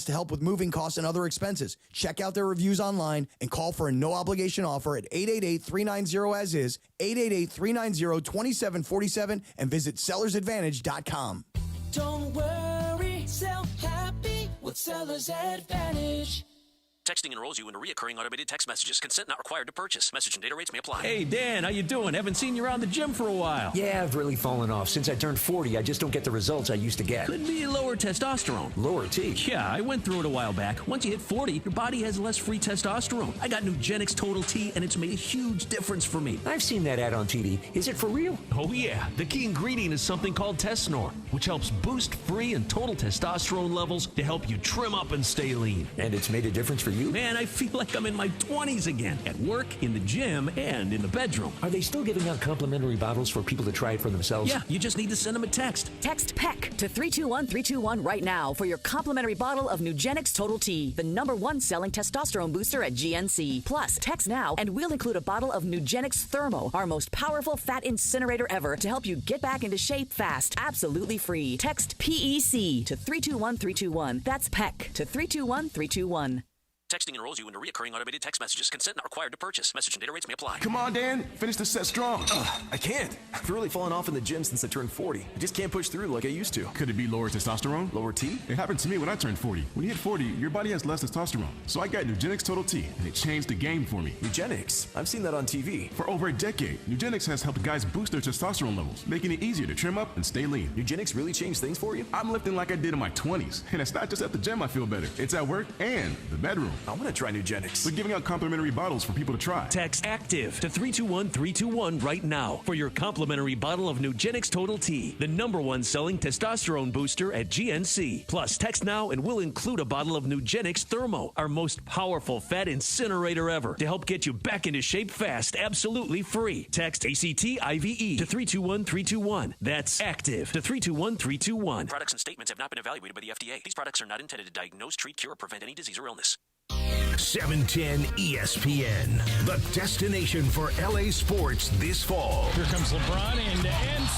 to help with moving costs and other expenses. Check out their reviews online and call for a no-obligation offer at 888-390-AS-IS, 888-390-2747, and visit sellersadvantage.com. Don't worry, sell happy with Seller's Advantage. Texting enrolls you into recurring automated text messages. Consent not required to purchase. Message and data rates may apply. Hey, Dan, how you doing? Haven't seen you around the gym for a while. Yeah, I've really fallen off. Since I turned 40, I just don't get the results I used to get. Could be lower testosterone. Lower T? Yeah, I went through it a while back. Once you hit 40, your body has less free testosterone. I got Nugenix Total T, and it's made a huge difference for me. I've seen that ad on TV. Is it for real? Oh, yeah. The key ingredient is something called Testosterone, which helps boost free and total testosterone levels to help you trim up and stay lean. And it's made a difference for you? Man, I feel like I'm in my 20s again, at work, in the gym, and in the bedroom. Are they still giving out complimentary bottles for people to try it for themselves? Yeah, you just need to send them a text. Text PEC to 321-321 right now for your complimentary bottle of Nugenix Total T, the #1 selling testosterone booster at GNC. Plus, text now and we'll include a bottle of Nugenix Thermo, our most powerful fat incinerator ever, to help you get back into shape fast, absolutely free. Text PEC to 321-321. That's PEC to 321-321. Texting enrolls you into recurring automated text messages. Consent not required to purchase. Message and data rates may apply. Come on, Dan. Finish the set strong. I can't. I've really fallen off in the gym since I turned 40. I just can't push through like I used to. Could it be lower testosterone? Lower T? It happened to me when I turned 40. When you hit 40, your body has less testosterone. So I got Nugenix Total T, and it changed the game for me. Nugenix? I've seen that on TV. For over a decade, Nugenix has helped guys boost their testosterone levels, making it easier to trim up and stay lean. Nugenix really changed things for you? I'm lifting like I did in my 20s, and it's not just at the gym I feel better. It's at work and the bedroom. I want to try Nugenix. We're giving out complimentary bottles for people to try. Text ACTIVE to 321-321 right now for your complimentary bottle of Nugenix Total T, the #1 selling testosterone booster at GNC. Plus, text now and we'll include a bottle of Nugenix Thermo, our most powerful fat incinerator ever, to help get you back into shape fast, absolutely free. Text ACTIVE to 321-321. That's ACTIVE to 321-321. Products and statements have not been evaluated by the FDA. These products are not intended to diagnose, treat, cure, or prevent any disease or illness. 710 ESPN, the destination for LA sports this fall. Here comes LeBron and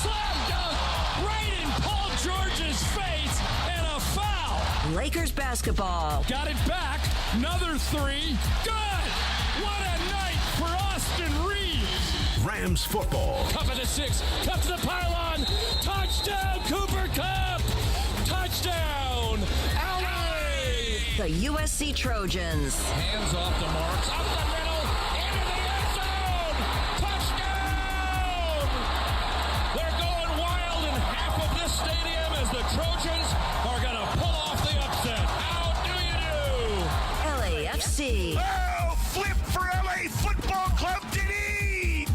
slam dunk right in Paul George's face and a foul. Lakers basketball. Got it back. Another three. Good. What a night for Austin Reeves. Rams football. Cup of the 6. Cup to the pylon. Touchdown, Cooper Cup. Touchdown, LA. The USC Trojans. Hands off the marks. Up the middle. Into the end zone. Touchdown. They're going wild in half of this stadium as the Trojans are going to pull off the upset. How do you do? LAFC. Oh, flip for LA Football Club. Did he?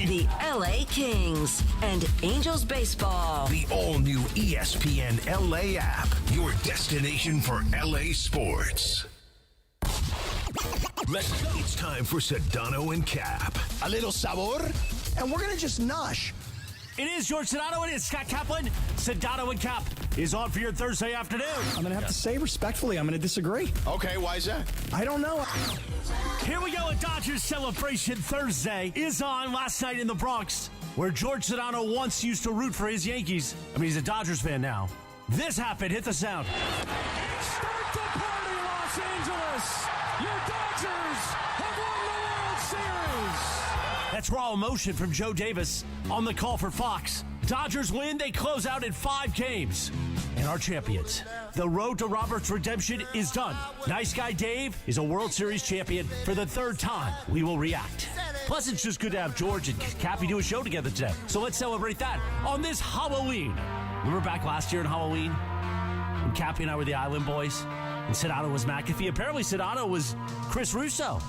The LA Kings and Angels baseball. The all-new ESPN LA app, your destination for LA sports. It's time for Sedano and Cap. A little sabor, and we're going to just nosh. It is George Sedano. It is Scott Kaplan. Sedano and Cap is on for your Thursday afternoon. I'm going to have to say respectfully, I'm going to disagree. Okay, why is that? I don't know. Here we go. A Dodgers Celebration Thursday is on last night in the Bronx, where George Sedano once used to root for his Yankees. I mean, he's a Dodgers fan now. This happened. Hit the sound. Start the party, Los Angeles. Your Dodgers have won the World Series. That's raw emotion from Joe Davis on the call for Fox. Dodgers win. They close out in 5 games and are champions. The road to Robert's redemption is done. Nice guy Dave is a World Series champion for the 3rd time. We will react. Plus, it's just good to have George and Cappy do a show together today. So let's celebrate that on this Halloween. Remember back last year on Halloween when Cappy and I were the Island Boys and Sedano was McAfee? Apparently, Sedano was Chris Russo.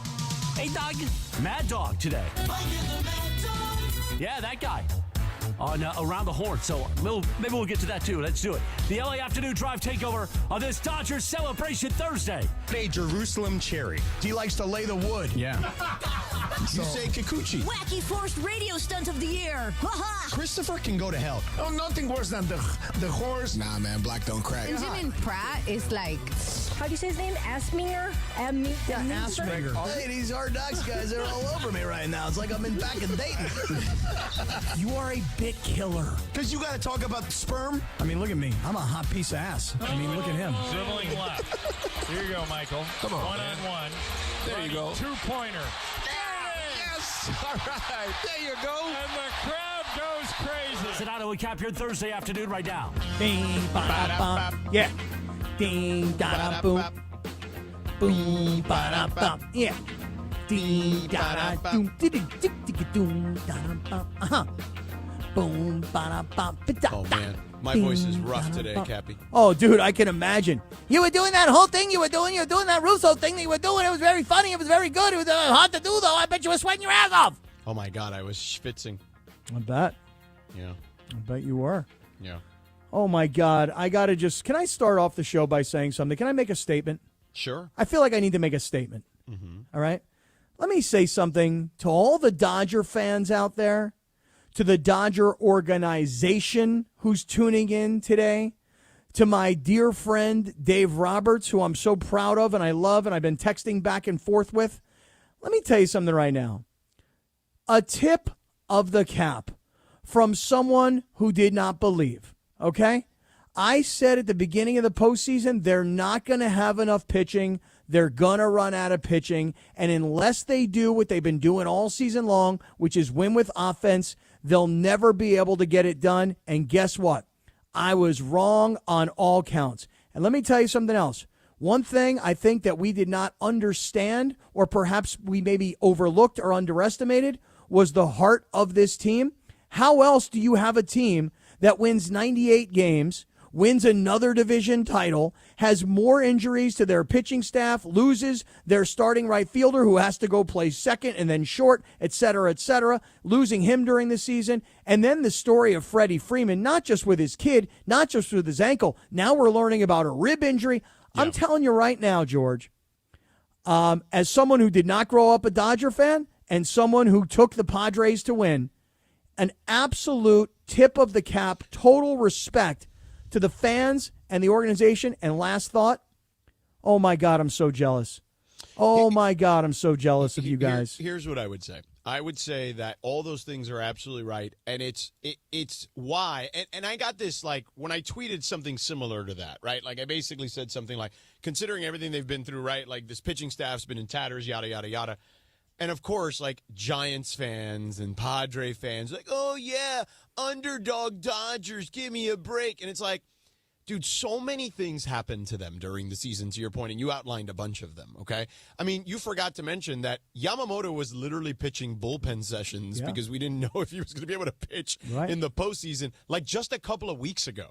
Hey, dog. Mad Dog today. Yeah, that guy. On Around the Horn. So maybe we'll get to that too. Let's do it. The LA Afternoon Drive takeover on this Dodgers Celebration Thursday. A Jerusalem cherry. He likes to lay the wood. Yeah. You say Kikuchi. Wacky forced radio stunt of the year. Christopher can go to hell. Oh, nothing worse than the horse. Nah, man, black don't crack. Benjamin Pratt is like how do you say his name? Asminger? Asminger. Hey, these Hard Knocks guys are all over me right now. It's like I'm back in Dayton. You are a bit killer. Because you got to talk about sperm? I mean, look at me. I'm a hot piece of ass. I mean, look at him. Dribbling left. Here you go, Michael. Come on, One-on-one. There you go. Two-pointer. Yes! All right. There you go. And the crowd goes crazy. Sedano and Cap here Thursday afternoon right now. Ding, ba-da-bum. Yeah. Ding, da-da-boom. Boom, ba-da-bum. Yeah. Ding, da-da-doom. Ding-ding-ding-ding-doom. Da-da-bum. Uh-huh. Boom, ba-da-bum. Oh, man. My voice is rough today, Cappy. Oh, dude, I can imagine. You were doing that whole thing you were doing that Russo thing that you were doing. It was very funny. It was very good. It was hard to do, though. I bet you were sweating your ass off. Oh, my God. I was schwitzing. I bet. Yeah. I bet you were. Yeah. Oh, my God. Can I start off the show by saying something? Can I make a statement? Sure. I feel like I need to make a statement. Mm-hmm. All right? Let me say something to all the Dodger fans out there, to the Dodger organization who's tuning in today, to my dear friend Dave Roberts, who I'm so proud of and I love and I've been texting back and forth with. Let me tell you something right now. A tip of the cap from someone who did not believe, okay? I said at the beginning of the postseason, they're not going to have enough pitching. They're going to run out of pitching. And unless they do what they've been doing all season long, which is win with offense, they'll never be able to get it done. And guess what? I was wrong on all counts. And let me tell you something else. One thing I think that we did not understand, or perhaps we maybe overlooked or underestimated, was the heart of this team. How else do you have a team that wins 98 games, wins another division title, has more injuries to their pitching staff, loses their starting right fielder who has to go play second and then short, et cetera, losing him during the season. And then the story of Freddie Freeman, not just with his kid, not just with his ankle. Now we're learning about a rib injury. Yeah. I'm telling you right now, George, as someone who did not grow up a Dodger fan and someone who took the Padres to win, an absolute tip of the cap, total respect to the fans and the organization. And last thought, oh, my God, I'm so jealous. Oh, my God, I'm so jealous of you guys. Here's what I would say. I would say that all those things are absolutely right, and it's why. And I got this, like, when I tweeted something similar to that, right? Like, I basically said something like, considering everything they've been through, right, like this pitching staff's been in tatters, yada, yada, yada. And, of course, like, Giants fans and Padre fans, like, oh, yeah, underdog Dodgers, give me a break. And it's like, dude, so many things happened to them during the season, to your point, and you outlined a bunch of them, okay? I mean, you forgot to mention that Yamamoto was literally pitching bullpen sessions because we didn't know if he was going to be able to pitch in the postseason, like just a couple of weeks ago.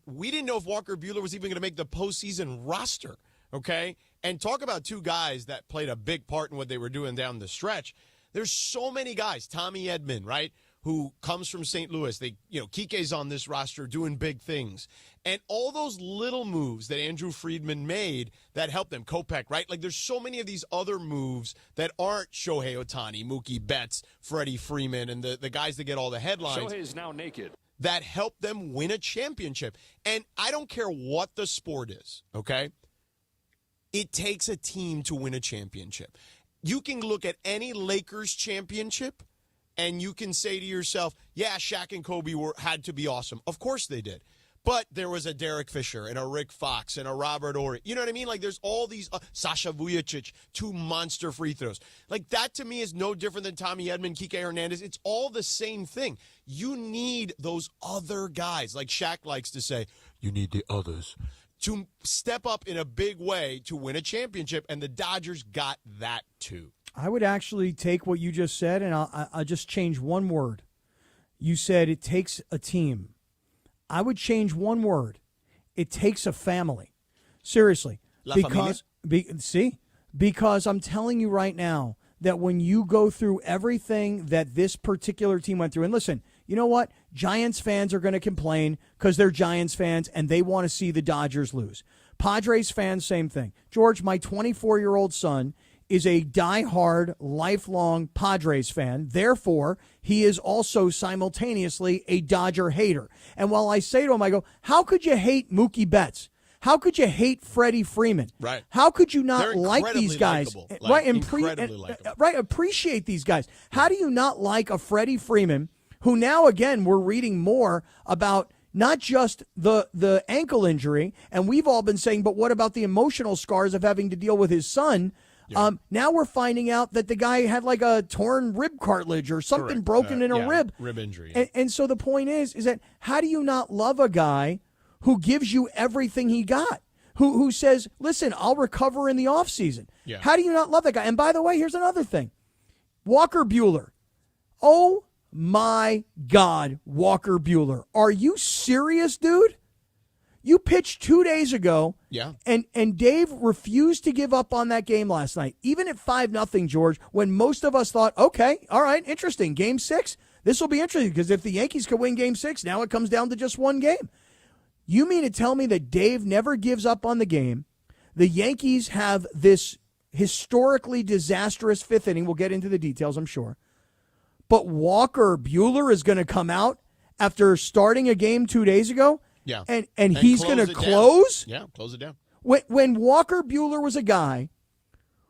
We didn't know if Walker Buehler was even going to make the postseason roster, okay? And talk about two guys that played a big part in what they were doing down the stretch. There's so many guys. Tommy Edman, right, who comes from St. Louis. Kike's on this roster doing big things. And all those little moves that Andrew Friedman made that helped them, Kopech, right? Like, there's so many of these other moves that aren't Shohei Ohtani, Mookie Betts, Freddie Freeman, and the guys that get all the headlines. Shohei is now naked. That helped them win a championship. And I don't care what the sport is, okay? It takes a team to win a championship. You can look at any Lakers championship, and you can say to yourself, yeah, Shaq and Kobe had to be awesome. Of course they did. But there was a Derek Fisher and a Rick Fox and a Robert Horry. You know what I mean? Like, there's all these Sasha Vujacic, 2 monster free throws. Like, that to me is no different than Tommy Edman, Kike Hernandez. It's all the same thing. You need those other guys. Like Shaq likes to say, you need the others to step up in a big way to win a championship, and the Dodgers got that too. I would actually take what you just said, and I'll just change one word. You said it takes a team. I would change one word. It takes a family. Seriously. Because I'm telling you right now that when you go through everything that this particular team went through, and listen, you know what? Giants fans are going to complain because they're Giants fans and they want to see the Dodgers lose. Padres fans, same thing. George, my 24-year-old son is a diehard, lifelong Padres fan. Therefore, he is also simultaneously a Dodger hater. And while I say to him, I go, how could you hate Mookie Betts? How could you hate Freddie Freeman? Right. How could you not They're like these guys? likable. Right, Incredibly likable. Right, appreciate these guys. How do you not like a Freddie Freeman who now, again, we're reading more about not just the ankle injury, and we've all been saying, but what about the emotional scars of having to deal with his son? Yeah. Now we're finding out that the guy had like a torn rib cartilage or something broken in a rib. Rib injury. Yeah. And so the point is that how do you not love a guy who gives you everything he got? Who says, listen, I'll recover in the offseason. Yeah. How do you not love that guy? And by the way, here's another thing. Walker Buehler. Oh, my God, Walker Buehler. Are you serious, dude? You pitched 2 days ago. Yeah. And Dave refused to give up on that game last night, even at 5-0, George, when most of us thought, okay, all right, interesting. Game 6, this will be interesting because if the Yankees could win Game 6, now it comes down to just one game. You mean to tell me that Dave never gives up on the game? The Yankees have this historically disastrous fifth inning. We'll get into the details, I'm sure. But Walker Buehler is going to come out after starting a game 2 days ago? Yeah. And he's going to close? Yeah, close it down. When Walker Buehler was a guy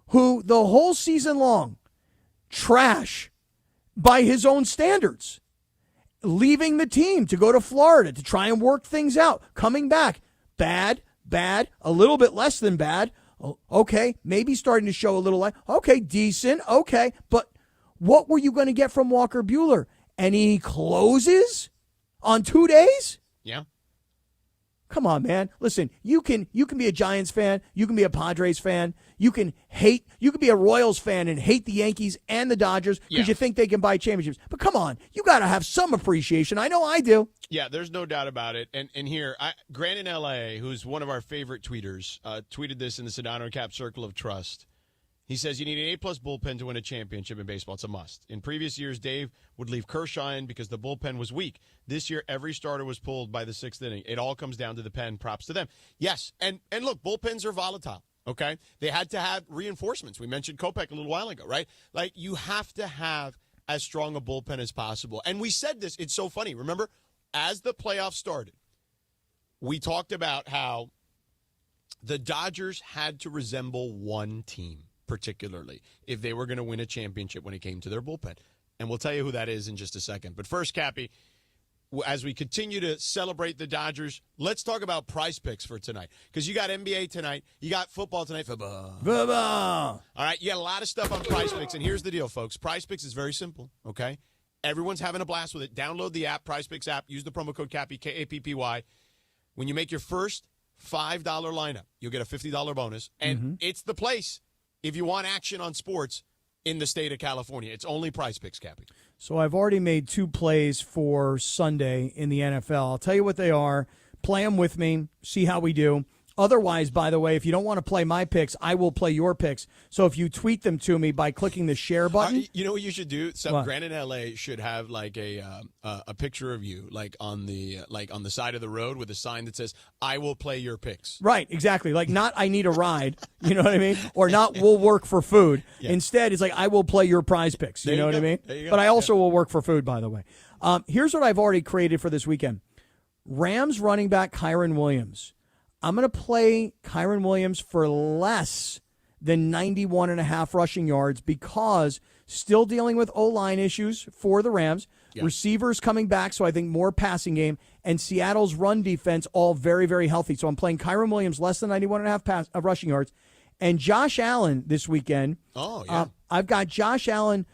who the whole season long, trash by his own standards, leaving the team to go to Florida to try and work things out, coming back, bad, a little bit less than bad, okay, maybe starting to show a little light, okay, decent, okay, but what were you going to get from Walker Buehler? And he closes on 2 days? Yeah. Come on, man. Listen, you can be a Giants fan, you can be a Padres fan, you can be a Royals fan and hate the Yankees and the Dodgers because you think they can buy championships. But come on, you got to have some appreciation. I know I do. Yeah, there's no doubt about it. And here, Grant in L.A., who's one of our favorite tweeters, tweeted this in the Sedano Cap Circle of Trust. He says you need an A-plus bullpen to win a championship in baseball. It's a must. In previous years, Dave would leave Kershaw in because the bullpen was weak. This year, every starter was pulled by the 6th inning. It all comes down to the pen. Props to them. Yes, and look, bullpens are volatile, okay? They had to have reinforcements. We mentioned Kopech a little while ago, right? Like, you have to have as strong a bullpen as possible. And we said this. It's so funny. Remember, as the playoffs started, we talked about how the Dodgers had to resemble one team, particularly if they were going to win a championship when it came to their bullpen. And we'll tell you who that is in just a second. But first, Cappy, as we continue to celebrate the Dodgers, let's talk about Prize Picks for tonight. Because you got NBA tonight. You got football tonight. Football. All right, you got a lot of stuff on Prize Picks. And here's the deal, folks. Prize Picks is very simple, okay? Everyone's having a blast with it. Download the app, Prize Picks app. Use the promo code Cappy, K-A-P-P-Y. When you make your first $5 lineup, you'll get a $50 bonus. And it's the place if you want action on sports in the state of California. It's only Prize Picks, Cappy. So I've already made 2 plays for Sunday in the NFL. I'll tell you what they are. Play them with me. See how we do. Otherwise, by the way, if you don't want to play my picks, I will play your picks. So if you tweet them to me by clicking the share button. You know what you should do? Grant in L.A. should have like a picture of you like on the side of the road with a sign that says, I will play your picks. Right, exactly. Like not I need a ride, you know what I mean? Or not we'll work for food. Yeah. Instead, it's like I will play your prize picks. You know what I mean? But I also will work for food, by the way. Here's what I've already created for this weekend. Rams running back Kyren Williams. I'm going to play Kyren Williams for less than 91.5 rushing yards because still dealing with O-line issues for the Rams. Yeah. Receivers coming back, so I think more passing game. And Seattle's run defense all very, very healthy. So I'm playing Kyren Williams less than 91.5 rushing yards. And Josh Allen this weekend. Oh, yeah. I've got Josh Allen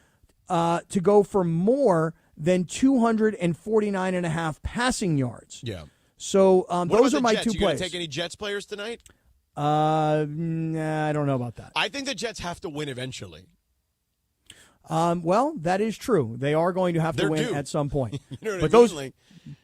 to go for more than 249.5 passing yards. Yeah. So those are my Jets? 2 You plays. Take any Jets players tonight? Nah, I don't know about that. I think the Jets have to win eventually. Well, that is true. They are going to have to win at some point. You know but what I mean?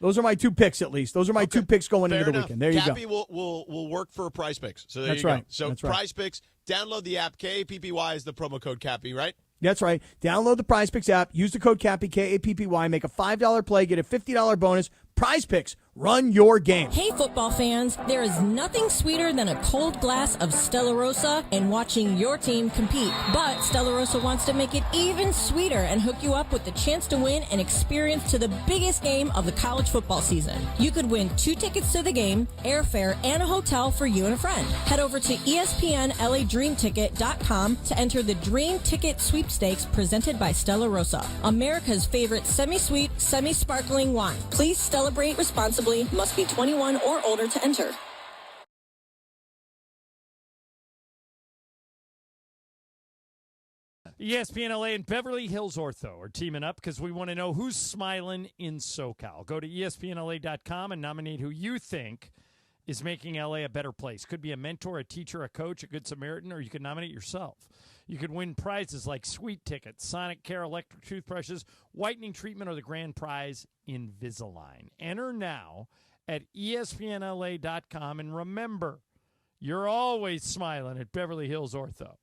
those are my 2 picks at least. Those are my 2 picks going into the weekend. There you Cappy go. will work for Prize Picks. So there That's you right. go. So That's right. Prize Picks, download the app. K-A-P-P-Y is the promo code Cappy, right? That's right. Download the Prize Picks app. Use the code Cappy, K-A-P-P-Y. Make a $5 play. Get a $50 bonus. Prize Picks, run your game. Hey, football fans, there is nothing sweeter than a cold glass of Stella Rosa and watching your team compete. But Stella Rosa wants to make it even sweeter and hook you up with the chance to win an experience to the biggest game of the college football season. You could win 2 tickets to the game, airfare, and a hotel for you and a friend. Head over to ESPNLADreamTicket.com to enter the Dream Ticket Sweepstakes presented by Stella Rosa, America's favorite semi-sweet, semi-sparkling wine. Please celebrate responsibly. Must be 21 or older to enter. ESPN LA and Beverly Hills Ortho are teaming up because we want to know who's smiling in SoCal. Go to ESPNLA.com and nominate who you think is making LA a better place. Could be a mentor, a teacher, a coach, a good Samaritan, or you could nominate yourself. You could win prizes like sweet tickets, Sonic Care electric toothbrushes, whitening treatment, or the grand prize, Invisalign. Enter now at ESPNLA.com. And remember, you're always smiling at Beverly Hills Ortho.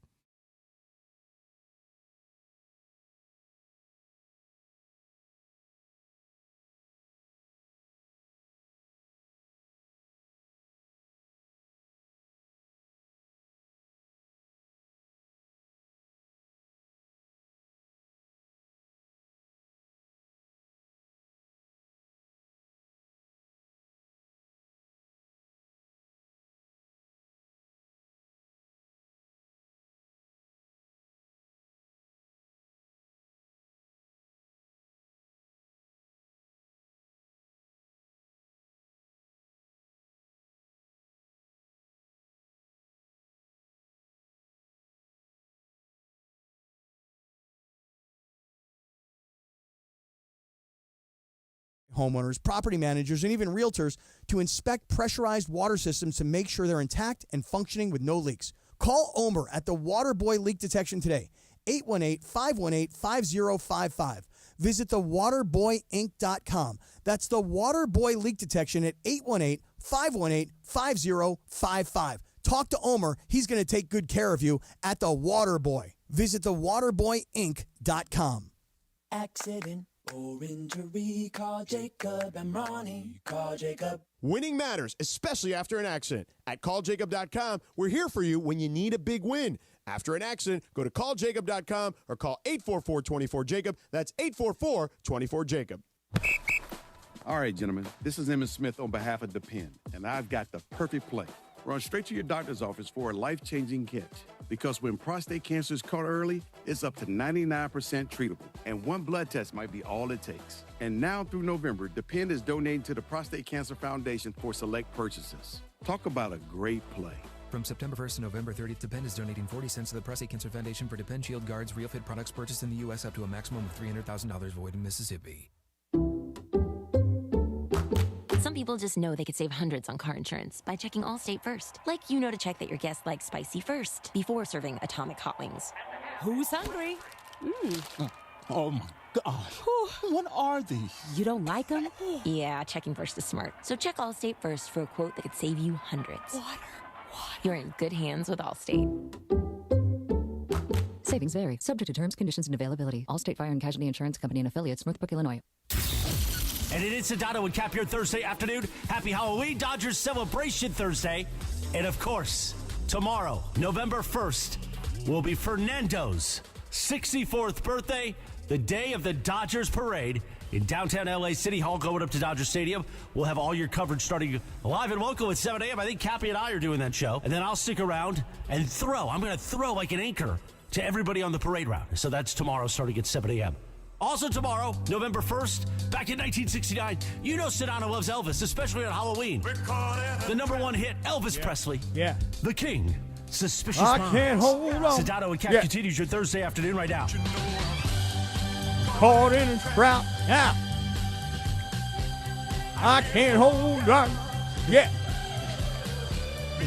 Homeowners, property managers, and even realtors to inspect pressurized water systems to make sure they're intact and functioning with no leaks. Call Omer at the Waterboy Leak Detection today, 818-518-5055. Visit thewaterboyinc.com. That's the Waterboy Leak Detection at 818-518-5055. Talk to Omer. He's going to take good care of you at the Waterboy. Visit thewaterboyinc.com. Accident or injury, call Jacob and Ronnie. Call Jacob. Winning matters, especially after an accident. At calljacob.com, we're here for you when you need a big win. After an accident, go to calljacob.com or call 844-24-JACOB. That's 844-24-JACOB. All right, gentlemen, this is Emmett Smith on behalf of Depend, and I've got the perfect play. Run straight to your doctor's office for a life-changing catch. Because when prostate cancer is caught early, it's up to 99% treatable, and one blood test might be all it takes. And now through November, Depend is donating to the Prostate Cancer Foundation for select purchases. Talk about a great play. From September 1st to November 30th, Depend is donating 40 cents to the Prostate Cancer Foundation for Depend Shield Guards Real Fit products purchased in the U.S. up to a maximum of $300,000 void in Mississippi. Some people just know they could save hundreds on car insurance by checking Allstate first. Like you know to check that your guests like spicy first before serving atomic hot wings. Who's hungry? Oh my gosh. What are these? You don't like them? Yeah, checking first is smart. So check Allstate first for a quote that could save you hundreds. Water. You're in good hands with Allstate. Savings vary, subject to terms, conditions, and availability. Allstate Fire and Casualty Insurance Company and affiliates, Northbrook, Illinois. And it is Sedano Cap here Thursday afternoon. Happy Halloween, Dodgers Celebration Thursday. And of course, tomorrow, November 1st, will be Fernando's 64th birthday, the day of the Dodgers parade in downtown LA City Hall going up to Dodger Stadium. We'll have all your coverage starting live and local at 7 a.m. I think Cappy and I are doing that show. And then I'll stick around and throw. I'm going to throw like an anchor to everybody on the parade route. So that's tomorrow starting at 7 a.m. Also tomorrow, November 1st, back in 1969, you know Sedano loves Elvis, especially on Halloween. The number one hit, Elvis Presley. Yeah. The King. Suspicious I Minds. can't hold on. Sedano and Cap continues your Thursday afternoon right now. Caught in a trap. Yeah. I can't hold on. Yeah.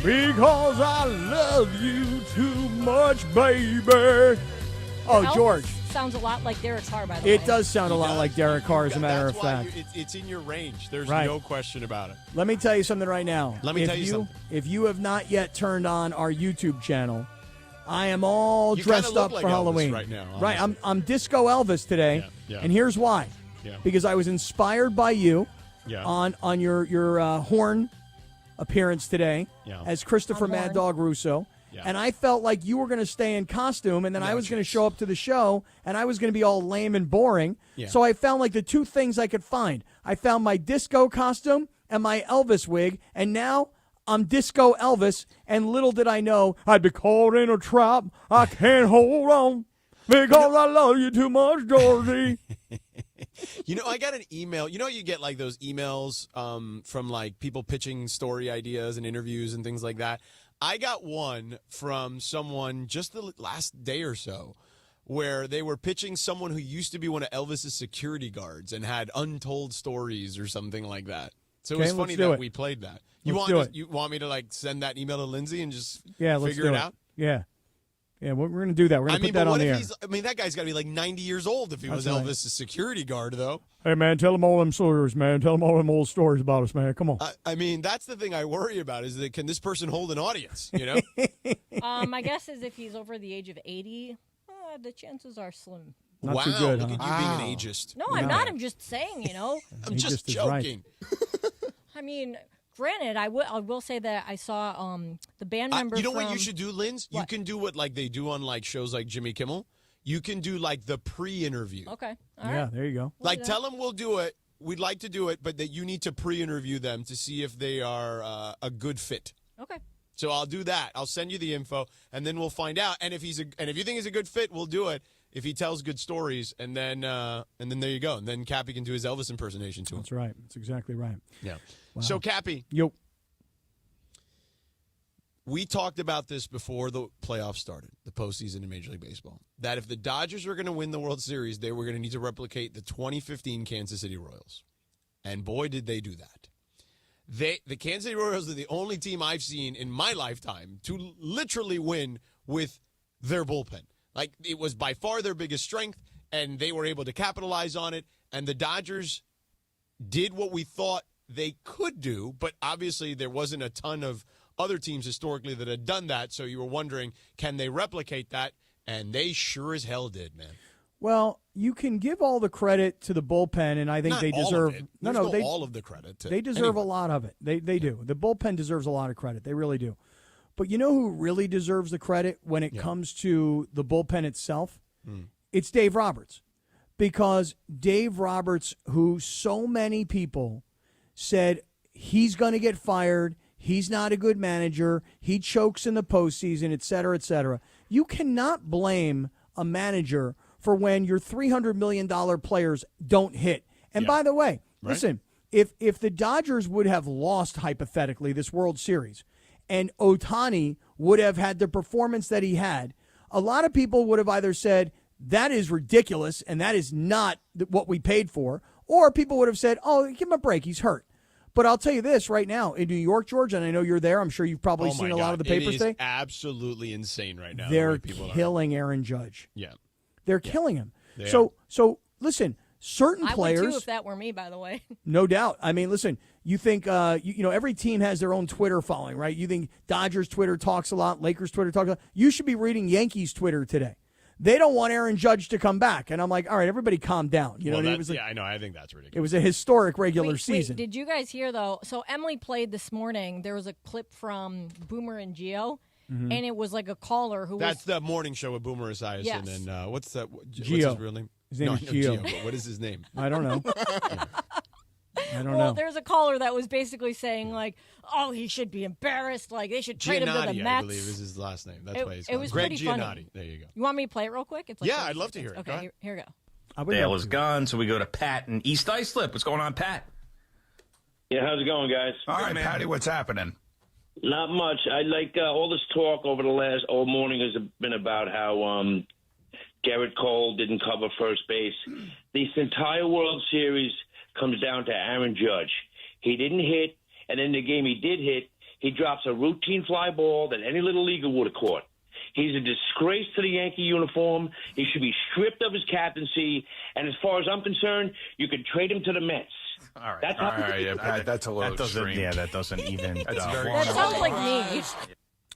Because I love you too much, baby. Oh, Elvis George. Sounds a lot like Derek Carr, by the way. It does sound a lot like Derek Carr, as a matter of That's why fact. it's in your range. There's Right. no question about it. Let me tell you something right now. Let me tell you something. If you have not yet turned on our YouTube channel, I am all You dressed kinda look up like for Elvis Halloween. right now, Right, honestly. I'm Disco Elvis today, Yeah. and here's why. Yeah. Because I was inspired by you, on your horn appearance today as Christopher Mad Dog Russo. Yeah. And I felt like you were going to stay in costume, and then I was going to show up to the show, and I was going to be all lame and boring. Yeah. So I found like the two things I could find. I found my disco costume and my Elvis wig, and now I'm Disco Elvis, and little did I know I'd be caught in a trap. I can't hold on because I love you too much, Georgie. I got an email. You get like those emails from like people pitching story ideas and interviews and things like that. I got one from someone just the last day or so where they were pitching someone who used to be one of Elvis's security guards and had untold stories or something like that. So it was funny that we played that. You want me to like send that email to Lindsay and just figure it out? Yeah. Yeah, we're going to do that. We're going to put that on the air. That guy's got to be like 90 years old if he was Elvis' security guard, though. Hey, man, tell him all them stories, man. Tell him all them old stories about us, man. Come on. That's the thing I worry about is that can this person hold an audience, My guess is if he's over the age of 80, the chances are slim. Not too good, look at you being an ageist. No, I'm not. I'm just saying, I'm just joking. I mean... Granted, I will say that I saw the band member. You know what you should do, Linz? You can do what like they do on like shows like Jimmy Kimmel. You can do like the pre-interview. Okay. All right. There you go. Like tell them we'll do it. We'd like to do it, but that you need to pre-interview them to see if they are a good fit. Okay. So I'll do that. I'll send you the info, and then we'll find out. And if you think he's a good fit, we'll do it. If he tells good stories, and then there you go. And then Cappy can do his Elvis impersonation to him. That's right. That's exactly right. Yeah. Wow. So, Cappy. Yo. We talked about this before the playoffs started, the postseason in Major League Baseball, that if the Dodgers were going to win the World Series, they were going to need to replicate the 2015 Kansas City Royals. And boy, did they do that. The Kansas City Royals are the only team I've seen in my lifetime to literally win with their bullpen. Like, it was by far their biggest strength, and they were able to capitalize on it. And the Dodgers did what we thought they could do, but obviously there wasn't a ton of other teams historically that had done that. So you were wondering, can they replicate that? And they sure as hell did, man. Well, you can give all the credit to the bullpen, and I think they deserve. All of the credit. They deserve a lot of it. They do. The bullpen deserves a lot of credit. They really do. But you know who really deserves the credit when it comes to the bullpen itself? It's Dave Roberts. Because Dave Roberts, who so many people said he's going to get fired, he's not a good manager, he chokes in the postseason, et cetera, et cetera. You cannot blame a manager for when your $300 million players don't hit. And by the way, listen, if the Dodgers would have lost, hypothetically, this World Series, and Ohtani would have had the performance that he had, a lot of people would have either said, that is ridiculous, and that is not what we paid for, or people would have said, oh, give him a break, he's hurt. But I'll tell you this right now, in New York, George, and I know you're there, I'm sure you've probably seen a lot of the papers today. It is absolutely insane right now. They're killing Aaron Judge. Yeah. They're killing him. So listen, certain players. I would too if that were me, by the way. No doubt. I mean, listen, you think, every team has their own Twitter following, right? You think Dodgers Twitter talks a lot, Lakers Twitter talks a lot. You should be reading Yankees Twitter today. They don't want Aaron Judge to come back. And I'm like, all right, everybody calm down. You know what I mean? I know. I think that's ridiculous. It was a historic regular season. Did you guys hear, though? So Emily played this morning. There was a clip from Boomer and Gio, and it was like a caller who That's the morning show with Boomer Esiason. Yes. And what's that? Gio. What's his real name? His name is Gio. But what is his name? I don't know. I don't know. Well, there's a caller that was basically saying, like, oh, he should be embarrassed. Like, they should trade him to the Mets. I believe is his last name. That's why he's called. It was Greg pretty Giannotti. funny. There you go. You want me to play it real quick? It's like I'd love to hear it. Okay, here we go. Dale is gone, so we go to Pat in East Islip. What's going on, Pat? Yeah, how's it going, guys? All right, Patty, what's happening? Not much. I like all this talk over the last all morning has been about how Garrett Cole didn't cover first base. This entire World Series comes down to Aaron Judge. He didn't hit, and in the game he did hit, he drops a routine fly ball that any little leaguer would have caught. He's a disgrace to the Yankee uniform. He should be stripped of his captaincy. And as far as I'm concerned, you could trade him to the Mets. All right, yeah, Pat, that's a little extreme. Yeah, that doesn't even. That sounds like me.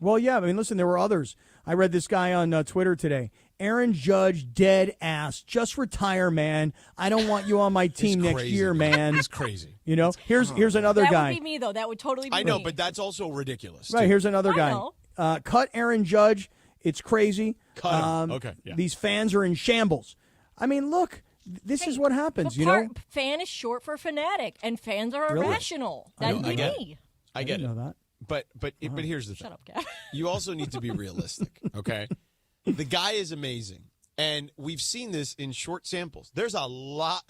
Well, yeah. I mean, listen, there were others. I read this guy on Twitter today. Aaron Judge, dead ass. Just retire, man. I don't want you on my team next year, man. It's crazy. You know, here's another that guy. That would be me, though. That would totally be me. I know, but that's also ridiculous. Right, too. here's another guy. Cut Aaron Judge. It's crazy. Cut him. Okay, yeah. These fans are in shambles. I mean, look, this is what happens, you know? Fan is short for fanatic, and fans are irrational. That would be me. I get it. Know that. But here's the thing. Shut up, Cap. You also need to be realistic, okay? The guy is amazing, and we've seen this in short samples. There's a long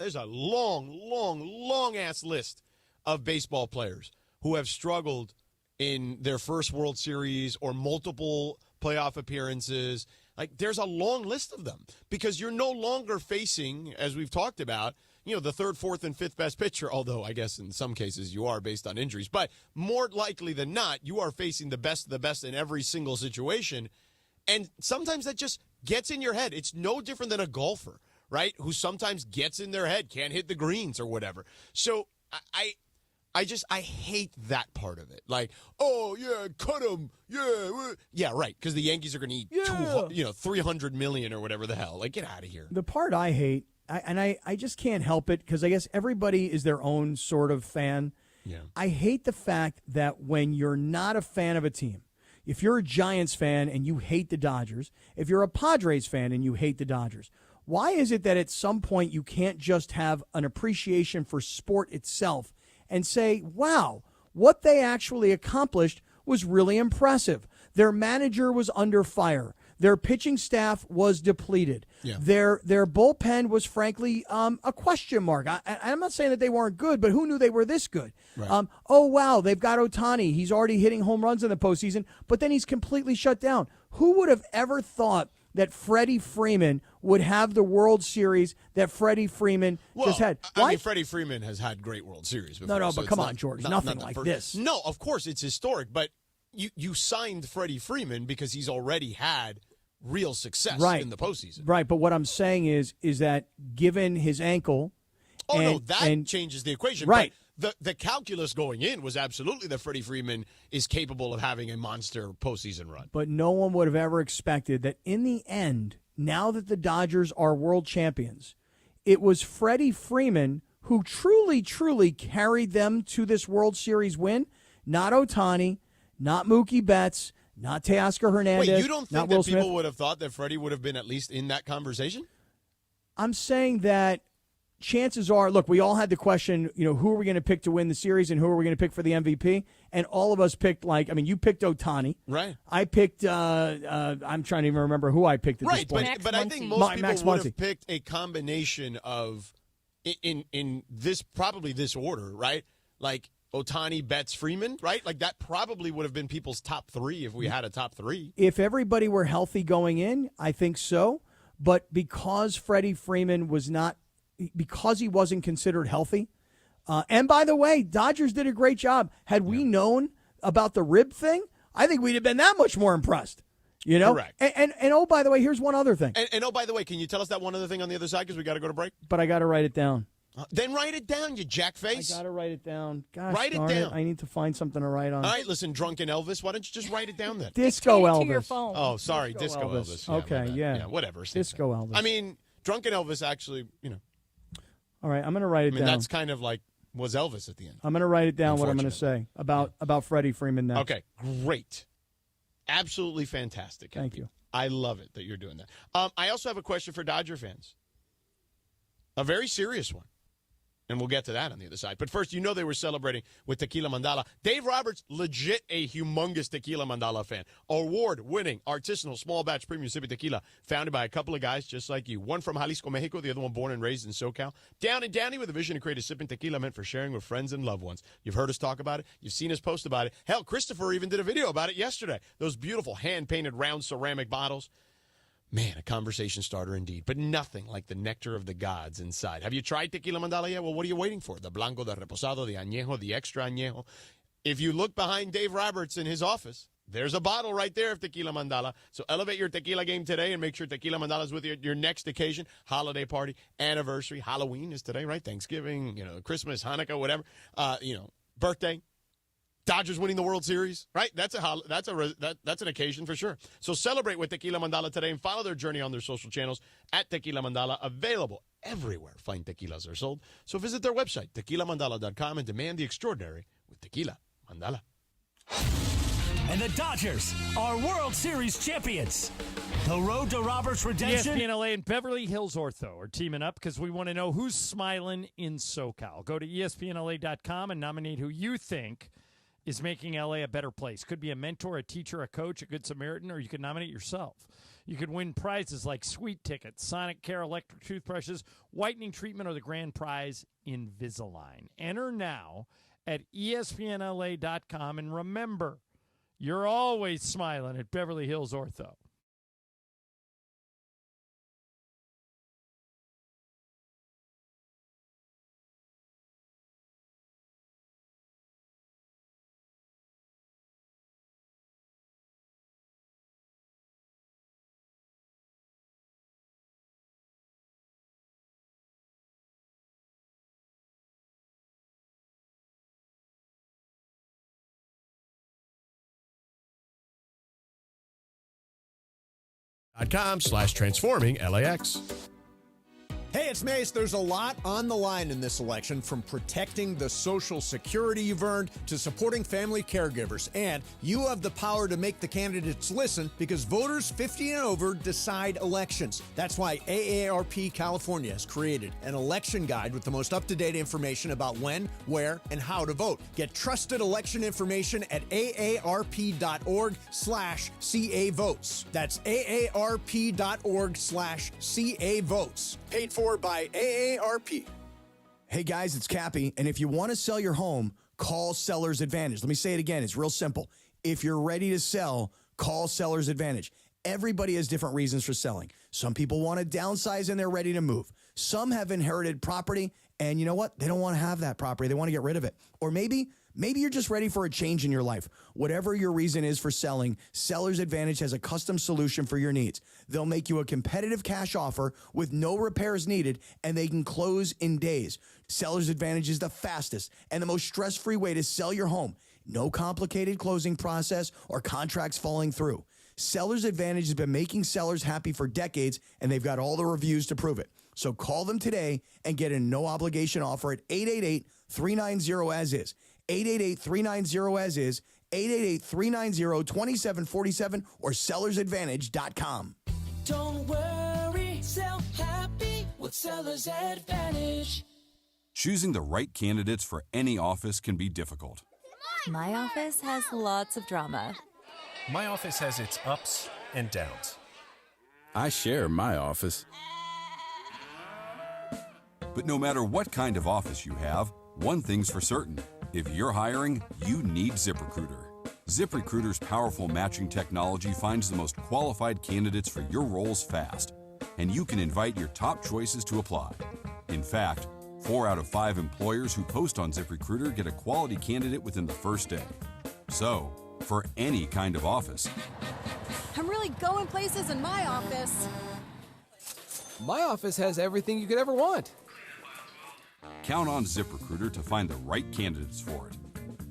ass list of baseball players who have struggled in their first World Series or multiple playoff appearances. Like, there's a long list of them because you're no longer facing, as we've talked about, the third, fourth, and fifth best pitcher, although I guess in some cases you are based on injuries. But more likely than not, you are facing the best of the best in every single situation. And sometimes that just gets in your head. It's no different than a golfer, right, who sometimes gets in their head, can't hit the greens or whatever. So I hate that part of it. Like, oh, yeah, cut him. Yeah, right, because the Yankees are going to eat $300 million or whatever the hell. Like, get out of here. The part I hate, I just can't help it because I guess everybody is their own sort of fan. Yeah. I hate the fact that when you're not a fan of a team, if you're a Giants fan and you hate the Dodgers, if you're a Padres fan and you hate the Dodgers, why is it that at some point you can't just have an appreciation for sport itself and say, wow, what they actually accomplished was really impressive. Their manager was under fire. Their pitching staff was depleted. Yeah. Their bullpen was, frankly, a question mark. I'm not saying that they weren't good, but who knew they were this good? Right. Oh, wow, they've got Ohtani. He's already hitting home runs in the postseason, but then he's completely shut down. Who would have ever thought that Freddie Freeman would have the World Series that Freddie Freeman just had? I mean, Freddie Freeman has had great World Series before. No, so but come on, George. Nothing like this. No, of course it's historic, but you signed Freddie Freeman because he's already had real success in the postseason. Right, but what I'm saying is that given his ankle... that changes the equation. Right. But the calculus going in was absolutely that Freddie Freeman is capable of having a monster postseason run. But no one would have ever expected that in the end, now that the Dodgers are world champions, it was Freddie Freeman who truly, truly carried them to this World Series win, not Ohtani, not Mookie Betts, not Teoscar Hernandez. Wait, you don't think that Smith. people would have thought that Freddie would have been at least in that conversation? I'm saying that chances are, look, we all had the question, who are we going to pick to win the series and who are we going to pick for the MVP? And all of us picked, you picked Ohtani. Right. I picked, I'm trying to even remember who I picked at this point. Right, but I think most people would have picked a combination of, in this, probably this order, right? Like Ohtani, Betts, Freeman, right? Like that probably would have been people's top three if we had a top three. If everybody were healthy going in, I think so. But because Freddie Freeman was not, because he wasn't considered healthy, and by the way, Dodgers did a great job. Had we known about the rib thing, I think we'd have been that much more impressed. Correct. And oh, by the way, here's one other thing. And oh, by the way, can you tell us that one other thing on the other side because we got to go to break? But I got to write it down. Then write it down, you jackface. I got to write it down. Gosh, write it darn down. I need to find something to write on. All right, listen, drunken Elvis, why don't you just write it down then? Disco Elvis. To your phone. Oh, sorry, Disco Elvis. Yeah, okay, yeah. Whatever. Disco Elvis. I mean, drunken Elvis actually, All right, I'm going to write it down. That's kind of like was Elvis at the end. I'm going to write it down what I'm going to say about Freddie Freeman now. Okay, great. Absolutely fantastic. Thank you. I love it that you're doing that. I also have a question for Dodger fans. A very serious one. And we'll get to that on the other side. But first, they were celebrating with Tequila Mandala. Dave Roberts, legit a humongous Tequila Mandala fan. Award-winning, artisanal, small batch premium sippy tequila, founded by a couple of guys just like you. One from Jalisco, Mexico, the other one born and raised in SoCal. Down and Downey with a vision to create a sipping tequila meant for sharing with friends and loved ones. You've heard us talk about it. You've seen us post about it. Hell, Christopher even did a video about it yesterday. Those beautiful hand-painted round ceramic bottles. Man, a conversation starter indeed, but nothing like the nectar of the gods inside. Have you tried Tequila Mandala yet? Well, what are you waiting for? The Blanco, the Reposado, the Añejo, the Extra Añejo. If you look behind Dave Roberts in his office, there's a bottle right there of Tequila Mandala. So elevate your tequila game today and make sure Tequila Mandala is with you at your next occasion, holiday party, anniversary. Halloween is today, right? Thanksgiving, Christmas, Hanukkah, whatever. Birthday. Dodgers winning the World Series, right? That's an occasion for sure. So celebrate with Tequila Mandala today and follow their journey on their social channels at Tequila Mandala, available everywhere fine tequilas are sold. So visit their website, tequilamandala.com, and demand the extraordinary with Tequila Mandala. And the Dodgers are World Series champions. The road to Robert's redemption. ESPN LA and Beverly Hills Ortho are teaming up because we want to know who's smiling in SoCal. Go to ESPNLA.com and nominate who you think is making LA a better place. Could be a mentor, a teacher, a coach, a good Samaritan, or you could nominate yourself. You could win prizes like sweet tickets, Sonic Care electric toothbrushes, whitening treatment, or the grand prize, Invisalign. Enter now at ESPNLA.com, and remember, you're always smiling at Beverly Hills Ortho. .com/transforming LAX. Hey, it's Mace. There's a lot on the line in this election, from protecting the Social Security you've earned to supporting family caregivers. And you have the power to make the candidates listen, because voters 50 and over decide elections. That's why AARP California has created an election guide with the most up-to-date information about when, where, and how to vote. Get trusted election information at aarp.org/CA votes. That's aarp.org/CA votes. Paid for by AARP. Hey guys, it's Cappy, and if you want to sell your home, call Seller's Advantage. Let me say it again. It's real simple. If you're ready to sell, call Seller's Advantage. Everybody has different reasons for selling. Some people want to downsize and they're ready to move. Some have inherited property, and you know what? They don't want to have that property. They want to get rid of it. Or maybe you're just ready for a change in your life. Whatever your reason is for selling, Seller's Advantage has a custom solution for your needs. They'll make you a competitive cash offer with no repairs needed, and they can close in days. Seller's Advantage is the fastest and the most stress-free way to sell your home. No complicated closing process or contracts falling through. Seller's Advantage has been making sellers happy for decades, and they've got all the reviews to prove it. So call them today and get a no-obligation offer at 888-390-AS-IS. 888-390-AS-IS, 888-390-2747, or sellersadvantage.com. Don't worry, sell happy with Seller's Advantage. Choosing the right candidates for any office can be difficult. My office has lots of drama. My office has its ups and downs. I share my office. But no matter what kind of office you have, one thing's for certain. If you're hiring, you need ZipRecruiter. ZipRecruiter's powerful matching technology finds the most qualified candidates for your roles fast, and you can invite your top choices to apply. In fact, 4 out of 5 employers who post on ZipRecruiter get a quality candidate within the first day. So, for any kind of office. I'm really going places in my office. My office has everything you could ever want. Count on ZipRecruiter to find the right candidates for it.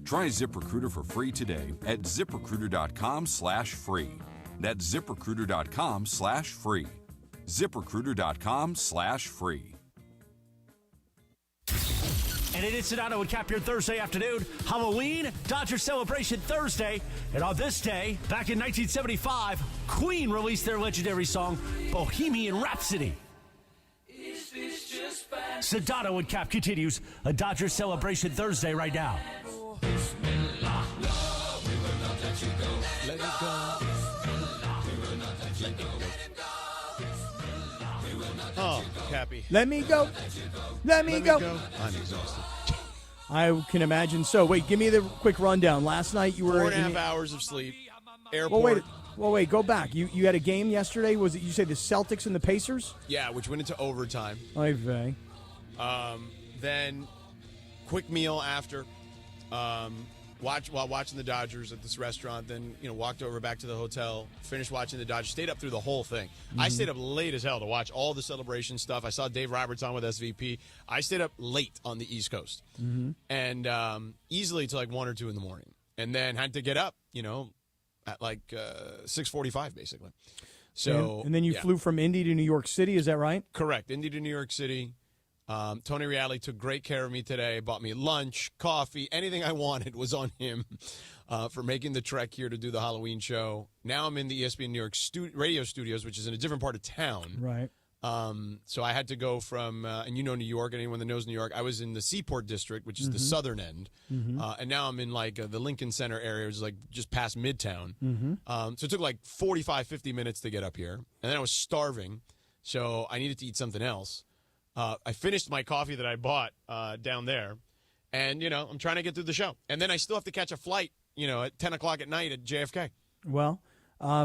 Try ZipRecruiter for free today at ZipRecruiter.com/free. That's ZipRecruiter.com/free. ZipRecruiter.com/free. And it is Sedano Cap your Thursday afternoon. Halloween, Dodger Celebration Thursday. And on this day, back in 1975, Queen released their legendary song, Bohemian Rhapsody. Sedano and Cap continues a Dodger Celebration Thursday right now. Let it go. Oh, Cappy. Let me go. Let me go. I'm exhausted. I can imagine so. Wait, give me the quick rundown. Last night you were 4.5 hours of sleep. Airport. Well, wait. Go back. You had a game yesterday. Was it? You say the Celtics and the Pacers? Yeah, which went into overtime. Oy vey. Then, quick meal after. While watching the Dodgers at this restaurant. Then walked over back to the hotel. Finished watching the Dodgers. Stayed up through the whole thing. I stayed up late as hell to watch all the celebration stuff. I saw Dave Roberts on with SVP. I stayed up late on the East Coast, and easily to like 1 or 2 in the morning. and then had to get up, at like 6:45 basically. So and then you flew from Indy to New York City, is that right? Correct. Indy to New York City. Tony Reale took great care of me today, bought me lunch, coffee, anything I wanted was on him for making the trek here to do the Halloween show. Now I'm in the ESPN New York radio studios, which is in a different part of town. Right. So I had to go from, and New York, anyone that knows New York, I was in the Seaport District, which is the southern end. And now I'm in like the Lincoln Center area, which is like just past Midtown. So it took like 45, 50 minutes to get up here. And then I was starving, so I needed to eat something else. I finished my coffee that I bought down there, and, I'm trying to get through the show. And then I still have to catch a flight, at 10 o'clock at night at JFK. Well,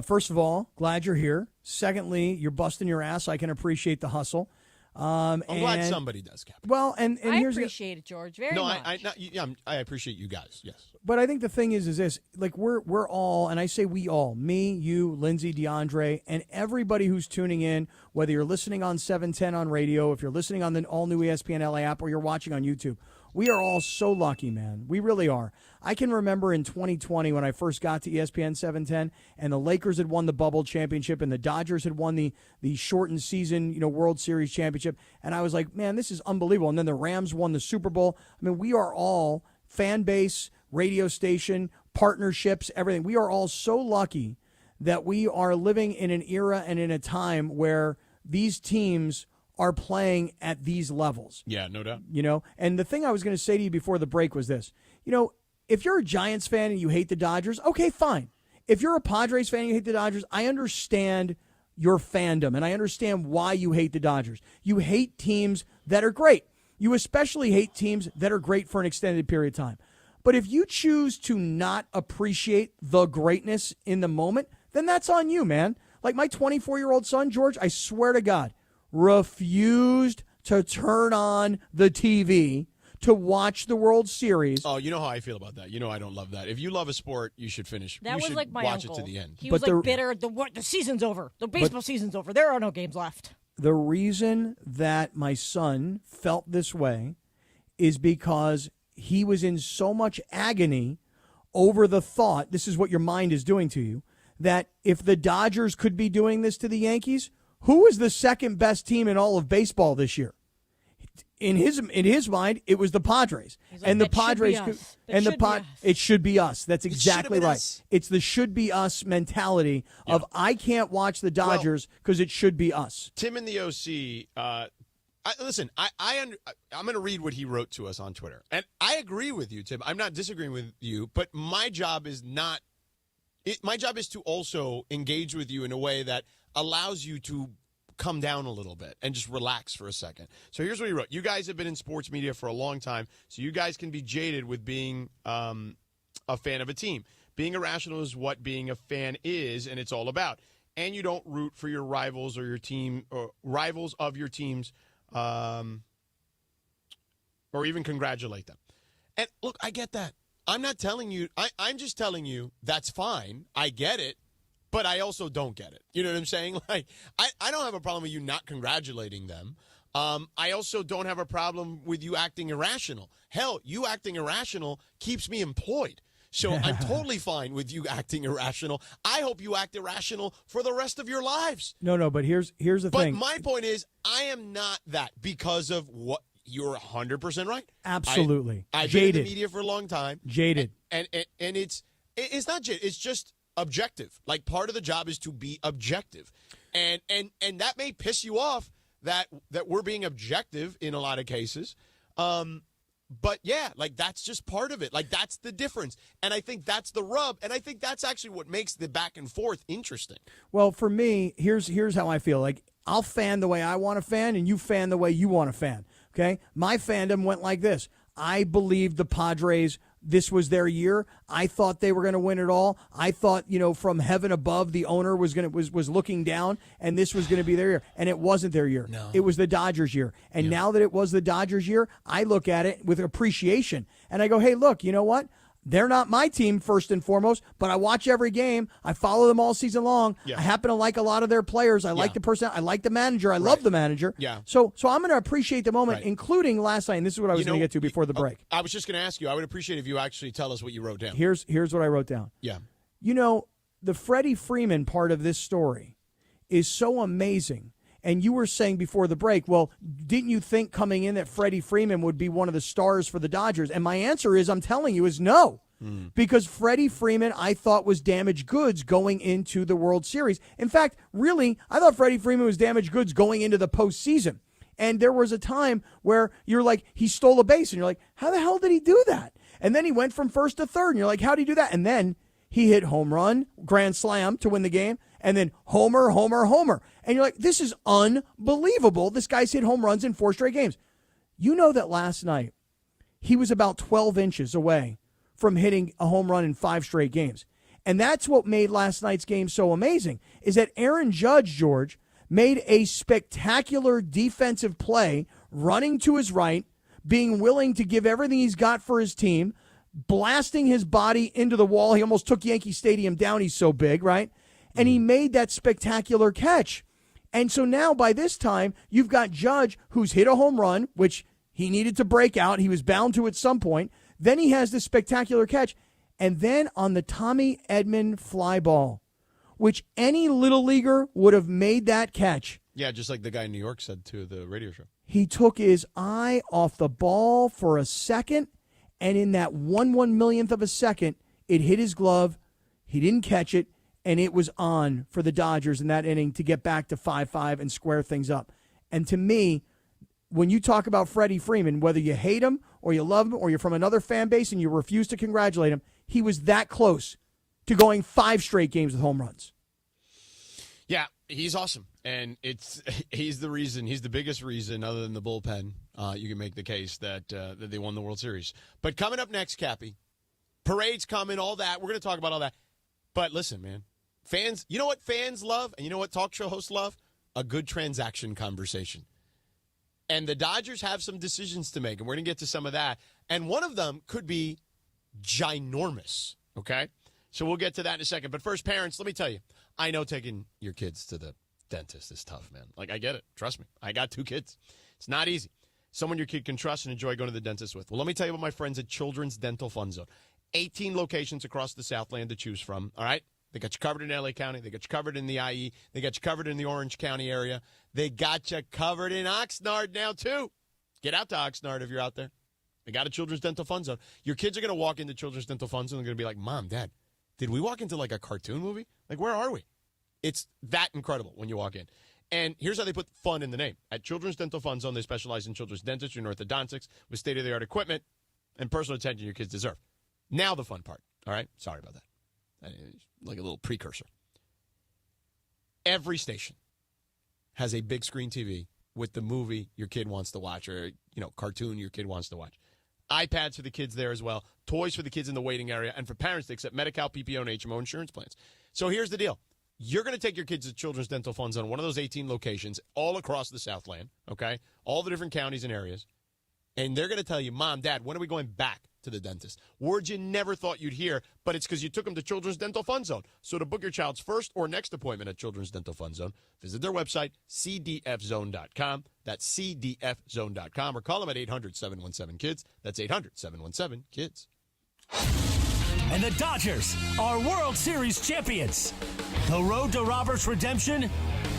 first of all, glad you're here. Secondly, you're busting your ass. I can appreciate the hustle. I'm glad somebody does, Captain. Well, and I here's appreciate it, George, very much. I appreciate you guys, yes. But I think the thing is this, like we're all, and I say we all, me, you, Lindsay, DeAndre, and everybody who's tuning in, whether you're listening on 710 on radio, if you're listening on the all-new ESPN LA app, or you're watching on YouTube, we are all so lucky, man. We really are. I can remember in 2020 when I first got to ESPN 710 and the Lakers had won the bubble championship and the Dodgers had won the shortened season, World Series championship. And I was like, man, this is unbelievable. And then the Rams won the Super Bowl. I mean, we are all fan base, radio station, partnerships, everything. We are all so lucky that we are living in an era and in a time where these teams are playing at these levels. Yeah, no doubt. And the thing I was going to say to you before the break was this. If you're a Giants fan and you hate the Dodgers, okay, fine. If you're a Padres fan and you hate the Dodgers, I understand your fandom, and I understand why you hate the Dodgers. You hate teams that are great. You especially hate teams that are great for an extended period of time. But if you choose to not appreciate the greatness in the moment, then that's on you, man. Like my 24-year-old son, George, I swear to God, refused to turn on the TV to watch the World Series. Oh, you know how I feel about that. I don't love that. If you love a sport, you should finish. That was like my watch uncle. It to the end. He was like bitter. The season's over. The baseball season's over. There are no games left. The reason that my son felt this way is because he was in so much agony over the thought, this is what your mind is doing to you, that if the Dodgers could be doing this to the Yankees, who is the second best team in all of baseball this year? In his mind, it was the Padres, and the Padres it should be us. That's exactly right. Us. It's the should be us mentality of I can't watch the Dodgers because it should be us. Tim in the OC. Listen, I'm going to read what he wrote to us on Twitter, and I agree with you, Tim. I'm not disagreeing with you, but my job is not. My job is to also engage with you in a way that allows you to come down a little bit and just relax for a second. So here's what he wrote. You guys have been in sports media for a long time, so you guys can be jaded with being a fan of a team. Being irrational is what being a fan is, and it's all about. And you don't root for your rivals or your team or rivals of your teams or even congratulate them. And look, I get that. I'm not telling you. I'm just telling you that's fine. I get it. But I also don't get it. You know what I'm saying? Like, I don't have a problem with you not congratulating them. I also don't have a problem with you acting irrational. Hell, you acting irrational keeps me employed. So I'm totally fine with you acting irrational. I hope you act irrational for the rest of your lives. No, but here's the thing. But my point is, I am not that because of what you're 100% right. Absolutely. I've been in the media for a long time. Jaded. And it's not jaded. It's just objective. Like, part of the job is to be objective. And that may piss you off that we're being objective in a lot of cases. But yeah, like, that's just part of it. Like, that's the difference. And I think that's the rub. And I think that's actually what makes the back and forth interesting. Well, for me, here's how I feel. Like, I'll fan the way I want to fan, and you fan the way you want to fan. Okay? My fandom went like this. I believed the Padres, this was their year. I thought they were going to win it all. I thought, from heaven above, the owner was looking down, and this was going to be their year. And it wasn't their year. No. It was the Dodgers' year. And now that it was the Dodgers' year, I look at it with appreciation. And I go, hey, look, you know what? they're not my team first and foremost, but I watch every game. I follow them all season long. Yeah. I happen to like a lot of their players. I like the person. I like the manager. I love the manager. Yeah. So I'm going to appreciate the moment, including last night. And this is what I was going to get to before the break. I was just going to ask you. I would appreciate if you actually tell us what you wrote down. Here's what I wrote down. Yeah. You know, the Freddie Freeman part of this story is so amazing. And you were saying before the break, well, didn't you think coming in that Freddie Freeman would be one of the stars for the Dodgers? And my answer is, I'm telling you, is no. Because Freddie Freeman, I thought, was damaged goods going into the World Series. In fact, really, I thought Freddie Freeman was damaged goods going into the postseason. And there was a time where you're like, he stole a base. And you're like, how the hell did he do that? And then he went from first to third. And you're like, how did he do that? And then he hit home run, grand slam to win the game. And then homer, homer, homer. And you're like, this is unbelievable. This guy's hit home runs in 4 straight games. You know that last night he was about 12 inches away from hitting a home run in 5 straight games. And that's what made last night's game so amazing, is that Aaron Judge, George, made a spectacular defensive play, running to his right, being willing to give everything he's got for his team, blasting his body into the wall. He almost took Yankee Stadium down. He's so big, right? And he made that spectacular catch. And so now by this time, you've got Judge, who's hit a home run, which he needed to break out. He was bound to at some point. Then he has this spectacular catch. And then on the Tommy Edman fly ball, which any little leaguer would have made that catch. Yeah, just like the guy in New York said to the radio show. He took his eye off the ball for a second, and in that 1/1,000,000th of a second, it hit his glove. He didn't catch it. And it was on for the Dodgers in that inning to get back to 5-5 and square things up. And to me, when you talk about Freddie Freeman, whether you hate him or you love him or you're from another fan base and you refuse to congratulate him, he was that close to going 5 straight games with home runs. Yeah, he's awesome. And he's the biggest reason, other than the bullpen, you can make the case that they won the World Series. But coming up next, Cappy, parades coming, all that. We're going to talk about all that. But listen, man. Fans, you know what fans love, and you know what talk show hosts love? A good transaction conversation. And the Dodgers have some decisions to make, and we're going to get to some of that. And one of them could be ginormous, okay? So we'll get to that in a second. But first, parents, let me tell you, I know taking your kids to the dentist is tough, man. Like, I get it. Trust me. I got 2 kids. It's not easy. Someone your kid can trust and enjoy going to the dentist with. Well, let me tell you about my friends at Children's Dental Fun Zone. 18 locations across the Southland to choose from, all right? They got you covered in L.A. County. They got you covered in the IE. They got you covered in the Orange County area. They got you covered in Oxnard now, too. Get out to Oxnard if you're out there. They got a Children's Dental Fun Zone. Your kids are going to walk into Children's Dental Fun Zone and they're going to be like, Mom, Dad, did we walk into like a cartoon movie? Like, where are we? It's that incredible when you walk in. And here's how they put fun in the name. At Children's Dental Fun Zone, they specialize in children's dentistry and orthodontics with state-of-the-art equipment and personal attention your kids deserve. Now the fun part, all right? Sorry about that. Like a little precursor. Every station has a big screen TV with the movie your kid wants to watch or, cartoon your kid wants to watch. iPads for the kids there as well. Toys for the kids in the waiting area. And for parents, they accept Medi-Cal, PPO, and HMO insurance plans. So here's the deal. You're going to take your kids to Children's Dental Fun Zone, one of those 18 locations all across the Southland, okay? All the different counties and areas. And they're going to tell you, Mom, Dad, when are we going back to the dentist? Words you never thought you'd hear, but it's because you took them to Children's Dental Fun Zone. So to book your child's first or next appointment at Children's Dental Fun Zone, visit their website, cdfzone.com. That's cdfzone.com. Or call them at 800-717-KIDS. That's 800-717-KIDS. And the Dodgers are World Series champions. The road to Robert's redemption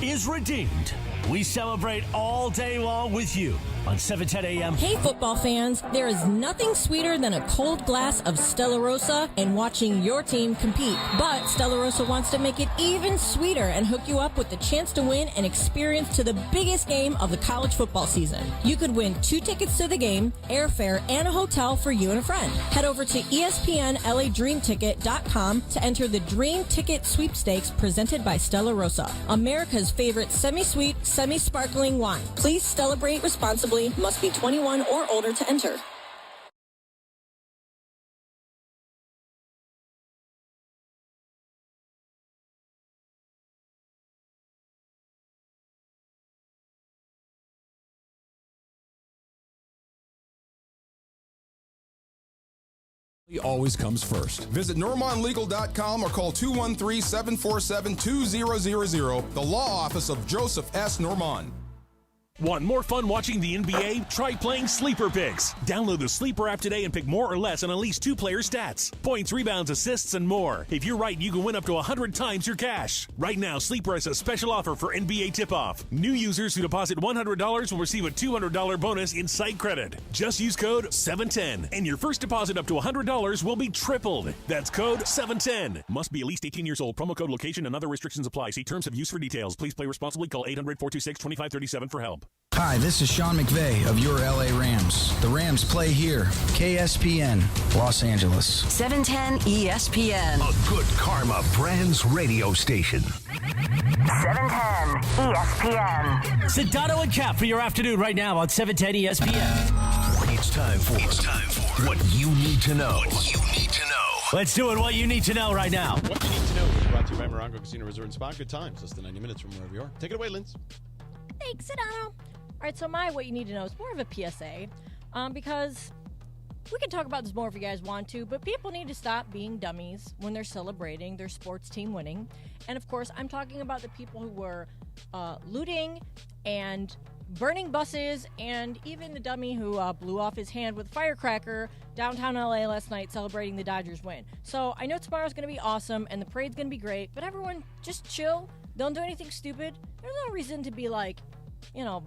is redeemed. We celebrate all day long with you on 710 a.m. Hey, football fans, there is nothing sweeter than a cold glass of Stella Rosa and watching your team compete. But Stella Rosa wants to make it even sweeter and hook you up with the chance to win an experience to the biggest game of the college football season. You could win 2 tickets to the game, airfare, and a hotel for you and a friend. Head over to ESPNLADreamTicket.com to enter the Dream Ticket Sweepstakes presented by Stella Rosa, America's favorite semi-sweet, semi-sparkling wine. Please celebrate responsibly. Must be 21 or older to enter. always comes first. Visit NormanLegal.com or call 213-747-2000, the law office of Joseph S. Norman. Want more fun watching the NBA? Try playing Sleeper Picks. Download the Sleeper app today and pick more or less on at least 2 player stats. Points, rebounds, assists, and more. If you're right, you can win up to 100 times your cash. Right now, Sleeper has a special offer for NBA tip-off. New users who deposit $100 will receive a $200 bonus in site credit. Just use code 710, and your first deposit up to $100 will be tripled. That's code 710. Must be at least 18 years old. Promo code, location, and other restrictions apply. See terms of use for details. Please play responsibly. Call 800-426-2537 for help. Hi, this is Sean McVay of your LA Rams. The Rams play here. KSPN, Los Angeles. 710 ESPN. A good karma brands radio station. 710 ESPN. Sedano and Cap for your afternoon right now on 710 ESPN. It's time for what you need to know. Let's do it. What you need to know right now. What you need to know is brought to you by Morongo Casino Resort and Spa. Good times. Less than 90 minutes from wherever you are. Take it away, Linz. Thanks, Sedano. All right, so my what you need to know is more of a PSA, because we can talk about this more if you guys want to, but people need to stop being dummies when they're celebrating their sports team winning. And of course, I'm talking about the people who were looting and burning buses, and even the dummy who blew off his hand with a firecracker downtown LA last night celebrating the Dodgers win. So I know tomorrow's going to be awesome and the parade's going to be great, but everyone just chill. Don't do anything stupid. There's no reason to be like,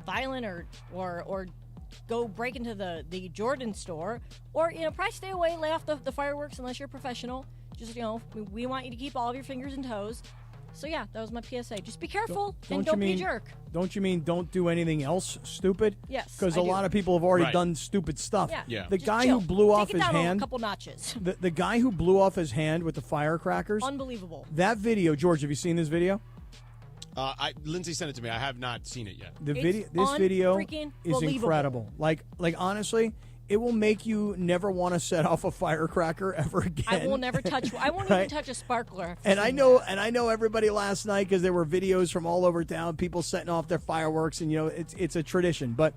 violent or go break into the Jordan store, or probably stay away, lay off the fireworks unless you're a professional. Just we want you to keep all of your fingers and toes. So yeah, that was my PSA. Just be careful and don't be a jerk. Don't you mean don't do anything else stupid? Yes, because a lot of people have already done stupid stuff. The guy who blew off his hand, a couple notches. The guy who blew off his hand with the firecrackers, unbelievable. That video, George, have you seen this video? Lindsay sent it to me. I have not seen it yet. This video is incredible. Like honestly, it will make you never want to set off a firecracker ever again. I will never touch. I won't even touch a sparkler. And I know everybody last night, because there were videos from all over town, people setting off their fireworks, and it's a tradition. But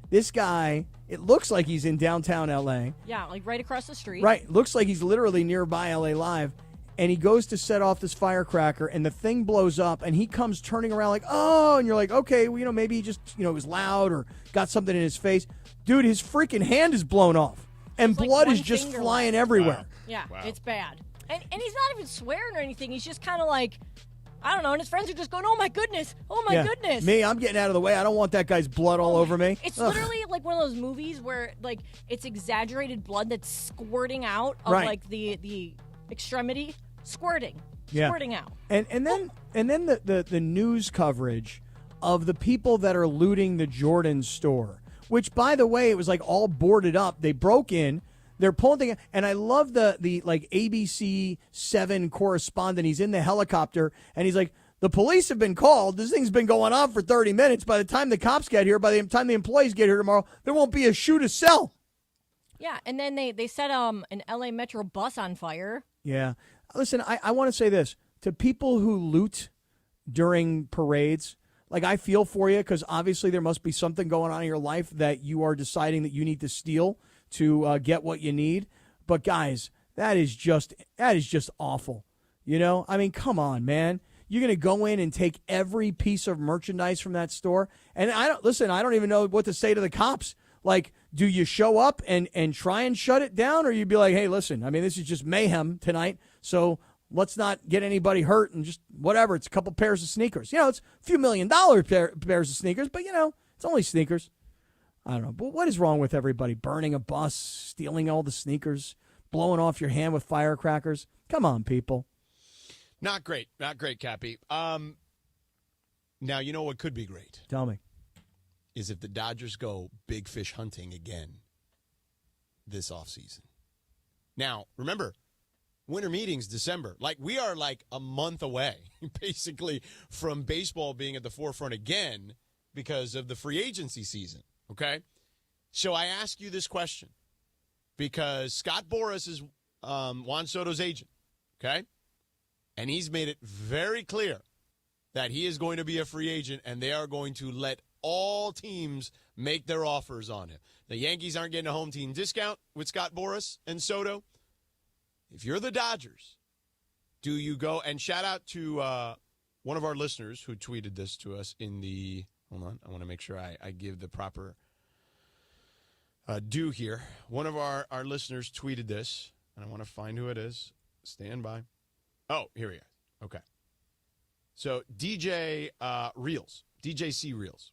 this guy, it looks like he's in downtown LA. Yeah, like right across the street. Right, looks like he's literally nearby LA Live. And he goes to set off this firecracker, and the thing blows up, and he comes turning around like, oh, and you're like, okay, well, maybe he just, it was loud or got something in his face. Dude, his freaking hand is blown off, and blood is just flying everywhere. Wow. Yeah, it's bad. And he's not even swearing or anything. He's just kind of like, I don't know, and his friends are just going, oh, my goodness, goodness. Me, I'm getting out of the way. I don't want that guy's blood all over me. It's literally like one of those movies where, like, it's exaggerated blood that's squirting out of, like, the extremity. Squirting out. And then the news coverage of the people that are looting the Jordan store, which, by the way, it was like all boarded up. They broke in, they're pulling things, and I love the like ABC 7 correspondent. He's in the helicopter and he's like, the police have been called. This thing's been going on for 30 minutes. By the time the cops get here, by the time the employees get here tomorrow, there won't be a shoe to sell. Yeah, and then they set an LA Metro bus on fire. Yeah. Listen, I want to say this. To people who loot during parades, like, I feel for you, because obviously there must be something going on in your life that you are deciding that you need to steal to get what you need. But, guys, that is just awful. I mean, come on, man. You're going to go in and take every piece of merchandise from that store? And I don't even know what to say to the cops. Like, do you show up and try and shut it down, or you'd be like, hey, listen, I mean, this is just mayhem tonight, so let's not get anybody hurt and just whatever. It's a couple pairs of sneakers. It's a few $1 million pairs of sneakers, but, it's only sneakers. I don't know. But what is wrong with everybody burning a bus, stealing all the sneakers, blowing off your hand with firecrackers? Come on, people. Not great, Cappy. Now, you know what could be great? Tell me. Is if the Dodgers go big fish hunting again this offseason. Now, remember, winter meetings, December. Like, we are like a month away, basically, from baseball being at the forefront again because of the free agency season, okay? So I ask you this question because Scott Boras is Juan Soto's agent, okay? And he's made it very clear that he is going to be a free agent, and they are going to let all teams make their offers on him. The Yankees aren't getting a home team discount with Scott Boras and Soto. If you're the Dodgers, do you go and shout out to one of our listeners who tweeted this to us in the – hold on. I want to make sure I give the proper due here. One of our listeners tweeted this, and I want to find who it is. Stand by. Oh, here he is. Okay. So DJ Reels, DJC Reels.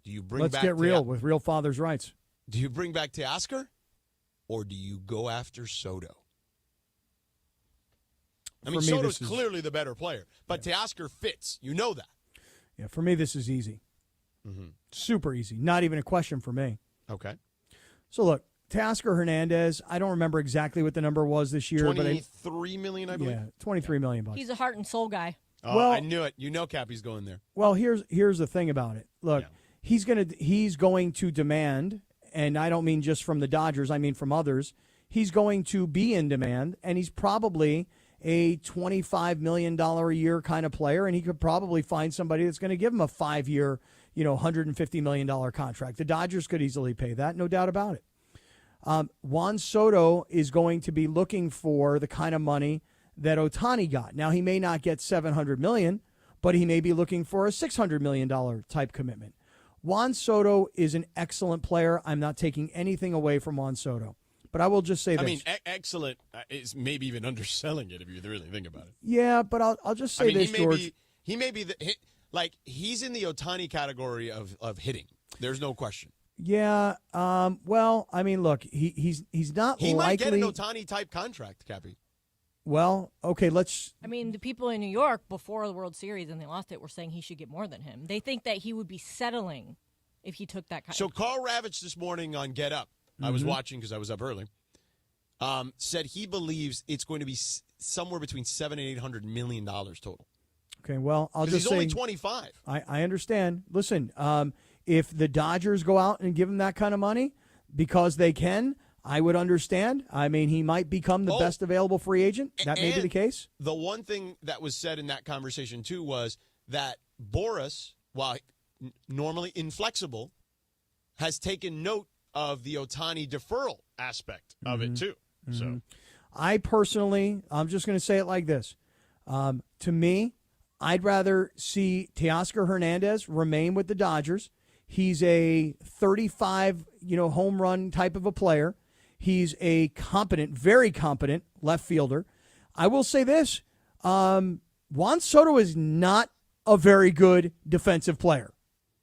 Do you bring Let's back get real with real father's rights. Do you bring back Teoscar, or do you go after Soto? I mean, Soto's clearly the better player, but Teoscar fits. You know that. Yeah, for me, this is easy. Mm-hmm. Super easy. Not even a question for me. Okay. So, look, Teoscar Hernandez, I don't remember exactly what the number was this year. $23 million, I believe. Yeah, $23 million. He's a heart and soul guy. Oh, well, I knew it. You know Cappy's going there. Well, here's the thing about it. Look, he's going to demand, and I don't mean just from the Dodgers, I mean from others, he's going to be in demand, and he's probably a $25 million a year kind of player, and he could probably find somebody that's going to give him a 5-year, $150 million contract. The Dodgers could easily pay that, no doubt about it. Juan Soto is going to be looking for the kind of money that Ohtani got. Now, he may not get $700 million, but he may be looking for a $600 million type commitment. Juan Soto is an excellent player. I'm not taking anything away from Juan Soto. But I will just say this. I mean, excellent is maybe even underselling it if you really think about it. Yeah, but I'll just say this, George. He may be he's in the Ohtani category of hitting. There's no question. Yeah. Well, I mean, look, he's not likely. He might get an Ohtani type contract, Cappy. Well, okay, I mean, the people in New York before the World Series and they lost it were saying he should get more than him. They think that he would be settling if he took that kind. So Carl Ravitch this morning on Get Up, I was watching because I was up early, said he believes it's going to be somewhere between $700 and $800 million total. Okay, well, I'll just say he's only 25. I understand. Listen, if the Dodgers go out and give him that kind of money because they can, I would understand. I mean, he might become the best available free agent. That may be the case. The one thing that was said in that conversation, too, was that Boris, while normally inflexible, has taken note of the Ohtani deferral aspect of it, too. Mm-hmm. So, I personally, I'm just going to say it like this. To me, I'd rather see Teoscar Hernandez remain with the Dodgers. He's a 35, home run type of a player. He's a competent, very competent left fielder. I will say this. Juan Soto is not a very good defensive player.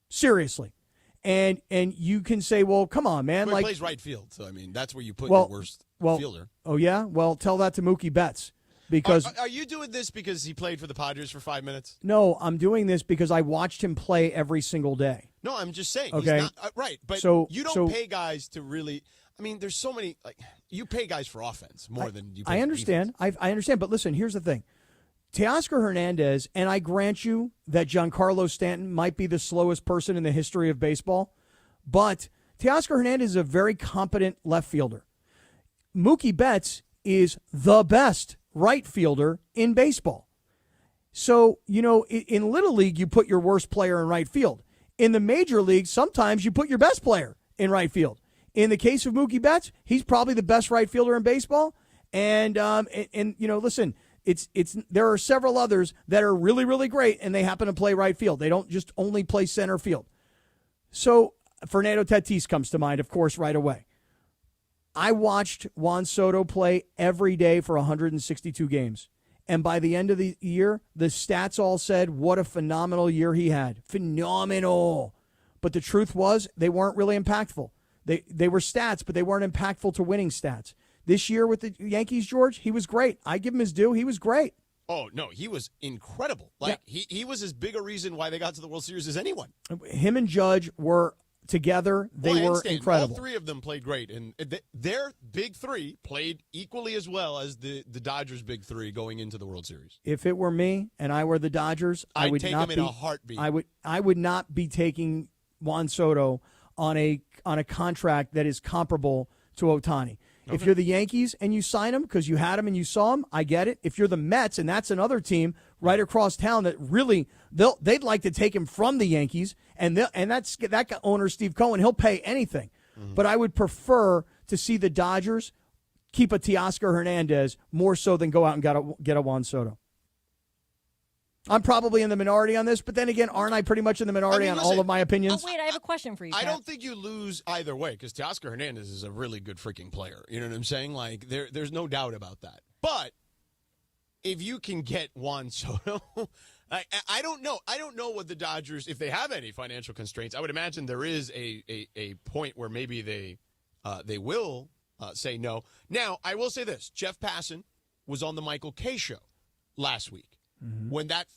Seriously. And you can say, well, come on, man. He plays right field, so, I mean, that's where you put your worst fielder. Oh, yeah? Well, tell that to Mookie Betts. Because are you doing this because he played for the Padres for 5 minutes? No, I'm doing this because I watched him play every single day. No, I'm just saying. Okay. He's not, right, but you don't pay guys to really – I mean, there's so many – you pay guys for offense more than you pay I understand. for defense. I understand. But listen, here's the thing. Teoscar Hernandez, and I grant you that Giancarlo Stanton might be the slowest person in the history of baseball, but Teoscar Hernandez is a very competent left fielder. Mookie Betts is the best right fielder in baseball. So, in Little League, you put your worst player in right field. In the major league, sometimes you put your best player in right field. In the case of Mookie Betts, he's probably the best right fielder in baseball. And listen, there are several others that are really, really great, and they happen to play right field. They don't just only play center field. So Fernando Tatis comes to mind, of course, right away. I watched Juan Soto play every day for 162 games. And by the end of the year, the stats all said what a phenomenal year he had. Phenomenal. But the truth was they weren't really impactful. They were stats, but they weren't impactful to winning stats. This year with the Yankees, George, he was great. I give him his due. He was great. Oh, no, he was incredible. He was as big a reason why they got to the World Series as anyone. Him and Judge were together. They were incredible. All three of them played great. And their big three played equally as well as the Dodgers' big three going into the World Series. If it were me and I were the Dodgers, I would take not him in a heartbeat. I would not be taking Juan Soto on a contract that is comparable to Ohtani. Okay. If you're the Yankees and you sign him because you had him and you saw him, I get it. If you're the Mets and that's another team right across town that really they'd like to take him from the Yankees, and that's that owner Steve Cohen, he'll pay anything. Mm-hmm. But I would prefer to see the Dodgers keep a Teoscar Hernandez more so than go out and get a Juan Soto. I'm probably in the minority on this, but then again, aren't I pretty much in the minority on all of my opinions? Oh, wait, I have a question for you, Cap. I don't think you lose either way because Teoscar Hernandez is a really good freaking player. You know what I'm saying? Like, there's no doubt about that. But if you can get Juan Soto, I don't know. I don't know what the Dodgers, if they have any financial constraints. I would imagine there is a point where maybe they will say no. Now, I will say this. Jeff Passan was on the Michael Kay show last week. Mm-hmm. When that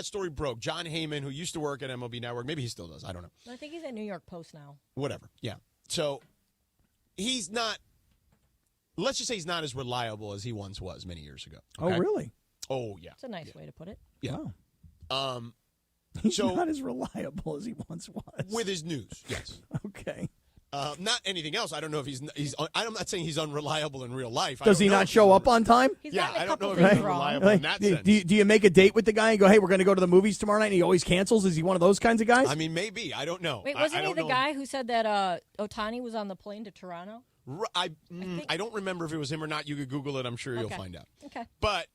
story broke, John Heyman, who used to work at MLB Network, maybe he still does, I don't know. I think he's at New York Post now. Whatever, yeah. So he's not, let's just say he's not as reliable as he once was many years ago. Okay? Oh, really? Oh, yeah. That's a nice way to put it. Yeah. Wow. He's not as reliable as he once was. With his news, yes. Okay. Not anything else. I don't know if he's. I'm not saying he's unreliable in real life. Does he not show up on time? Yeah, I don't know if he's unreliable in that sense. Do you make a date with the guy and go, hey, we're going to go to the movies tomorrow night, and he always cancels? Is he one of those kinds of guys? I mean, maybe. I don't know. Wait, wasn't he the guy who said that Ohtani was on the plane to Toronto? I don't remember if it was him or not. You could Google it. I'm sure you'll find out. Okay. But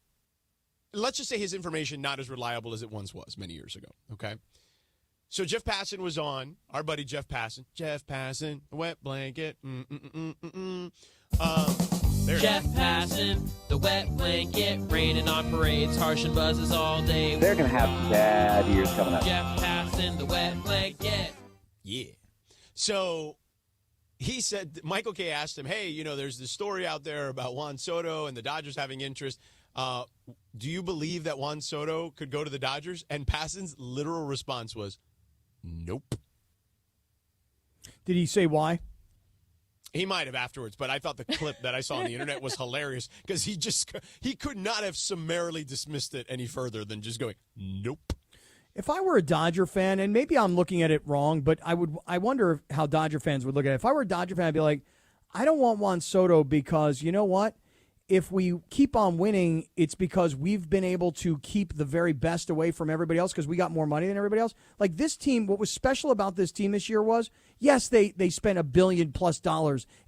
let's just say his information not as reliable as it once was many years ago. Okay. So Jeff Passan was on, our buddy Jeff Passan. Jeff Passan, the wet blanket. Jeff Passan, the wet blanket, raining on parades, harsh and buzzes all day. They're going to have bad years coming up. Jeff Passan, the wet blanket. Yeah. So he said, Michael Kay asked him, hey, there's this story out there about Juan Soto and the Dodgers having interest. Do you believe that Juan Soto could go to the Dodgers? And Passan's literal response was, nope. Did he say why? He might have afterwards, but I thought the clip that I saw on the internet was hilarious because he could not have summarily dismissed it any further than just going, nope. If I were a Dodger fan, and maybe I'm looking at it wrong, but I wonder how Dodger fans would look at it. If I were a Dodger fan, I'd be like, I don't want Juan Soto because you know what? If we keep on winning, it's because we've been able to keep the very best away from everybody else because we got more money than everybody else. Like this team, what was special about this team this year was, yes, they spent $1 billion+ in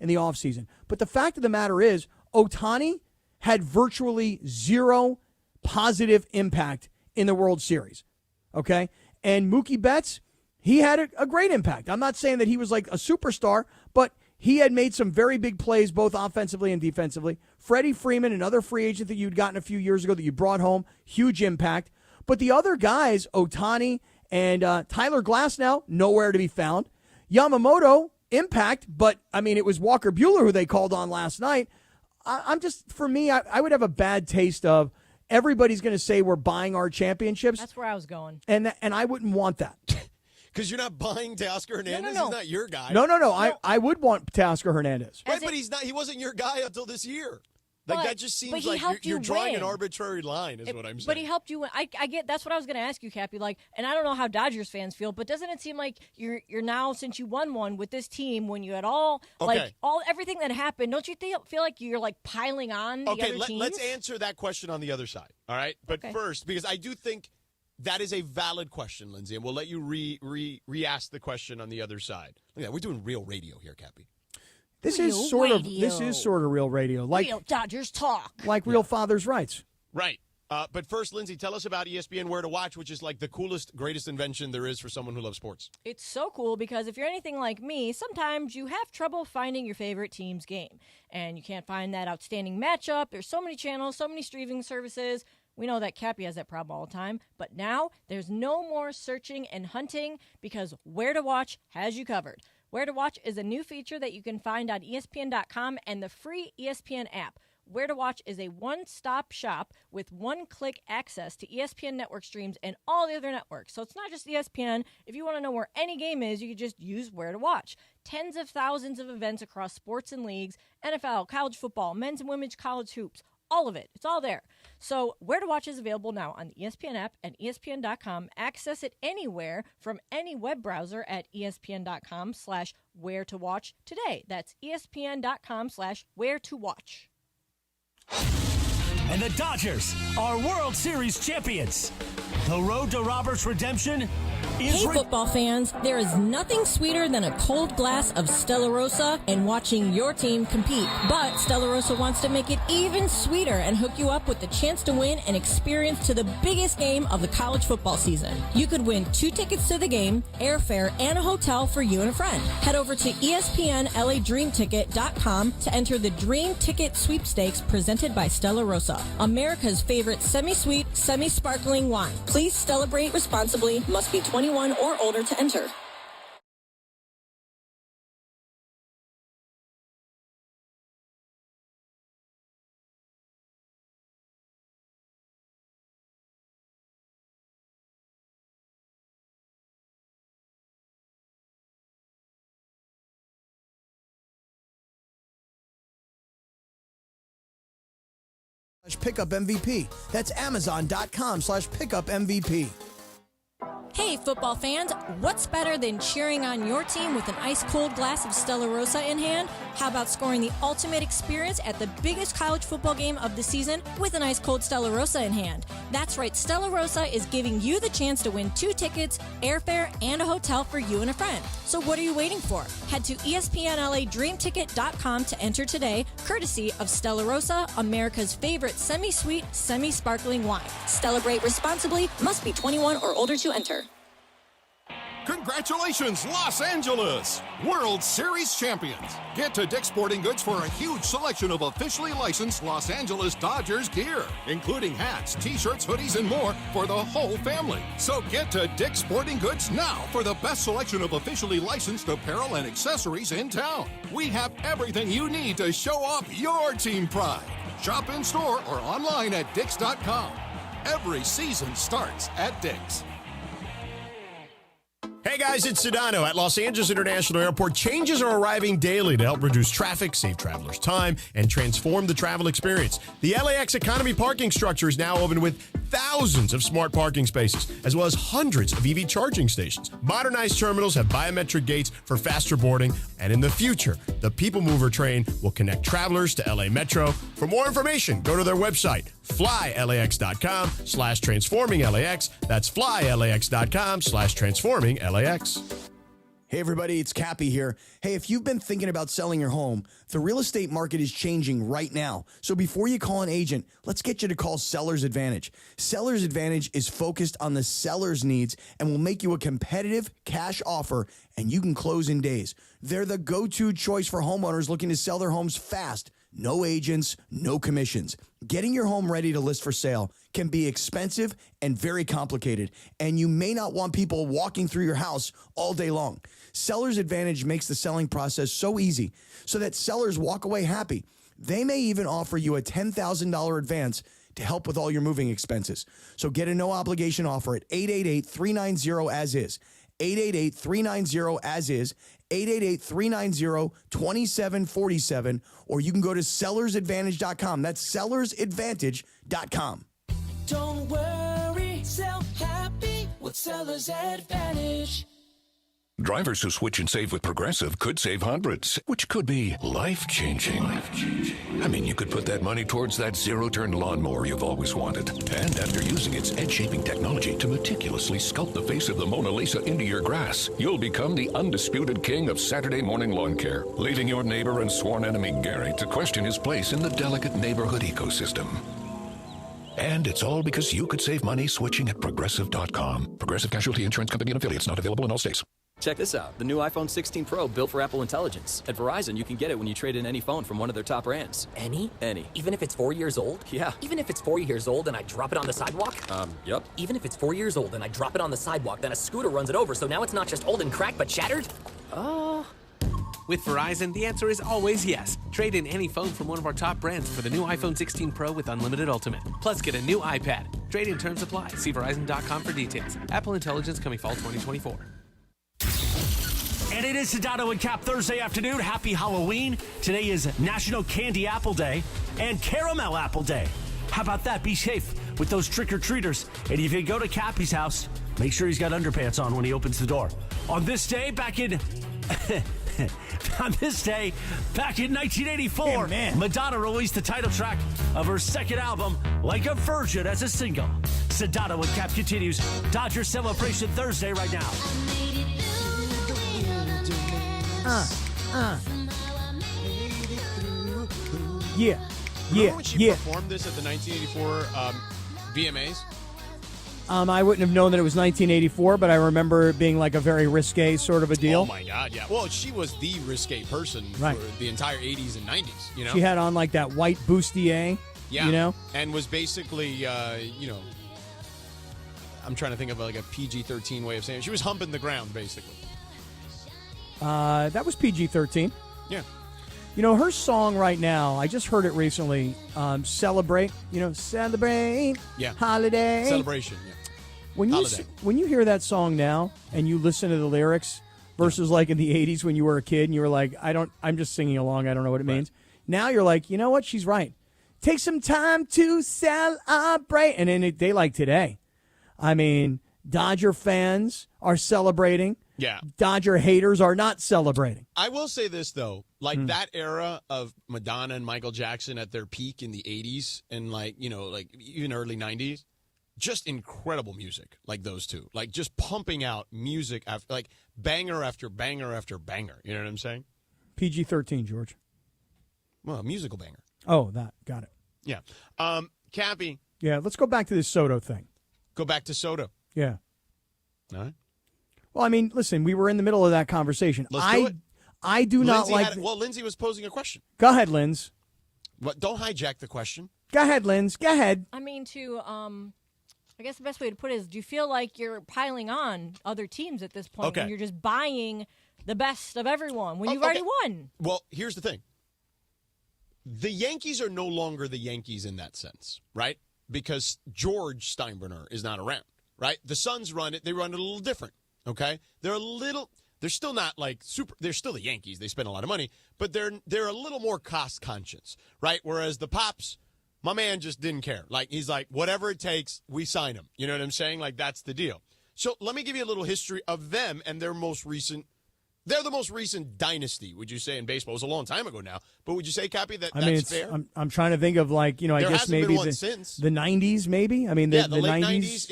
the offseason. But the fact of the matter is, Ohtani had virtually zero positive impact in the World Series. Okay? And Mookie Betts, he had a great impact. I'm not saying that he was like a superstar, but he had made some very big plays, both offensively and defensively. Freddie Freeman, another free agent that you'd gotten a few years ago that you brought home, huge impact. But the other guys, Ohtani and Tyler Glasnow, nowhere to be found. Yamamoto, impact, but, I mean, it was Walker Buehler who they called on last night. For me, I would have a bad taste of everybody's going to say we're buying our championships. That's where I was going. And I wouldn't want that. Because you're not buying Teoscar Hernandez? No. He's not your guy. No. I would want Teoscar Hernandez. Right, but he wasn't your guy until this year. Like, that just seems like you're you drawing win. an arbitrary line, is what I'm saying. But he helped you win. I get that's what I was going to ask you, Cappy. Like, and I don't know how Dodgers fans feel, but doesn't it seem like you're now, since you won one with this team, when you had everything that happened, don't you feel like you're like piling on the other teams? Let's answer that question on the other side. All right, but first, because I do think that is a valid question, Lindsay, and we'll let you re-ask the question on the other side. Look at that, we're doing real radio here, Cappy. This is sort of real radio, like real Dodgers talk, like real father's rights. Right. But first, Lindsay, tell us about ESPN Where to Watch, which is like the coolest, greatest invention there is for someone who loves sports. It's so cool because if you're anything like me, sometimes you have trouble finding your favorite team's game, and you can't find that outstanding matchup. There's so many channels, so many streaming services. We know that Cappy has that problem all the time, but now there's no more searching and hunting because Where to Watch has you covered. Where to Watch is a new feature that you can find on ESPN.com and the free ESPN app. Where to Watch is a one-stop shop with one-click access to ESPN network streams and all the other networks. So it's not just ESPN. If you want to know where any game is, you can just use Where to Watch. Tens of thousands of events across sports and leagues, NFL, college football, men's and women's college hoops, all of it. It's all there. So Where to Watch is available now on the ESPN app and ESPN.com. Access it anywhere from any web browser at ESPN.com/where to watch today. That's ESPN.com/where to watch. and the Dodgers are World Series champions. The road to Robert's redemption is... Hey, football fans, there is nothing sweeter than a cold glass of Stella Rosa and watching your team compete. But Stella Rosa wants to make it even sweeter and hook you up with the chance to win an experience to the biggest game of the college football season. You could win 2 tickets to the game, airfare, and a hotel for you and a friend. Head over to ESPNLADreamTicket.com to enter the Dream Ticket Sweepstakes presented by Stella Rosa, America's favorite semi-sweet, semi-sparkling wine. Please celebrate responsibly. Must be 21 or older to enter. Pickup MVP. That's Amazon.com/pickup MVP. Hey, football fans, what's better than cheering on your team with an ice-cold glass of Stella Rosa in hand? How about scoring the ultimate experience at the biggest college football game of the season with an ice-cold Stella Rosa in hand? That's right, Stella Rosa is giving you the chance to win 2 tickets, airfare, and a hotel for you and a friend. So what are you waiting for? Head to ESPNLADreamTicket.com to enter today, courtesy of Stella Rosa, America's favorite semi-sweet, semi-sparkling wine. Celebrate responsibly. Must be 21 or older to enter. Congratulations, Los Angeles! World Series champions! Get to Dick's Sporting Goods for a huge selection of officially licensed Los Angeles Dodgers gear, including hats, t-shirts, hoodies, and more for the whole family. So get to Dick's Sporting Goods now for the best selection of officially licensed apparel and accessories in town. We have everything you need to show off your team pride. Shop in store or online at Dicks.com. Every season starts at Dick's. Hey guys, it's Sedano at Los Angeles International Airport. Changes are arriving daily to help reduce traffic, save travelers time, and transform the travel experience. The LAX economy parking structure is now open with thousands of smart parking spaces, as well as hundreds of EV charging stations. Modernized terminals have biometric gates for faster boarding, and in the future, the People Mover train will connect travelers to LA Metro. For more information, go to their website, flylax.com/transforminglax. That's flylax.com/transforminglax. Hey everybody, it's Cappy here. Hey, if you've been thinking about selling your home, the real estate market is changing right now. So before you call an agent, let's get you to call Seller's Advantage. Seller's Advantage is focused on the seller's needs and will make you a competitive cash offer, and you can close in days. They're the go-to choice for homeowners looking to sell their homes fast. No agents, no commissions. Getting your home ready to list for sale can be expensive and very complicated, and you may not want people walking through your house all day long. Seller's Advantage makes the selling process so easy so that sellers walk away happy. They may even offer you a $10,000 advance to help with all your moving expenses. So get a no-obligation offer at 888-390-AS-IS. 888-390-AS-IS. 888-390-2747, or you can go to sellersadvantage.com. That's sellersadvantage.com. Don't worry, sell happy with Seller's Advantage. Drivers who switch and save with Progressive could save hundreds, which could be life-changing. I mean, you could put that money towards that zero-turn lawnmower you've always wanted. And after using its edge-shaping technology to meticulously sculpt the face of the Mona Lisa into your grass, you'll become the undisputed king of Saturday morning lawn care, leaving your neighbor and sworn enemy Gary to question his place in the delicate neighborhood ecosystem. And it's all because you could save money switching at Progressive.com. Progressive Casualty Insurance Company and Affiliates, not available in all states. Check this out, the new iPhone 16 Pro built for Apple Intelligence. At Verizon, you can get it when you trade in any phone from one of their top brands. Any? Any. Even if it's 4 years old? Yeah. Even if it's 4 years old and I drop it on the sidewalk? Yep. Even if it's 4 years old and I drop it on the sidewalk, then a scooter runs it over, so now it's not just old and cracked, but shattered? With Verizon, the answer is always yes. Trade in any phone from one of our top brands for the new iPhone 16 Pro with Unlimited Ultimate. Plus, get a new iPad. Trade in terms apply. See Verizon.com for details. Apple Intelligence coming fall 2024. And it is Sedano and Cap Thursday afternoon. Happy Halloween. Today is National Candy Apple Day and Caramel Apple Day. How about that? Be safe with those trick-or-treaters. And if you go to Cappy's house, make sure he's got underpants on when he opens the door. On this day, back in On this day, back in 1984, Madonna released the title track of her second album, Like a Virgin, as a single. Sedano Cap continues. Dodgers celebration Thursday right now. Yeah. Remember when she performed this at the 1984 VMAs? I wouldn't have known that it was 1984, but I remember it being like a very risque sort of a deal. Oh, my God, yeah. Well, she was the risque person for the entire 80s and 90s, you know? She had on like that white bustier, you know? And was basically, I'm trying to think of like a PG-13 way of saying it. She was humping the ground, basically. That was PG-13. Yeah. You know, her song right now, I just heard it recently, Celebrate, Celebrate, Holiday. Celebration, yeah. When you hear that song now and you listen to the lyrics versus like in the 80s when you were a kid and you were like, I'm just singing along, I don't know what it means. Now you're like, you know what, she's right. Take some time to celebrate. And in a day like today, I mean, Dodger fans are celebrating. Yeah. Dodger haters are not celebrating. I will say this, though. Like, that era of Madonna and Michael Jackson at their peak in the 80s and, like even early 90s, just incredible music, like those two. Like, just pumping out music, after, like, banger after banger after banger. You know what I'm saying? PG-13, George. Well, a musical banger. Oh, that. Got it. Yeah. Cappy. Yeah, let's go back to this Soto thing. Go back to Soto. Yeah. All right. Well, I mean, listen, we were in the middle of that conversation. Let's do it. I do not like... Lindsay was posing a question. Go ahead, Linz. What? Don't hijack the question. Go ahead, Linz. Go ahead. I mean, I guess the best way to put it is, do you feel like you're piling on other teams at this point when you're just buying the best of everyone when you've already won? Well, here's the thing. The Yankees are no longer the Yankees in that sense, right? Because George Steinbrenner is not around, right? The Suns run it. They run it a little different, okay? They're still not like super. They're still the Yankees. They spend a lot of money, but they're a little more cost conscious, right? Whereas the Pops, my man just didn't care. Like, he's like, whatever it takes, we sign him. You know what I'm saying? Like, that's the deal. So let me give you a little history of them and their most recent. They're the most recent dynasty, would you say, in baseball? It was a long time ago now, but would you say, Cappy, that's fair? I'm trying to think of like, I there guess maybe the 90s, maybe. I mean, the late 90s.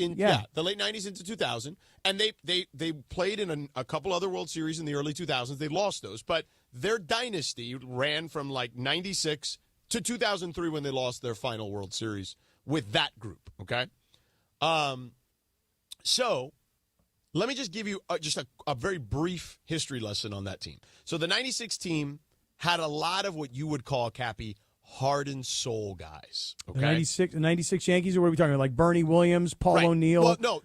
The late 90s into 2000, and they played in a couple other World Series in the early 2000s. They lost those, but their dynasty ran from like 96 to 2003 when they lost their final World Series with that group. Okay, so. Let me just give you just a very brief history lesson on that team. So the 96 team had a lot of what you would call, Cappy, heart and soul guys. Okay? The 96 Yankees, or what are we talking about? Like Bernie Williams, Paul O'Neill? Well, no.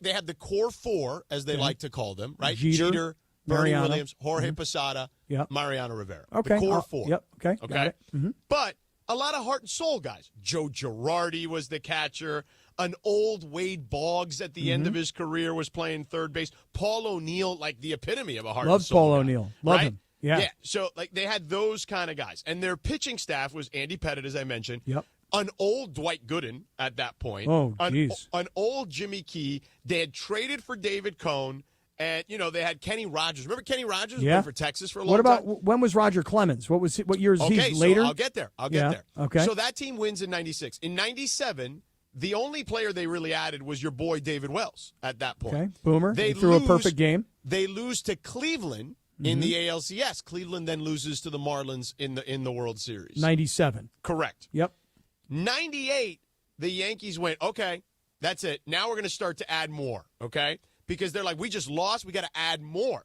They had the core four, as they like to call them, right? Jeter Bernie Mariano. Williams, Jorge Posada, Mariano Rivera. Okay. The core four. Yep. Okay. Okay. Got it. Mm-hmm. But a lot of heart and soul guys. Joe Girardi was the catcher. An old Wade Boggs at the end of his career was playing third base. Paul O'Neill, like the epitome of a heart and soul Paul guy, O'Neill. Love right? him. Yeah. So, like, they had those kind of guys. And their pitching staff was Andy Pettitte, as I mentioned. Yep. An old Dwight Gooden at that point. Oh, jeez. An old Jimmy Key. They had traded for David Cohn. And, they had Kenny Rogers. Remember Kenny Rogers? Yeah. Played for Texas for a long time. time? When was Roger Clemens? What year is he later? So I'll get there. I'll get there. Okay. So that team wins in 96. In 97, the only player they really added was your boy David Wells at that point. Okay. Boomer. They threw a perfect game. They lose to Cleveland in the ALCS. Cleveland then loses to the Marlins in the World Series. 97. Correct. Yep. 98, the Yankees went, okay, that's it. Now we're going to start to add more, okay? Because they're like, we just lost. We got to add more.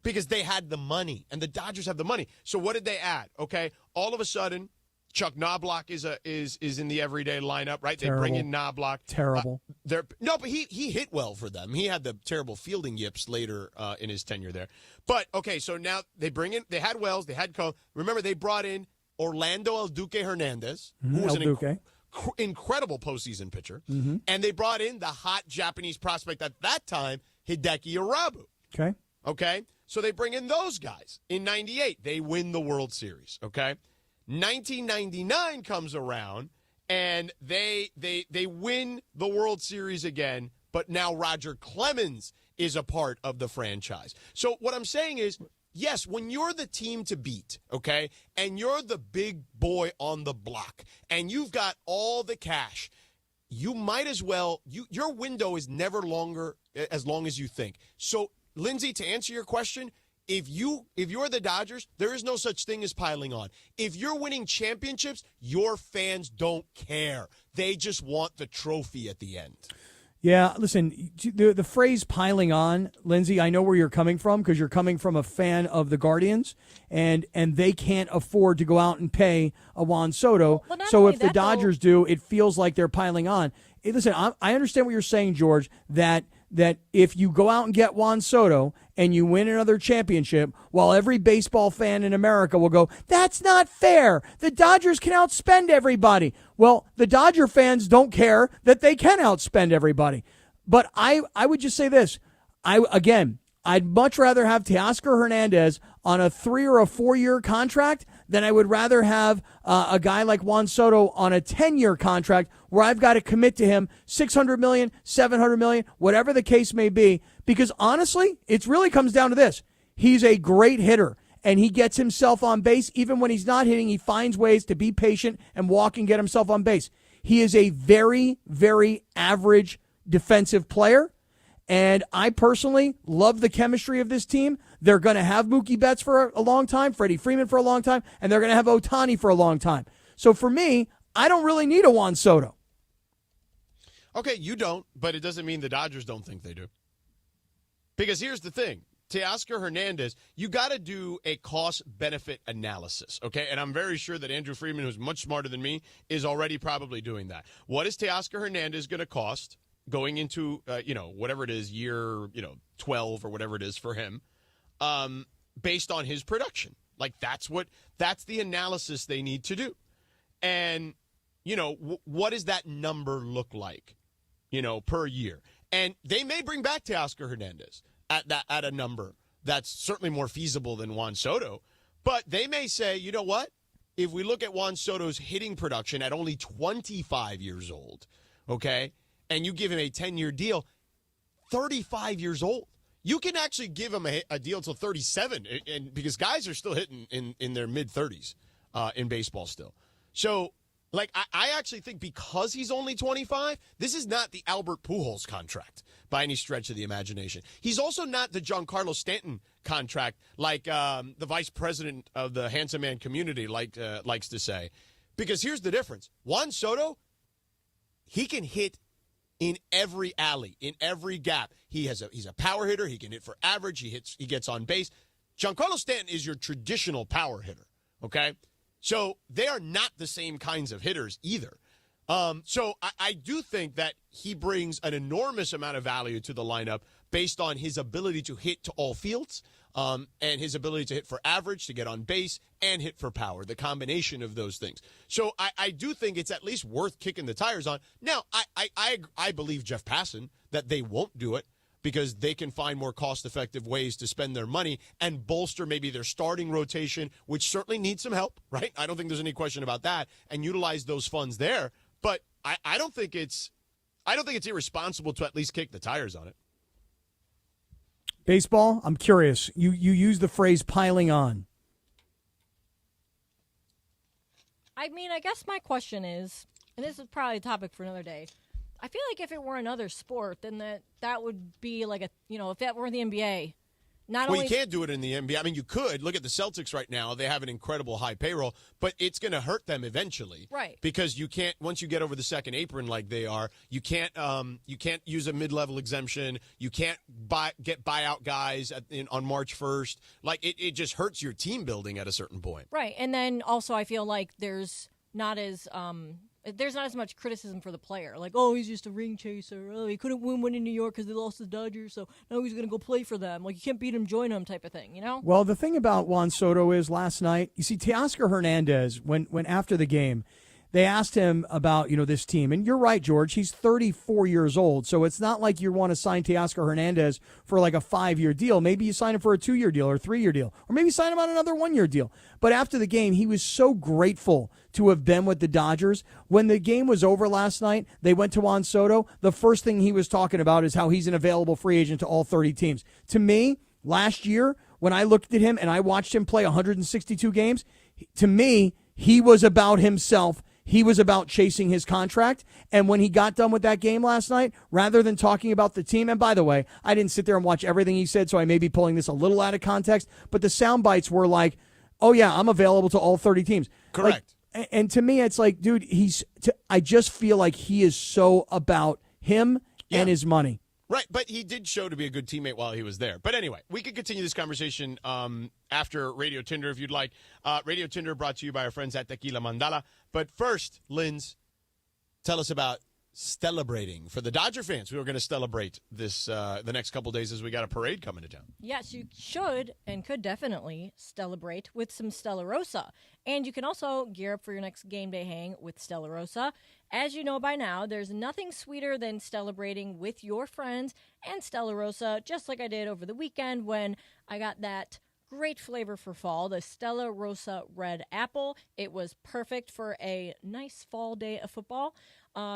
Because they had the money, and the Dodgers have the money. So what did they add? Okay, all of a sudden, Chuck Knobloch is in the everyday lineup, right? Terrible. They bring in Knobloch. Terrible. But he hit well for them. He had the terrible fielding yips later in his tenure there. But okay, so now they had Wells, they had Cohn. Remember, they brought in Orlando El Duque Hernandez, who was incredible postseason pitcher, and they brought in the hot Japanese prospect at that time, Hideki Irabu. Okay, so they bring in those guys. In 98, they win the World Series, okay? 1999 comes around, and they win the World Series again, but now Roger Clemens is a part of the franchise. So what I'm saying is yes, when you're the team to beat, okay, and you're the big boy on the block, and you've got all the cash, you might as well, your window is never longer as long as you think. So, Lindsay, to answer your question, if you're the Dodgers, there is no such thing as piling on. If you're winning championships, your fans don't care. They just want the trophy at the end. Yeah, listen, the phrase piling on, Lindsay, I know where you're coming from because you're coming from a fan of the Guardians, and they can't afford to go out and pay a Juan Soto. Well, so if the Dodgers do, it feels like they're piling on. Hey, listen, I understand what you're saying, George, that if you go out and get Juan Soto and you win another championship, while every baseball fan in America will go, that's not fair. The Dodgers can outspend everybody. Well, the Dodger fans don't care that they can outspend everybody. But I would just say this. I'd much rather have Teoscar Hernandez on a 3 or a 4-year contract than I would rather have a guy like Juan Soto on a 10-year contract where I've got to commit to him $600 million, $700 million, whatever the case may be. Because honestly, it really comes down to this. He's a great hitter, and he gets himself on base. Even when he's not hitting, he finds ways to be patient and walk and get himself on base. He is a very, very average defensive player. And I personally love the chemistry of this team. They're going to have Mookie Betts for a long time, Freddie Freeman for a long time, and they're going to have Ohtani for a long time. So for me, I don't really need a Juan Soto. Okay, you don't, but it doesn't mean the Dodgers don't think they do. Because here's the thing. Teoscar Hernandez, you got to do a cost-benefit analysis, okay? And I'm very sure that Andrew Freeman, who's much smarter than me, is already probably doing that. What is Teoscar Hernandez going to cost going into, whatever it is, year, 12 or whatever it is for him, based on his production? Like, that's the analysis they need to do. And, what does that number look like, per year? And they may bring back Teoscar Hernandez at a number that's certainly more feasible than Juan Soto. But they may say, you know what? If we look at Juan Soto's hitting production at only 25 years old, okay, and you give him a 10-year deal, 35 years old, you can actually give him a deal till 37, and because guys are still hitting in their mid-30s in baseball still. So, I actually think because he's only 25, this is not the Albert Pujols contract by any stretch of the imagination. He's also not the Giancarlo Stanton contract like the vice president of the handsome man community likes to say. Because here's the difference. Juan Soto, he can hit in every alley, in every gap. He's a power hitter. He can hit for average. He gets on base. Giancarlo Stanton is your traditional power hitter, okay? So they are not the same kinds of hitters either. So I do think that he brings an enormous amount of value to the lineup based on his ability to hit to all fields and his ability to hit for average, to get on base, and hit for power, the combination of those things. So I do think it's at least worth kicking the tires on. Now, I believe Jeff Passan that they won't do it because they can find more cost-effective ways to spend their money and bolster maybe their starting rotation, which certainly needs some help, right? I don't think there's any question about that, and utilize those funds there. But I don't think it's irresponsible to at least kick the tires on it. Baseball, I'm curious. You use the phrase piling on. I mean, I guess my question is, and this is probably a topic for another day, I feel like if it were another sport, then that would be like if that were the NBA. You can't do it in the NBA. I mean, you could. Look at the Celtics right now. They have an incredible high payroll, but it's going to hurt them eventually. Right. Because you can't, once you get over the second apron like they are, you can't use a mid-level exemption. You can't get buyout guys on March 1st. Like, it just hurts your team building at a certain point. Right. And then also I feel like there's not as much criticism for the player. Like, oh, he's just a ring chaser. Oh, he couldn't win in New York because they lost to the Dodgers, so now he's going to go play for them. Like, you can't beat him, join him type of thing, you know? Well, the thing about Juan Soto is last night, you see, Teoscar Hernandez, when after the game, they asked him about, this team. And you're right, George, he's 34 years old, so it's not like you want to sign Teoscar Hernandez for like a 5-year deal. Maybe you sign him for a 2-year deal or a 3-year deal, or maybe sign him on another 1-year deal. But after the game, he was so grateful to have been with the Dodgers. When the game was over last night, they went to Juan Soto. The first thing he was talking about is how he's an available free agent to all 30 teams. To me, last year, when I looked at him and I watched him play 162 games, to me, he was about himself. He was about chasing his contract. And when he got done with that game last night, rather than talking about the team, and by the way, I didn't sit there and watch everything he said, so I may be pulling this a little out of context, but the sound bites were like, oh, yeah, I'm available to all 30 teams. Correct. Like, and to me, it's like, dude, I just feel like he is so about him and his money. Right, but he did show to be a good teammate while he was there. But anyway, we could continue this conversation after Radio Tinder if you'd like. Radio Tinder brought to you by our friends at Tequila Mandala. But first, Linz, tell us about celebrating. For the Dodger fans, we were going to celebrate this the next couple days as we got a parade coming to town. Yes, you should and could definitely celebrate with some Stella Rosa. And you can also gear up for your next game day hang with Stella Rosa. As you know by now, there's nothing sweeter than celebrating with your friends and Stella Rosa, just like I did over the weekend when I got that great flavor for fall, the Stella Rosa Red Apple. It was perfect for a nice fall day of football.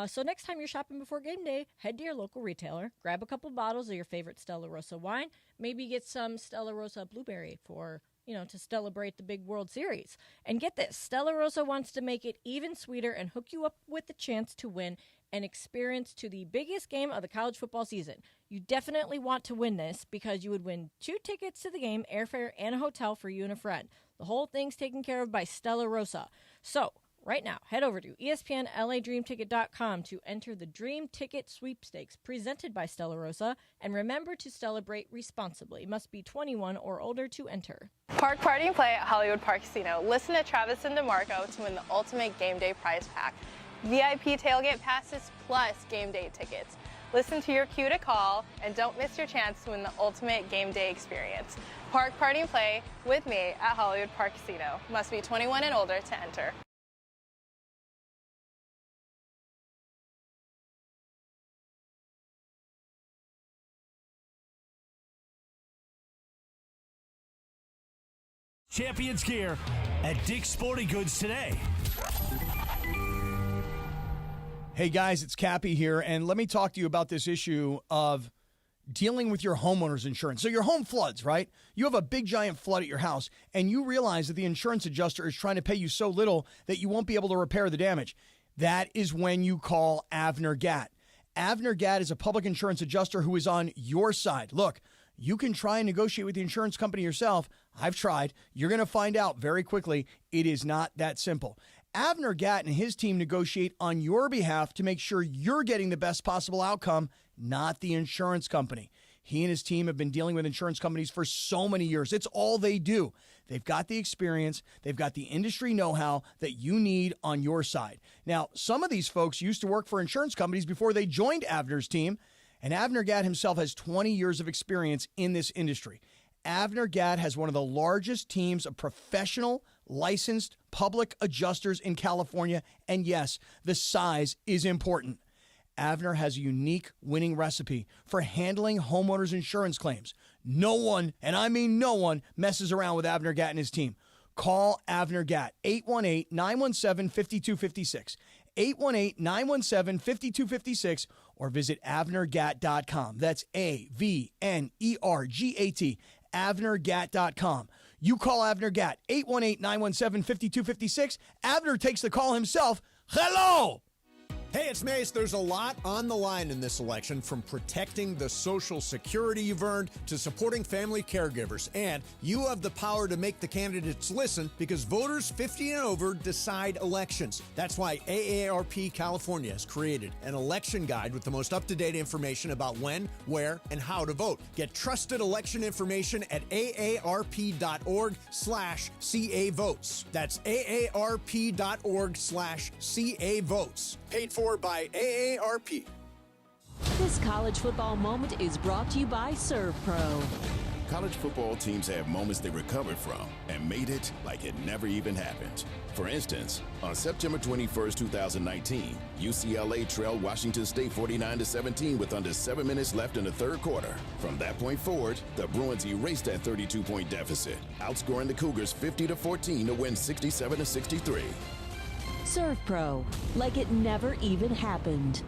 So next time you're shopping before game day, head to your local retailer, grab a couple bottles of your favorite Stella Rosa wine, maybe get some Stella Rosa Blueberry for, to celebrate the big World Series. And get this, Stella Rosa wants to make it even sweeter and hook you up with the chance to win an experience to the biggest game of the college football season. You definitely want to win this because you would win 2 tickets to the game, airfare, and a hotel for you and a friend. The whole thing's taken care of by Stella Rosa. So, right now, head over to ESPNLADreamTicket.com to enter the Dream Ticket Sweepstakes presented by Stella Rosa. And remember to celebrate responsibly. Must be 21 or older to enter. Park Party and Play at Hollywood Park Casino. Listen to Travis and DeMarco to win the ultimate game day prize pack. VIP tailgate passes plus game day tickets. Listen to your cue to call and don't miss your chance to win the ultimate game day experience. Park Party and Play with me at Hollywood Park Casino. Must be 21 and older to enter. Champions gear at Dick's Sporting Goods today. Hey guys, it's Cappy here, and let me talk to you about this issue of dealing with your homeowner's insurance. So your home floods, right? You have a big giant flood at your house, and you realize that the insurance adjuster is trying to pay you so little that you won't be able to repair the damage. That is when you call Avner Gatt. Avner Gatt is a public insurance adjuster who is on your side. Look, you can try and negotiate with the insurance company yourself. I've tried. You're going to find out very quickly it is not that simple. Avner Gatt and his team negotiate on your behalf to make sure you're getting the best possible outcome, not the insurance company. He and his team have been dealing with insurance companies for so many years. It's all they do. They've got the experience. They've got the industry know-how that you need on your side. Now, some of these folks used to work for insurance companies before they joined Avner's team, and Avner Gatt himself has 20 years of experience in this industry. Avner Gatt has one of the largest teams of professional, licensed public adjusters in California, and yes, the size is important. Avner has a unique winning recipe for handling homeowners' insurance claims. No one, and I mean no one, messes around with Avner Gatt and his team. Call Avner Gatt, 818-917-5256. 818-917-5256 or visit AvnerGatt.com. That's AVNERGAT, AvnerGatt.com. You call Avner Gatt, 818-917-5256. Avner takes the call himself. Hello! Hey, it's Mace. There's a lot on the line in this election, from protecting the Social Security you've earned to supporting family caregivers. And you have the power to make the candidates listen, because voters 50 and over decide elections. That's why AARP California has created an election guide with the most up-to-date information about when, where, and how to vote. Get trusted election information at aarp.org/CA votes. That's aarp.org/CA votes. Paid for by AARP. This college football moment is brought to you by ServPro. College football teams have moments they recovered from and made it like it never even happened. For instance, on September 21st, 2019, UCLA trailed Washington State 49-17 with under 7 minutes left in the third quarter. From that point forward, the Bruins erased that 32-point deficit, outscoring the Cougars 50-14 to win 67-63. ServPro, like it never even happened.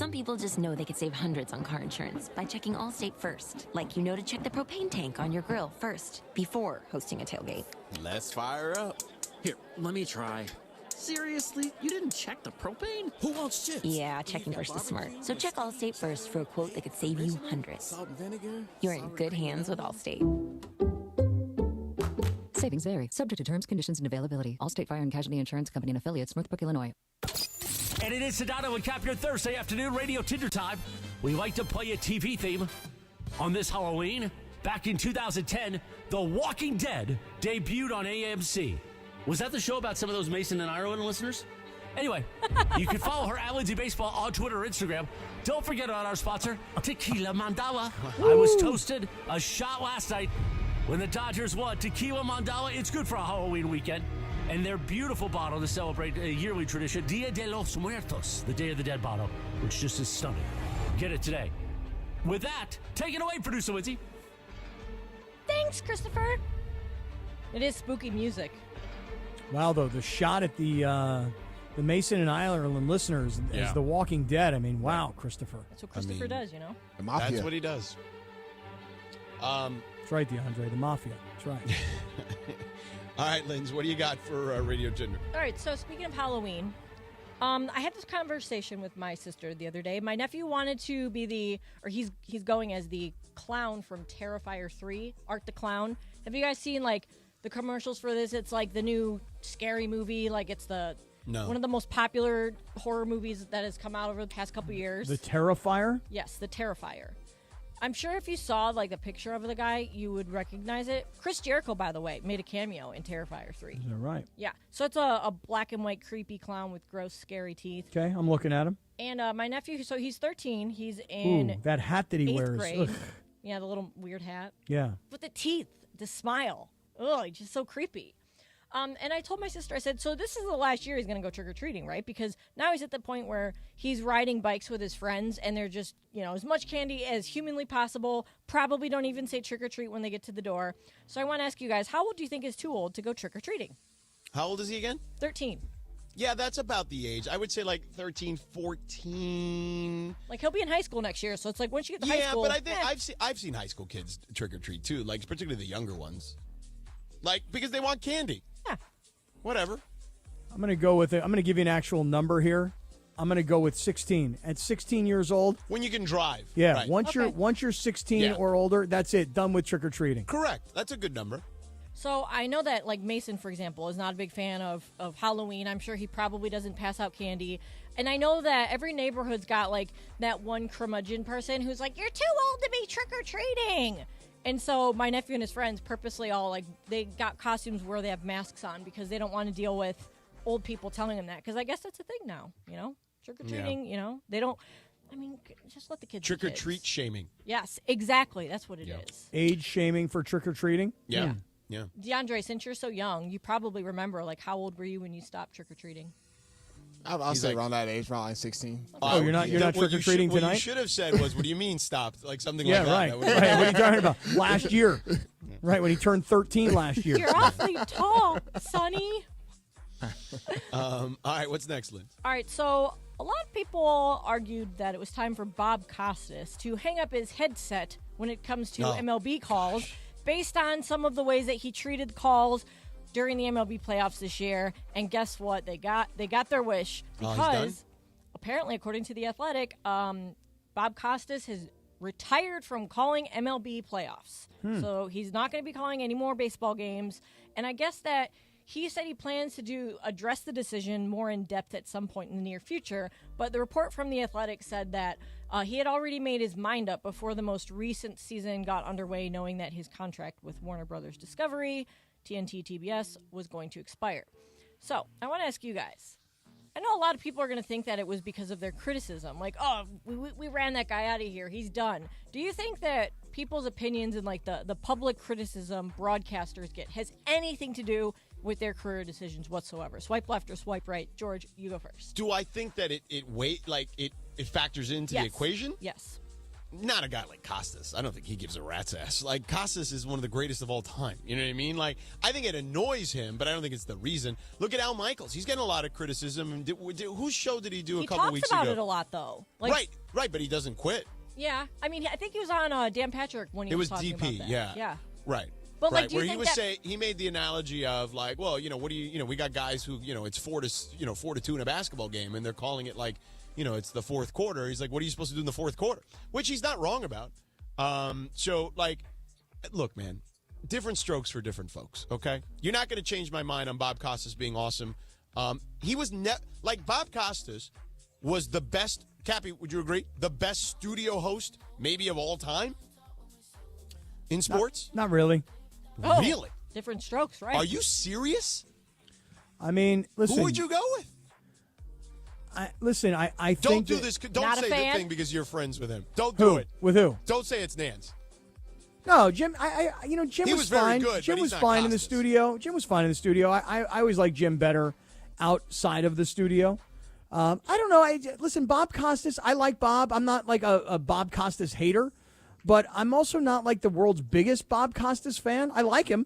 Some people just know they could save hundreds on car insurance by checking Allstate first. Like you know to check the propane tank on your grill first before hosting a tailgate. Let's fire up. Here, let me try. Seriously? You didn't check the propane? Who wants chips? Yeah, checking first is smart. So check Allstate first for a quote that could save you hundreds. Salt and vinegar? You're in good hands with Allstate. Savings vary. Subject to terms, conditions, and availability. Allstate Fire and Casualty Insurance Company and Affiliates, Northbrook, Illinois. And it is Sedano Cap, your Thursday afternoon radio Tinder time. We like to play a TV theme. On this Halloween, back in 2010, The Walking Dead debuted on AMC. Was that the show about some of those Mason and Ireland listeners? Anyway, you can follow her at Lindsay Baseball on Twitter or Instagram. Don't forget about our sponsor, Tequila Mandala. I was toasted a shot last night when the Dodgers won. Tequila Mandala, it's good for a Halloween weekend. And their beautiful bottle to celebrate a yearly tradition, Dia de los Muertos, the Day of the Dead bottle, which just is stunning. Get it today. With that, take it away, producer Lindsay. Thanks, Christopher. It is spooky music. Wow, though, the shot at the Mason and Ireland listeners as The Walking Dead. I mean, wow, Christopher. That's what Christopher does, you know? The Mafia. That's what he does. That's right, DeAndre, the Mafia. That's right. All right, Linz, what do you got for Radio Tinder? All right, so speaking of Halloween, I had this conversation with my sister the other day. My nephew wanted to be he's going as the clown from Terrifier 3, Art the Clown. Have you guys seen, like, the commercials for this? It's like the new scary movie. Like, it's one of the most popular horror movies that has come out over the past couple years. The Terrifier? Yes, the Terrifier. I'm sure if you saw, like, the picture of the guy, you would recognize it. Chris Jericho, by the way, made a cameo in Terrifier 3. Is that right? Yeah. So it's a black and white creepy clown with gross, scary teeth. Okay, I'm looking at him. And my nephew, so he's 13. He's in that hat that he 8th wears. grade. Ugh. Yeah, the little weird hat. Yeah. With the teeth, the smile. Ugh, he's just so creepy. And I told my sister, I said, so this is the last year he's going to go trick-or-treating, right? Because now he's at the point where he's riding bikes with his friends, and they're just, as much candy as humanly possible. Probably don't even say trick-or-treat when they get to the door. So I want to ask you guys, how old do you think is too old to go trick-or-treating? How old is he again? 13. Yeah, that's about the age. I would say like 13, 14. Like, he'll be in high school next year, so it's like once you get to high school. Yeah, but I think I've seen high school kids trick-or-treat, too, like particularly the younger ones. Like, because they want candy. Yeah. Whatever. I'm going to go with it. I'm going to give you an actual number here. I'm going to go with 16. At 16 years old. When you can drive. Yeah. Right. Once you're 16 or older, that's it. Done with trick-or-treating. Correct. That's a good number. So I know that, like, Mason, for example, is not a big fan of Halloween. I'm sure he probably doesn't pass out candy. And I know that every neighborhood's got, like, that one curmudgeon person who's like, you're too old to be trick-or-treating. And so my nephew and his friends purposely all, like, they got costumes where they have masks on because they don't want to deal with old people telling them that. Because I guess that's a thing now, Trick-or-treating, they don't, just let the kids Trick-or-treat shaming. Yes, exactly. That's what it is. Age shaming for trick-or-treating? Yeah. Yeah. DeAndre, since you're so young, you probably remember, like, how old were you when you stopped trick-or-treating? I'll say around that age, around like 16. Oh, you're not trick-or-treating tonight? What you should have said was, what do you mean stopped? Like something like that. Yeah, right. What are you talking about? Last year. Right, when he turned 13 last year. You're awfully tall, Sonny. All right, what's next, Lynn? All right, so a lot of people argued that it was time for Bob Costas to hang up his headset when it comes to MLB calls, based on some of the ways that he treated calls during the MLB playoffs this year. And guess what? They got their wish because apparently, according to The Athletic, Bob Costas has retired from calling MLB playoffs. So he's not going to be calling any more baseball games. And I guess that he said he plans to address the decision more in depth at some point in the near future. But the report from The Athletic said that he had already made his mind up before the most recent season got underway, knowing that his contract with Warner Brothers Discovery, TNT, TBS, was going to expire. So I want to ask you guys. I know a lot of people are going to think that it was because of their criticism. Like, oh, we ran that guy out of here. He's done. Do you think that people's opinions and, like, the public criticism broadcasters get has anything to do with their career decisions whatsoever? Swipe left or swipe right. George, you go first. Do I think that it factors into the equation? Yes. not a guy like Costas. I don't think he gives a rat's ass. Like, Costas is one of the greatest of all time. You know what I mean? Like, I think it annoys him, but I don't think it's the reason. Look at Al Michaels. He's getting a lot of criticism. And whose show did he do a couple weeks ago? He talks about it a lot, though. Like, Right, but he doesn't quit. Yeah. I mean, I think he was on Dan Patrick when he was talking DP, about that. Yeah. Right. But, like, right, do you where he think was that- saying, he made the analogy of, like, well, what do you, we got guys who, it's 4-2 in a basketball game, and they're calling it like, it's the fourth quarter. He's like, what are you supposed to do in the fourth quarter? Which he's not wrong about. So, like, look, man, different strokes for different folks, okay? You're not going to change my mind on Bob Costas being awesome. He was, Bob Costas was the best, Cappy, would you agree? The best studio host, maybe of all time in sports? Not really. Oh, really? Different strokes, right? Are you serious? I mean, listen. Who would you go with? I think don't do that- this. Don't Not a say the fan? thing because you're friends with him. Don't Who? do it. With who? Don't say it's Nance. No, Jim. Jim He was was very fine. good, Jim but was he's not fine in the Costas. studio. Jim was fine in the studio. I always like Jim better outside of the studio. I don't know. Listen, Bob Costas. I like Bob. I'm not like a Bob Costas hater, but I'm also not like the world's biggest Bob Costas fan. I like him.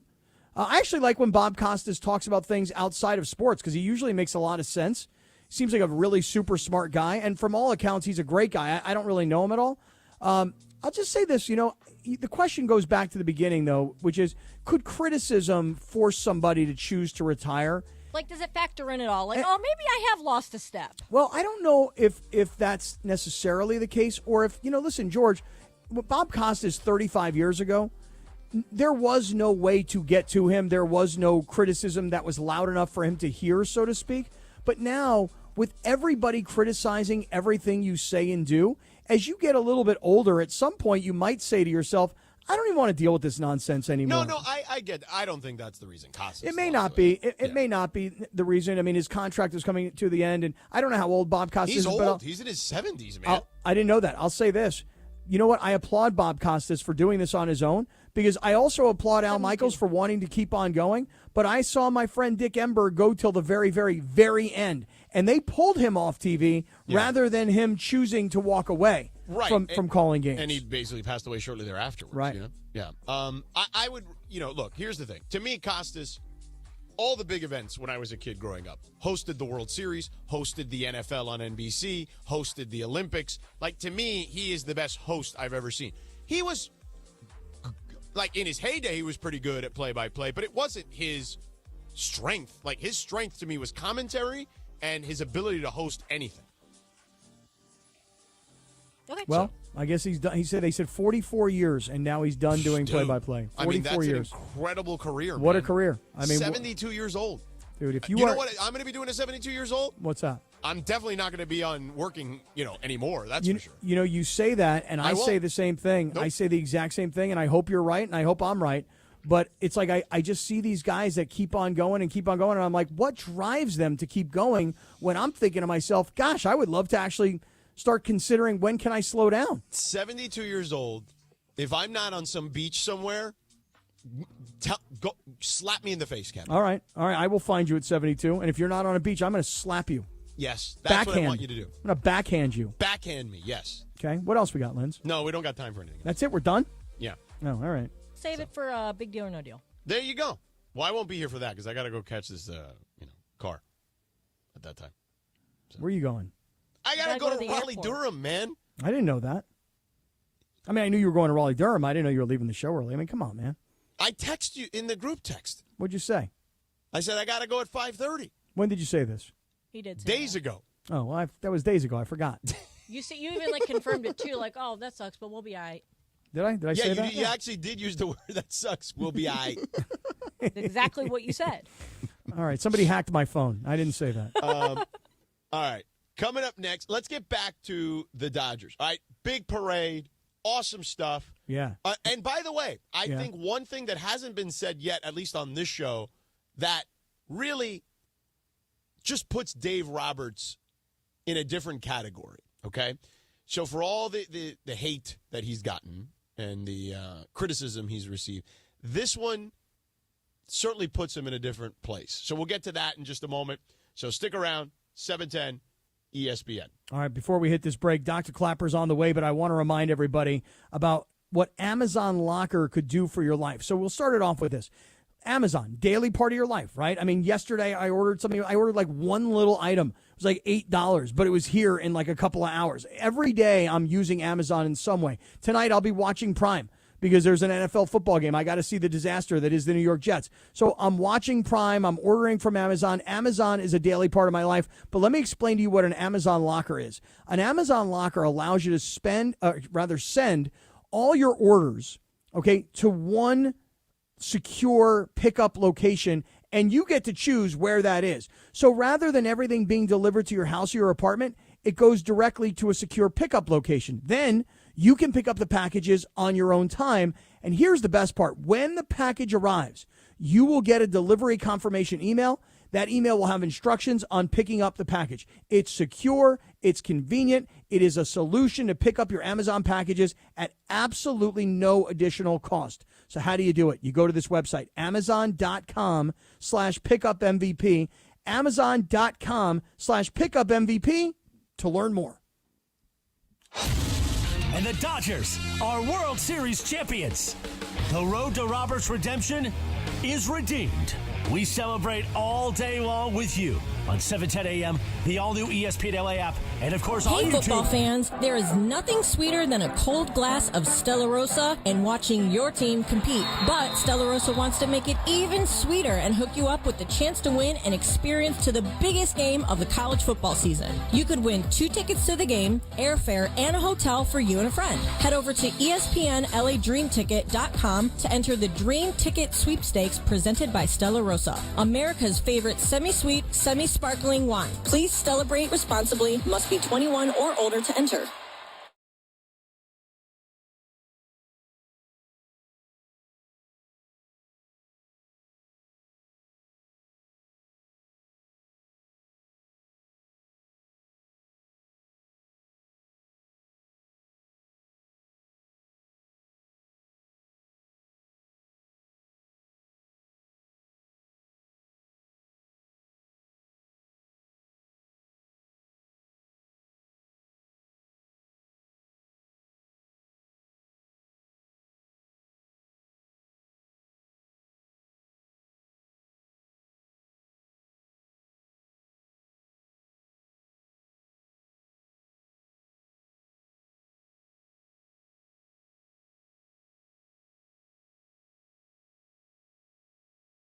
I actually like when Bob Costas talks about things outside of sports because he usually makes a lot of sense. Seems like a really super smart guy, and from all accounts, he's a great guy. I don't really know him at all. I'll just say this, the question goes back to the beginning, though, which is, could criticism force somebody to choose to retire? Like, does it factor in at all? Like, maybe I have lost a step. Well, I don't know if that's necessarily the case, or if, listen, George, Bob Costas 35 years ago, there was no way to get to him. There was no criticism that was loud enough for him to hear, so to speak. But now, with everybody criticizing everything you say and do, as you get a little bit older, at some point you might say to yourself, I don't even want to deal with this nonsense anymore. No, I get. I don't think that's the reason. Costas. It may not be. It may not be the reason. I mean, his contract is coming to the end, and I don't know how old Bob Costas He's is. But old. He's in his 70s, man. I didn't know that. I'll say this. You know what? I applaud Bob Costas for doing this on his own because I also applaud Al Michaels for wanting to keep on going. But I saw my friend Dick Ember go till the very, very, very end, and they pulled him off TV rather than him choosing to walk away from calling games. And he basically passed away shortly thereafter. Right. Yeah. I would, look, here's the thing. To me, Costas, all the big events when I was a kid growing up, hosted the World Series, hosted the NFL on NBC, hosted the Olympics. Like, to me, he is the best host I've ever seen. He was, like, in his heyday, he was pretty good at play-by-play, but it wasn't his strength. Like, his strength to me was commentary and his ability to host anything. Okay. Well, I guess he's done. They said 44 years, and now he's done doing play-by-play. 44 that's years. An incredible career. What man. a career! I mean, 72 years old, dude. If you know are, what I'm going to be doing at 72 years old? What's that? I'm definitely not going to be on working, anymore. That's for sure. You say that, and I say the same thing. Nope. I say the exact same thing, and I hope you're right, and I hope I'm right. But it's like I just see these guys that keep on going, and I'm like, what drives them to keep going? When I'm thinking to myself, gosh, I would love to actually start considering when can I slow down. 72 years old. If I'm not on some beach somewhere, go slap me in the face, Kevin. All right. I will find you at 72, and if you're not on a beach, I'm going to slap you. Yes, that's what I want you to do. I'm going to backhand you. Backhand me, yes. Okay. What else we got, Linz? No, we don't got time for anything. That's it. We're done. Yeah. Oh, all right. Save it for Big Deal or No Deal. There you go. Well, I won't be here for that because I got to go catch this, car at that time. So. Where are you going? I got to go to Raleigh-Durham, man. I didn't know that. I mean, I knew you were going to Raleigh-Durham. I didn't know you were leaving the show early. I mean, come on, man. I text you in the group text. What'd you say? I said I got to go at 5:30. When did you say this? He did say days ago. Oh, well, that was days ago. I forgot. You even confirmed it too. Like, oh, that sucks, but we'll be all right. Did I? Did I say that? You actually did use the word that sucks. We'll be all right. Exactly what you said. All right. Somebody hacked my phone. I didn't say that. All right. Coming up next, let's get back to the Dodgers. All right, big parade, awesome stuff. Yeah. And by the way, I think one thing that hasn't been said yet, at least on this show, that really just puts Dave Roberts in a different category, okay? So for all the hate that he's gotten and the criticism he's received, this one certainly puts him in a different place. So we'll get to that in just a moment. So stick around, 7:10. ESPN. All right, before we hit this break, Dr. Clapper's on the way, but I want to remind everybody about what Amazon Locker could do for your life. So we'll start it off with this. Amazon, daily part of your life, right? I mean, yesterday I ordered something. I ordered like one little item. It was like $8, but it was here in like a couple of hours. Every day I'm using Amazon in some way. Tonight I'll be watching Prime because there's an NFL football game. I got to see the disaster that is the New York Jets. So I'm watching Prime. I'm ordering from Amazon. Amazon is a daily part of my life. But let me explain to you what an Amazon Locker is. An Amazon Locker allows you to send all your orders, okay, to one secure pickup location, and you get to choose where that is. So rather than everything being delivered to your house or your apartment, it goes directly to a secure pickup location. Then you can pick up the packages on your own time. And here's the best part. When the package arrives, you will get a delivery confirmation email. That email will have instructions on picking up the package. It's secure. It's convenient. It is a solution to pick up your Amazon packages at absolutely no additional cost. So how do you do it? You go to this website, amazon.com/pickupmvp, amazon.com/pickupmvp to learn more. And the Dodgers are World Series champions. The road to Robert's redemption is redeemed. We celebrate all day long with you on 710 a.m., the all-new ESPN LA app, and, of course, on Hey, YouTube. football fans, there is nothing sweeter than a cold glass of Stella Rosa and watching your team compete. But Stella Rosa wants to make it even sweeter and hook you up with the chance to win an experience to the biggest game of the college football season. You could win 2 tickets to the game, airfare, and a hotel for you and a friend. Head over to ESPNLADreamTicket.com to enter the Dream Ticket Sweepstakes presented by Stella Rosa, America's favorite semi-sweet, semi-sparkling wine. Please celebrate responsibly. Must be 21 or older to enter.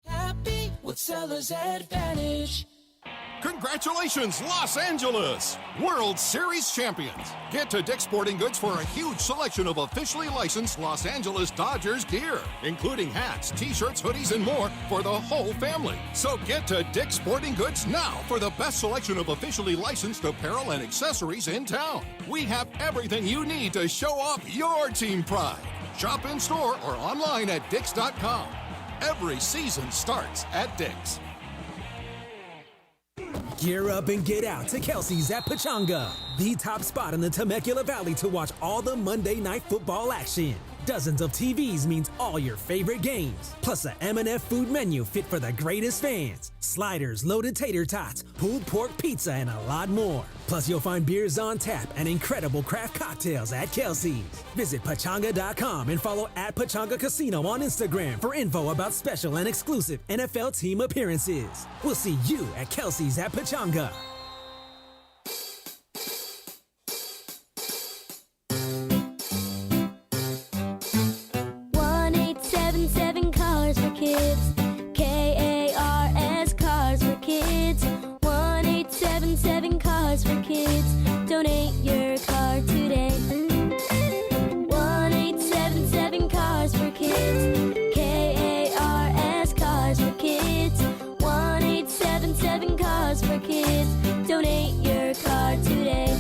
Happy with Seller's Advantage. Congratulations, Los Angeles! World Series champions! Get to Dick's Sporting Goods for a huge selection of officially licensed Los Angeles Dodgers gear, including hats, t-shirts, hoodies, and more for the whole family. So get to Dick's Sporting Goods now for the best selection of officially licensed apparel and accessories in town. We have everything you need to show off your team pride. Shop in store or online at Dicks.com. Every season starts at Dick's. Gear up and get out to Kelsey's at Pachanga, the top spot in the Temecula Valley to watch all the Monday Night Football action. Dozens of TVs means all your favorite games, plus a M&F food menu fit for the greatest fans. Sliders, loaded tater tots, pulled pork pizza, and a lot more. Plus, you'll find beers on tap and incredible craft cocktails at Kelsey's. Visit Pachanga.com and follow at Pachanga Casino on Instagram for info about special and exclusive NFL team appearances. We'll see you at Kelsey's at Pachanga. 1-877 Cars for Kids. KARS Cars for Kids. 1-877 Cars for Kids. Donate your car today. 1-877 Cars for Kids. KARS Cars for Kids. 1-877 Cars for Kids. Donate your car today.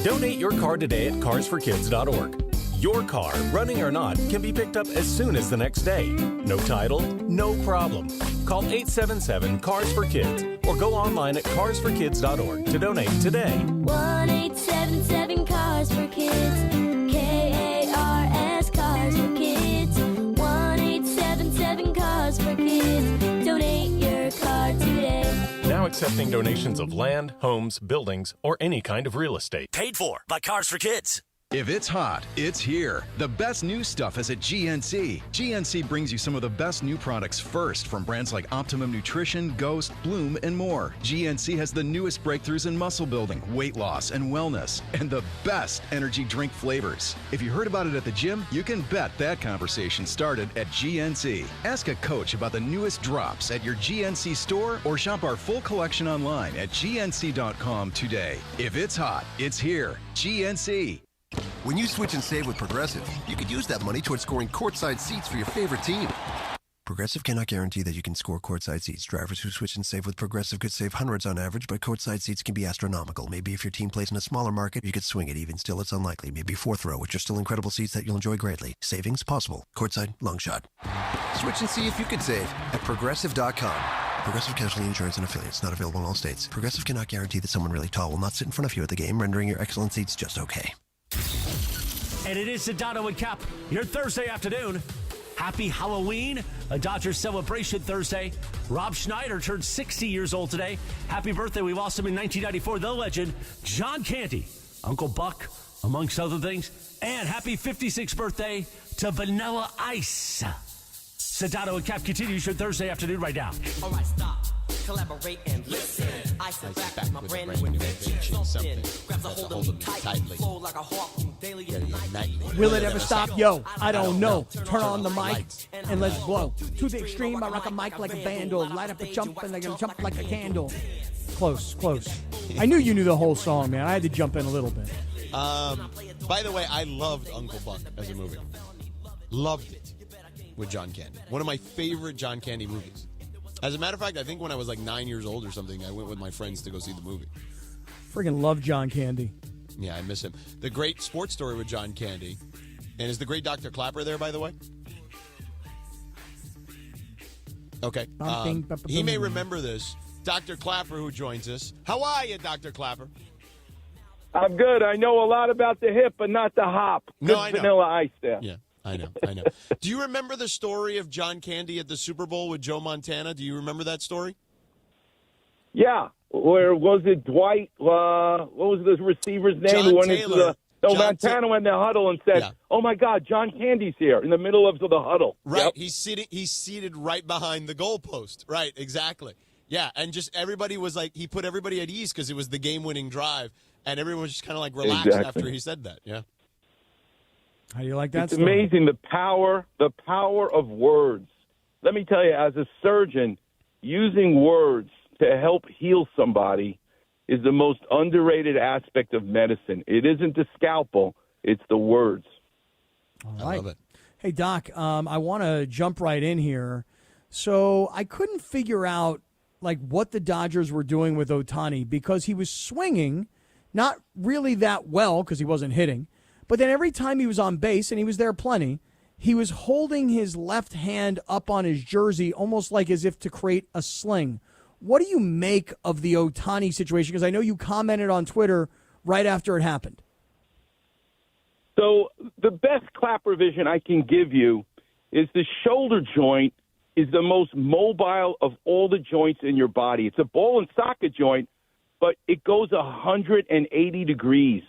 Donate your car today at carsforkids.org. Your car, running or not, can be picked up as soon as the next day. No title, no problem. Call 877-CARS-FOR-KIDS or go online at carsforkids.org to donate today. 1-877 Cars for Kids. KARS Cars for Kids. 1-877 Cars for Kids. Donate your car today. Now accepting donations of land, homes, buildings, or any kind of real estate. Paid for by Cars for Kids. If it's hot, it's here. The best new stuff is at GNC. GNC brings you some of the best new products first from brands like Optimum Nutrition, Ghost, Bloom, and more. GNC has the newest breakthroughs in muscle building, weight loss, and wellness, and the best energy drink flavors. If you heard about it at the gym, you can bet that conversation started at GNC. Ask a coach about the newest drops at your GNC store or shop our full collection online at gnc.com today. If it's hot, it's here. GNC. When you switch and save with Progressive, you could use that money towards scoring courtside seats for your favorite team. Progressive cannot guarantee that you can score courtside seats. Drivers who switch and save with Progressive could save hundreds on average, but courtside seats can be astronomical. Maybe if your team plays in a smaller market, you could swing it. Even still, it's unlikely. Maybe fourth row, which are still incredible seats that you'll enjoy greatly. Savings possible. Courtside, long shot. Switch and see if you could save at Progressive.com. Progressive Casualty Insurance and Affiliates. Not available in all states. Progressive cannot guarantee that someone really tall will not sit in front of you at the game, rendering your excellent seats just okay. And it is Sedano Cap, your Thursday afternoon. Happy Halloween, a Dodgers celebration Thursday. Rob Schneider turned 60 years old today. Happy birthday. We lost him in 1994. The legend, John Candy, Uncle Buck, amongst other things. And happy 56th birthday to Vanilla Ice. Sedano and Cap continues your Thursday afternoon right now. All right, stop. Collaborate and listen. I sit back with my brand new invention. Something grabs a hold of me tightly. Flow like a harpoon daily and nightly. Will it ever stop? Yo, I don't know. Turn on the mic and let's blow. To the extreme, I rock a mic like a vandal. Light up a jump and I can jump like a candle. Close. I knew you knew the whole song, man. I had to jump in a little bit. By the way, I loved Uncle Buck as a movie. Loved it with John Candy. One of my favorite John Candy movies. As a matter of fact, I think when I was like 9 years old or something, I went with my friends to go see the movie. Friggin' love John Candy. Yeah, I miss him. The great sports story with John Candy. And is the great Dr. Clapper there, by the way? Okay. He may remember this. Dr. Clapper, who joins us. How are you, Dr. Clapper? I'm good. I know a lot about the hip, but not the hop. No, Good I know. Vanilla Ice there. Yeah. I know. Do you remember the story of John Candy at the Super Bowl with Joe Montana? Do you remember that story? Yeah. Or was it Dwight? What was the receiver's name? John who went Taylor. into Montana went in the huddle and said, "Oh my God, John Candy's here!" in the middle of the huddle. Right. Yep. He's seated right behind the goalpost. Right. Exactly. Yeah. And just everybody was like, he put everybody at ease because it was the game-winning drive, and everyone was just kind of like relaxed after he said that. Yeah. How do you like that It's story? amazing the power of words. Let me tell you, as a surgeon, using words to help heal somebody is the most underrated aspect of medicine. It isn't the scalpel, it's the words. All right. I love it. Hey, Doc, I want to jump right in here. So I couldn't figure out what the Dodgers were doing with Ohtani because he was swinging, not really that well because he wasn't hitting. But then every time he was on base, and he was there plenty, he was holding his left hand up on his jersey almost like as if to create a sling. What do you make of the Ohtani situation? Because I know you commented on Twitter right after it happened. So the best Clapper vision I can give you is the shoulder joint is the most mobile of all the joints in your body. It's a ball and socket joint, but it goes 180 degrees.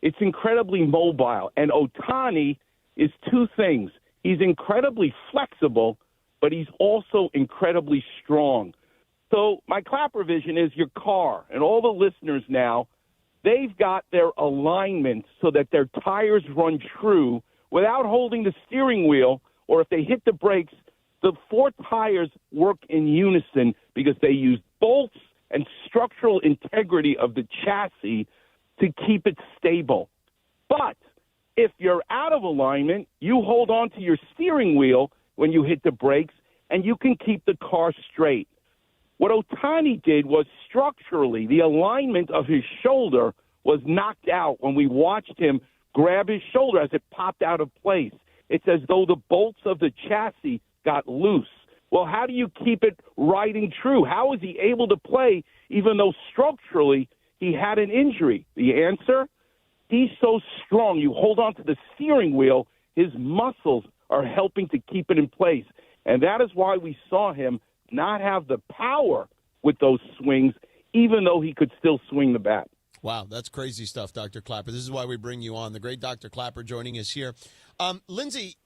It's incredibly mobile. And Ohtani is two things. He's incredibly flexible, but he's also incredibly strong. So my Clapper vision is your car, and all the listeners now, they've got their alignment so that their tires run true without holding the steering wheel, or if they hit the brakes, the four tires work in unison because they use bolts and structural integrity of the chassis to keep it stable. But if you're out of alignment, you hold on to your steering wheel when you hit the brakes, and you can keep the car straight. What Ohtani did was structurally, the alignment of his shoulder was knocked out when we watched him grab his shoulder as it popped out of place. It's as though the bolts of the chassis got loose. Well, how do you keep it riding true? How is he able to play even though structurally he had an injury? The answer? He's so strong. You hold on to the steering wheel, his muscles are helping to keep it in place. And that is why we saw him not have the power with those swings. even though he could still swing the bat. Wow, that's crazy stuff, Dr. Clapper. This is why we bring you on. The great Dr. Clapper joining us here. Lindsay,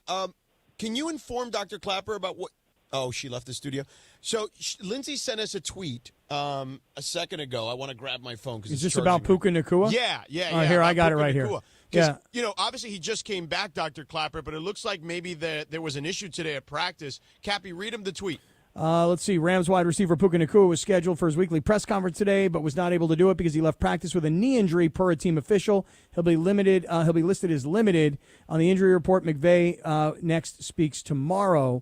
can you inform Dr. Clapper about what? Oh, she left the studio. So Lindsay sent us a tweet a second ago. I want to grab my phone. Is this about Puka Nacua? Yeah. Here, I got it right here. Yeah. Obviously he just came back, Dr. Clapper, but it looks like maybe there was an issue today at practice. Cappy, read him the tweet. Let's see. Rams wide receiver Puka Nacua was scheduled for his weekly press conference today, but was not able to do it because he left practice with a knee injury per a team official. He'll be limited. He'll be listed as limited on the injury report. McVay next speaks tomorrow.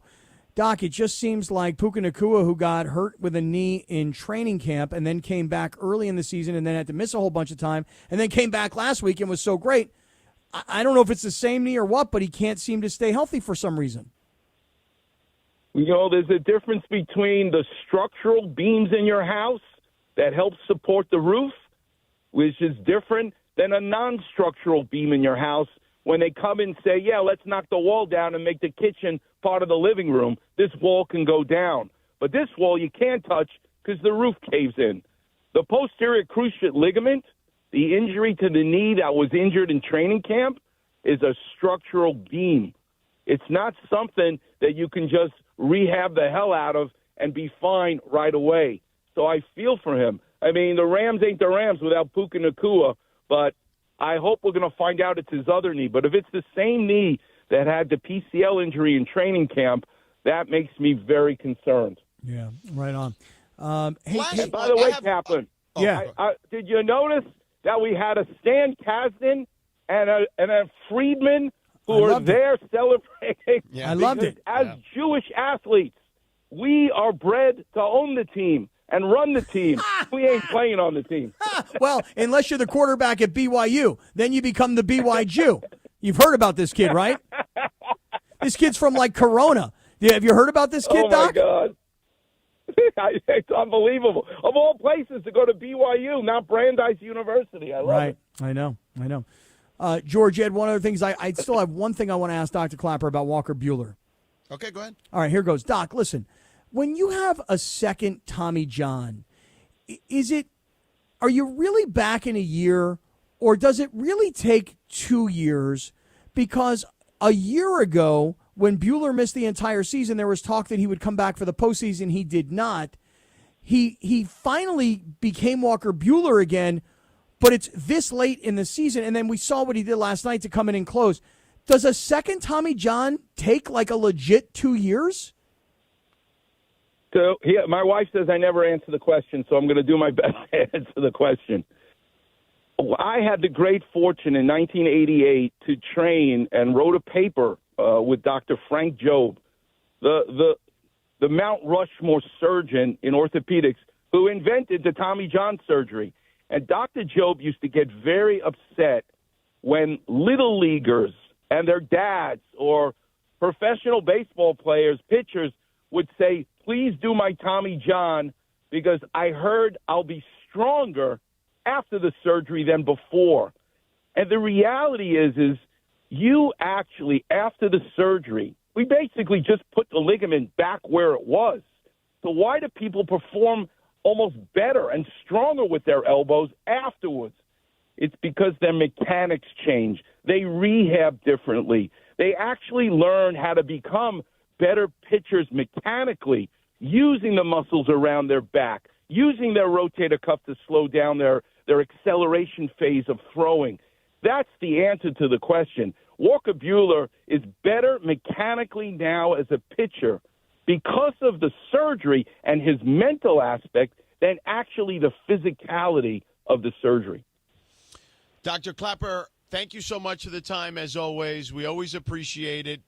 Doc, it just seems like Puka Nacua, who got hurt with a knee in training camp and then came back early in the season and then had to miss a whole bunch of time and then came back last week and was so great. I don't know if it's the same knee or what, but he can't seem to stay healthy for some reason. There's a difference between the structural beams in your house that help support the roof, which is different than a non-structural beam in your house when they come and say, yeah, let's knock the wall down and make the kitchen part of the living room. This wall can go down. But this wall you can't touch because the roof caves in. The posterior cruciate ligament, the injury to the knee that was injured in training camp, is a structural beam. It's not something that you can just rehab the hell out of and be fine right away. So I feel for him. I mean, the Rams ain't the Rams without Puka Nacua, but I hope we're going to find out it's his other knee. But if it's the same knee that had the PCL injury in training camp, that makes me very concerned. Yeah, right on. Hey, by the way, Kaplan, did you notice that we had a Stan Kasdan and a Freeman who are there celebrating? Yeah. I loved it. As Jewish athletes, we are bred to own the team and run the team. We ain't playing on the team. Well, unless you're the quarterback at BYU, then you become the BY Jew. You've heard about this kid, right? This kid's from, Corona. Have you heard about this kid, Doc? Oh, my God. It's unbelievable. Of all places to go to BYU, not Brandeis University. I love it. I know. George, you had one other thing. I still have one thing I want to ask Dr. Clapper about Walker Buehler. Okay, go ahead. All right, here goes. Doc, listen. When you have a second Tommy John, are you really back in a year, or does it really take 2 years? Because a year ago, when Buehler missed the entire season, there was talk that he would come back for the postseason. He did not. He finally became Walker Buehler again, but it's this late in the season, and then we saw what he did last night to come in and close. Does a second Tommy John take a legit 2 years? So my wife says I never answer the question, so I'm going to do my best to answer the question. I had the great fortune in 1988 to train and wrote a paper with Dr. Frank Jobe, the Mount Rushmore surgeon in orthopedics who invented the Tommy John surgery. And Dr. Jobe used to get very upset when little leaguers and their dads or professional baseball players, pitchers, would say, please do my Tommy John because I heard I'll be stronger after the surgery than before. And the reality is you actually, after the surgery, we basically just put the ligament back where it was. So why do people perform almost better and stronger with their elbows afterwards? It's because their mechanics change. They rehab differently. They actually learn how to become better pitchers mechanically, using the muscles around their back, using their rotator cuff to slow down their acceleration phase of throwing. That's the answer to the question. Walker Buehler is better mechanically now as a pitcher because of the surgery and his mental aspect than actually the physicality of the surgery. Dr. Clapper, thank you so much for the time, as always. We always appreciate it.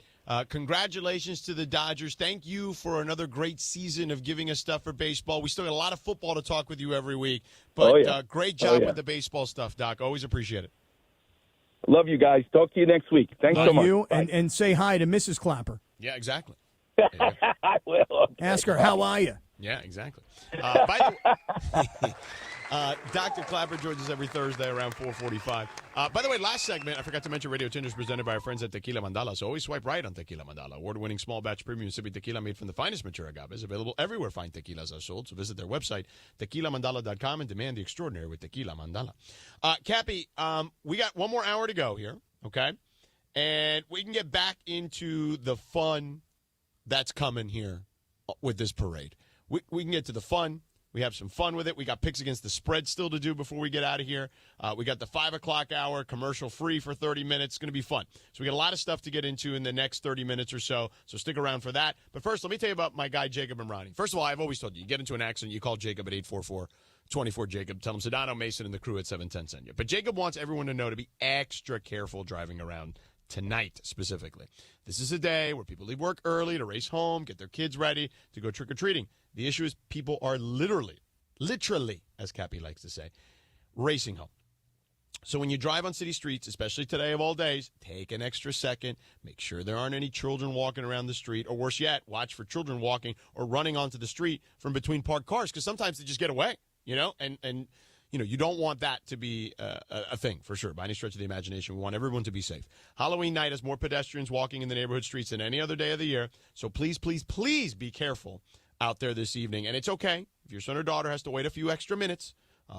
Congratulations to the Dodgers. Thank you for another great season of giving us stuff for baseball. We still got a lot of football to talk with you every week, but great job with the baseball stuff, Doc. Always appreciate it. Love you guys. Talk to you next week. Thanks so much. You and say hi to Mrs. Clapper. Yeah, exactly. I will. Okay. Ask her, how are you? Yeah, exactly. By Dr. Clapper joins us every Thursday around 4:45. By the way, last segment, I forgot to mention Radio Tinder is presented by our friends at Tequila Mandala. So always swipe right on Tequila Mandala. Award-winning small batch premium sippy tequila made from the finest mature agaves. Available everywhere fine tequilas are sold. So visit their website, tequilamandala.com, and demand the extraordinary with Tequila Mandala. Cappy, we got one more hour to go here, okay? And we can get back into the fun that's coming here with this parade. We can get to the fun. We have some fun with it. We got picks against the spread still to do before we get out of here. We got the 5 o'clock hour, commercial free for 30 minutes. It's going to be fun. So we got a lot of stuff to get into in the next 30 minutes or so. So stick around for that. But first, let me tell you about my guy, Jacob Imrani. First of all, I've always told you get into an accident, you call Jacob at 844-24-JACOB. Tell him Sedano, Mason, and the crew at 710 send you. But Jacob wants everyone to know to be extra careful driving around tonight specifically. This is a day where people leave work early to race home, get their kids ready to go trick-or-treating. The issue is people are literally, as Cappy likes to say, racing home. So when you drive on city streets, especially today of all days, take an extra second. Make sure there aren't any children walking around the street. Or worse yet, watch for children walking or running onto the street from between parked cars because sometimes they just get away, and you don't want that to be a thing, for sure, by any stretch of the imagination. We want everyone to be safe. Halloween night has more pedestrians walking in the neighborhood streets than any other day of the year. So please, please, please be careful out there this evening. And it's okay if your son or daughter has to wait a few extra minutes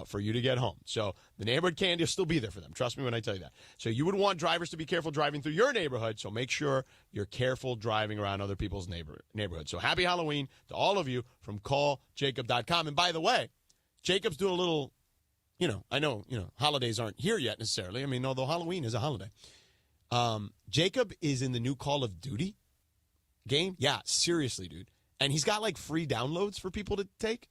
for you to get home. So the neighborhood candy will still be there for them. Trust me when I tell you that. So you would want drivers to be careful driving through your neighborhood. So make sure you're careful driving around other people's neighborhood. So happy Halloween to all of you from calljacob.com. And by the way, Jacob's doing a little... I know, holidays aren't here yet necessarily. I mean, although Halloween is a holiday. Jacob is in the new Call of Duty game. Yeah, seriously, dude. And he's got, free downloads for people to take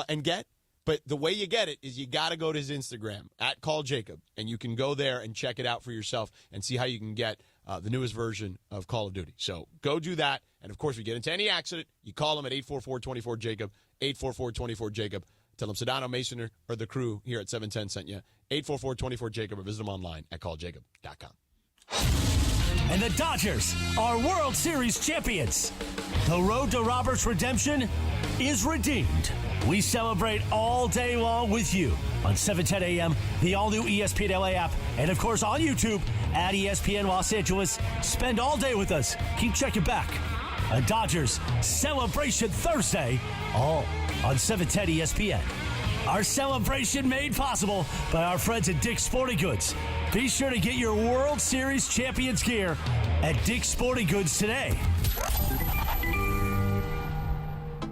and get. But the way you get it is you got to go to his Instagram, @CallJacob, and you can go there and check it out for yourself and see how you can get the newest version of Call of Duty. So go do that. And, of course, if you get into any accident, you call him at 844-24-JACOB, 844-24-JACOB. Tell them Sedano, Mason, or the crew here at 710 sent you. 844-24-JACOB, or visit them online at calljacob.com. And the Dodgers are World Series champions. The road to Robert's redemption is redeemed. We celebrate all day long with you on 710 a.m., the all-new ESPN LA app, and, of course, on YouTube at ESPN Los Angeles. Spend all day with us. Keep checking back. A Dodgers Celebration Thursday, all on 710 ESPN. Our celebration made possible by our friends at Dick's Sporting Goods. Be sure to get your World Series champions gear at Dick's Sporting Goods today.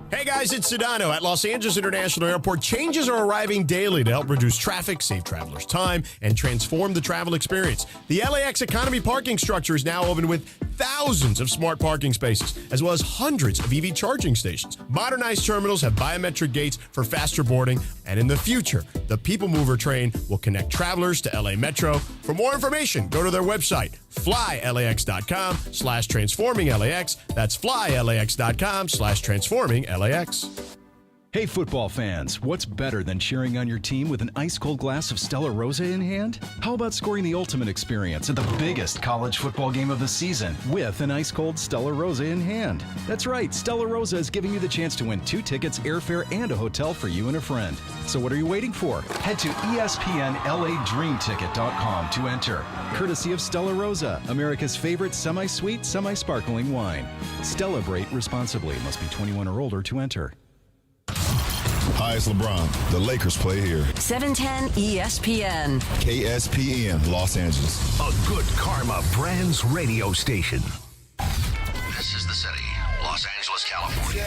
Hey guys, it's Sedano. At Los Angeles International Airport, changes are arriving daily to help reduce traffic, save travelers time, and transform the travel experience. The LAX economy parking structure is now open with thousands of smart parking spaces, as well as hundreds of EV charging stations. Modernized terminals have biometric gates for faster boarding, and in the future, the People Mover train will connect travelers to LA Metro. For more information, go to their website, flylax.com/transforminglax. That's flylax.com/transforminglax. Hey football fans, what's better than cheering on your team with an ice-cold glass of Stella Rosa in hand? How about scoring the ultimate experience at the biggest college football game of the season with an ice-cold Stella Rosa in hand? That's right, Stella Rosa is giving you the chance to win 2 tickets, airfare, and a hotel for you and a friend. So what are you waiting for? Head to ESPNLADreamTicket.com to enter. Courtesy of Stella Rosa, America's favorite semi-sweet, semi-sparkling wine. Celebrate responsibly. Must be 21 or older to enter. Hi, it's LeBron. The Lakers play here. 710 ESPN. KSPN, Los Angeles. A good karma brands radio station. This is the city, Los Angeles, California.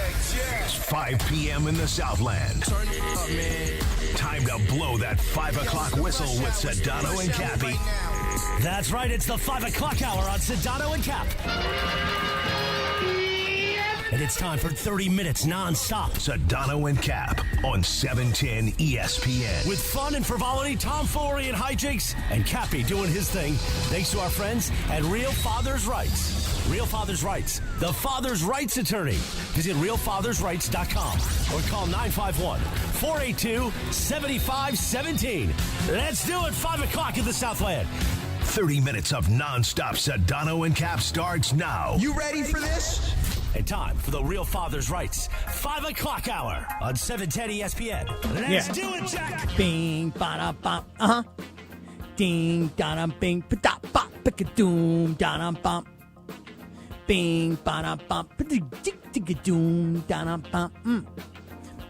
It's 5 p.m. in the Southland. Turn it up, man. Time to blow that 5 o'clock whistle with Sedano and Cappy. That's right, it's the 5 o'clock hour on Sedano and Cap. And it's time for 30 minutes non-stop. Sedano and Cap on 710 ESPN. With fun and frivolity, tomfoolery and hijinks, and Cappy doing his thing. Thanks to our friends at Real Father's Rights. Real Father's Rights, the father's rights attorney. Visit realfathersrights.com or call 951-482-7517. Let's do it, 5 o'clock in the Southland. 30 minutes of non-stop Sedano and Cap starts now. You ready for this? And time for the Real Father's Rights 5 o'clock hour on 710 ESPN. Let's do it, Jack. Bing, ba-da-bum. Uh-huh. Ding, da-dum, bing, ba-da-bum, pick-a-doom, da-dum, bum. Bing, ba-da-bum, pick-a-doom, da-dum, bum.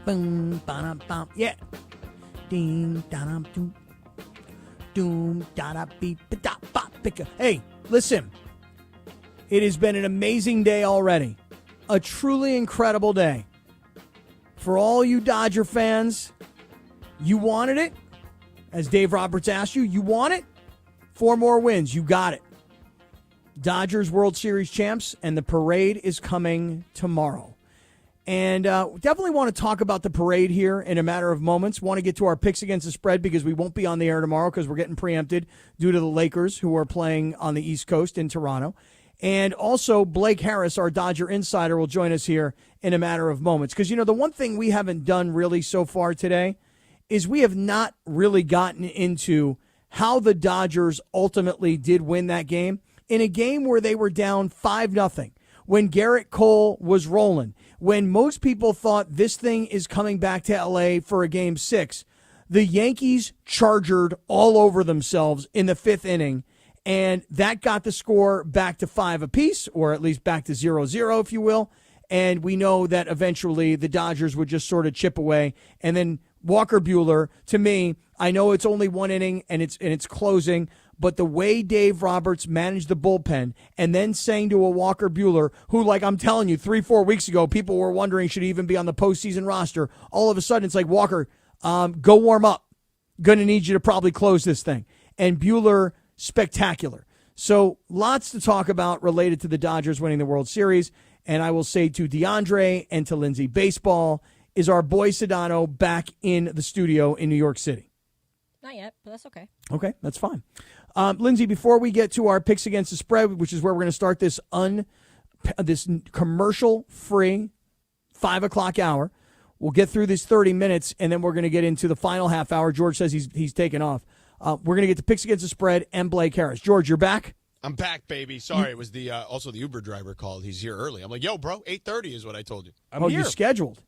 Boom, ba-dum, bum. Yeah. Ding, da-dum, doom. Doom, da-da, beep, ba-da-bum, pick-a. Hey, listen. It has been an amazing day already. A truly incredible day. For all you Dodger fans, you wanted it. As Dave Roberts asked you, you want it? 4 more wins. You got it. Dodgers World Series champs, and the parade is coming tomorrow. And definitely want to talk about the parade here in a matter of moments. Want to get to our picks against the spread because we won't be on the air tomorrow because we're getting preempted due to the Lakers who are playing on the East Coast in Toronto. And also, Blake Harris, our Dodger insider, will join us here in a matter of moments. Because, the one thing we haven't done really so far today is we have not really gotten into how the Dodgers ultimately did win that game in a game where they were down 5-0, when Garrett Cole was rolling, when most people thought this thing is coming back to L.A. for a Game 6. The Yankees chargered all over themselves in the 5th inning. And that got the score back to 5 apiece, or at least back to 0-0, if you will. And we know that eventually the Dodgers would just sort of chip away. And then Walker Buehler, to me, I know it's only 1 inning and it's closing, but the way Dave Roberts managed the bullpen and then saying to a Walker Buehler, who, like I'm telling you, 3-4 weeks ago, people were wondering should he even be on the postseason roster. All of a sudden, it's like, Walker, go warm up. Going to need you to probably close this thing. And Buehler, spectacular. So lots to talk about related to the Dodgers winning the World Series. And I will say to DeAndre and to Lindsay, baseball is our boy Sedano back in the studio in New York City. Not yet, but that's okay. Okay, that's fine. Lindsay, before we get to our picks against the spread, which is where we're going to start this commercial-free 5 o'clock hour, we'll get through this 30 minutes, and then we're going to get into the final half hour. George says he's taking off. We're going to get to picks against the spread and Blake Harris. George, you're back? I'm back, baby. Sorry, it was also the Uber driver called. He's here early. I'm like, yo, bro, 8:30 is what I told you. I'm here. You scheduled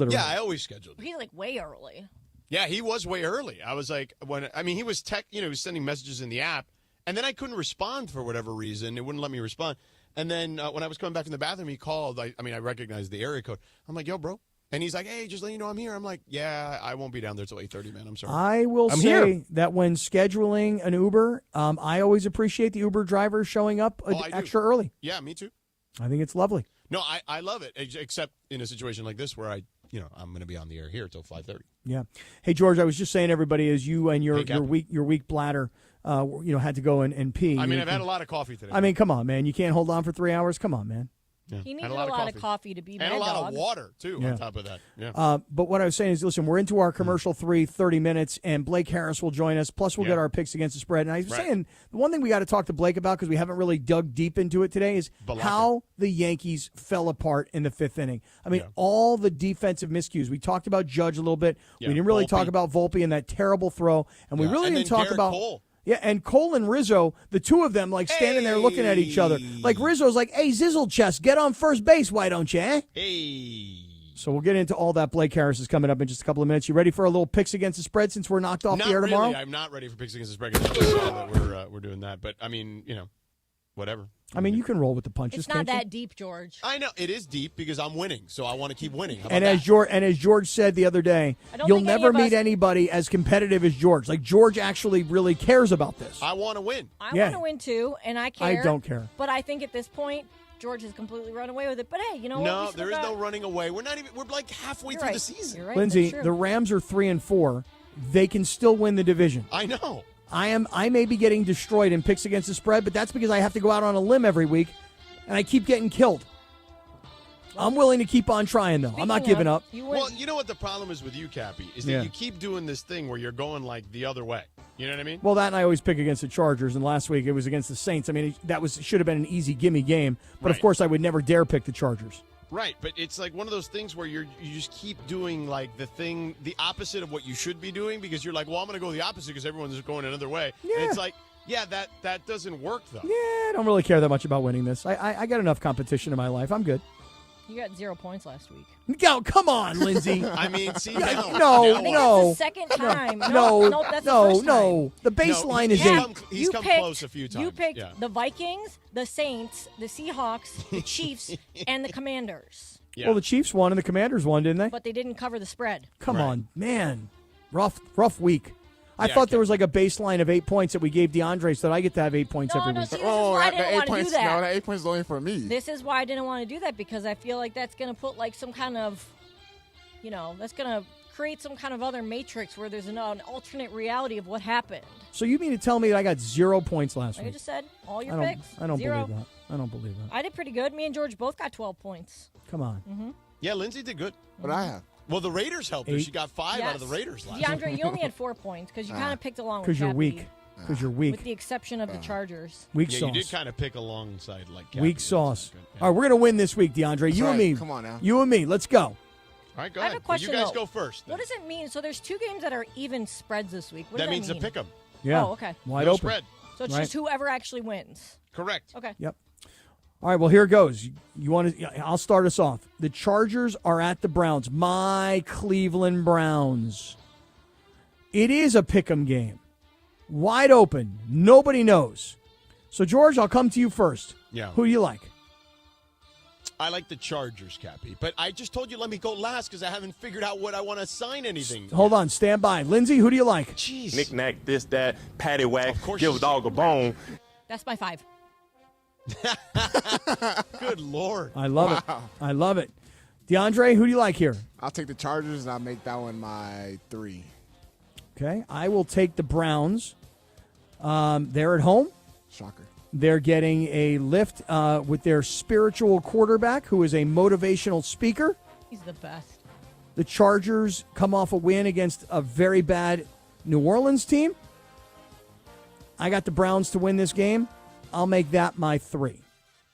it already. Yeah, I always scheduled it. He's like way early. Yeah, he was way early. I was like, he was he was sending messages in the app, and then I couldn't respond for whatever reason. It wouldn't let me respond. And then when I was coming back from the bathroom, he called. I recognized the area code. I'm like, yo, bro. And he's like, hey, just letting you know I'm here. I'm like, yeah, I won't be down there till 8:30, man. I'm sorry. I will say that when scheduling an Uber, I always appreciate the Uber driver showing up extra early. Yeah, me too. I think it's lovely. No, I love it, except in a situation like this where I'm going to be on the air here till 5:30. Yeah. Hey, George, I was just saying, everybody, as you and your weak bladder, had to go and pee. I've had a lot of coffee today. I mean, come on, man. You can't hold on for 3 hours. Come on, man. Yeah. He needed a lot of coffee to be mad and a lot dog. of water too on top of that. Yeah. But what I was saying is, listen, we're into our commercial 30 minutes, and Blake Harris will join us. Plus, we'll get our picks against the spread. And I was saying the one thing we got to talk to Blake about because we haven't really dug deep into it today is how the Yankees fell apart in the 5th inning. I mean, all the defensive miscues. We talked about Judge a little bit. Yeah. We didn't really talk about Volpe and that terrible throw, and we really didn't talk about Cole. Yeah, and Cole and Rizzo, the two of them, like, standing there looking at each other. Like, Rizzo's like, hey, Zizzle chest, get on first base, why don't you, eh? Hey. So we'll get into all that. Blake Harris is coming up in just a couple of minutes. You ready for a little picks against the spread since we're knocked off the air tomorrow? I'm not ready for picks against the spread because I just saw that we're doing that. But, I mean, whatever. I mean, you can roll with the punches. It's not that deep, George. I know. It is deep because I'm winning, so I want to keep winning. And as George said the other day, you'll never meet anybody as competitive as George. Like, George actually really cares about this. I want to win. I want to win, too, and I care. I don't care. But I think at this point, George has completely run away with it. But, hey, you know what? No, there is no running away. We're like halfway through the season. You're right. Lindsay, the Rams are 3-4. They can still win the division. I know. I may be getting destroyed in picks against the spread, but that's because I have to go out on a limb every week. And I keep getting killed. I'm willing to keep on trying, though. I'm not giving up. Well, you know what the problem is with you, Cappy, is that you keep doing this thing where you're going, like, the other way. You know what I mean? Well, that and I always pick against the Chargers, and last week it was against the Saints. I mean, should have been an easy gimme game, but of course I would never dare pick the Chargers. Right, but it's like one of those things where you just keep doing, like, the opposite of what you should be doing because you're like, well, I'm going to go the opposite because everyone's going another way. Yeah. And it's like, yeah, that doesn't work, though. Yeah, I don't really care that much about winning this. I got enough competition in my life. I'm good. You got 0 points last week. Go, come on, Lindsay. I mean, see, No, I think that's the second time. No, that's the first time. The baseline is Yeah, 8. He's come close a few times. You picked yeah. the Vikings, the Saints, the Seahawks, the Chiefs, and the Commanders. Yeah. Well, the Chiefs won and the Commanders won, didn't they? But they didn't cover the spread. Come on, man. Rough week. I Yeah, thought there was like a baseline of 8 points that we gave DeAndre so that I get to have 8 points every week. See, this is why I didn't want to do that. No, that 8 points is only for me. This is why I didn't want to do that, because I feel like that's going to put like some kind of, that's going to create some kind of other matrix where there's an alternate reality of what happened. So you mean to tell me that I got 0 points last Like I week? just said, all your I don't, picks. I don't 0. believe that. I don't believe that. I did pretty good. Me and George both got 12 points. Come on. Mm-hmm. Yeah, Lindsay did good. What I have? Well, the Raiders helped her. 8. She got 5 out of the Raiders last DeAndre, week. you only had 4 points because you kind of picked along with Because you're Cappy, weak. Because you're weak. with the exception of the Chargers. Weak Yeah, sauce. you did kind of pick alongside like Cappy. Weak sauce. All right, we're going to win this week, DeAndre. That's you and right. me. Come on now. You and me. Let's go. All right, go I ahead. have a question, you guys though. go first. What does it mean? So there's 2 games that are even spreads this week. What That does means that to mean? pick 'em. Yeah. Oh, okay. Wide No open. spread. So it's Right. just whoever actually wins. Correct. Okay. Yep. All right, well, here goes. You want to? I'll start us off. The Chargers are at the Browns. My Cleveland Browns. It is a pick'em game. Wide open. Nobody knows. So, George, I'll come to you first. Yeah. Who do you like? I like the Chargers, Cappy. But I just told you let me go last because I haven't figured out what I want to sign anything. Hold on. Stand by. Lindsay, who do you like? Jeez. Knick-knack, this, that, patty whack, course give you a dog a bone. That's my 5. Good Lord. I love it. I love it. DeAndre, who do you like here? I'll take the Chargers, and I'll make that one my 3. Okay. I will take the Browns. They're at home. Shocker. They're getting a lift with their spiritual quarterback, who is a motivational speaker. He's the best. The Chargers come off a win against a very bad New Orleans team. I got the Browns to win this game. I'll make that my 3.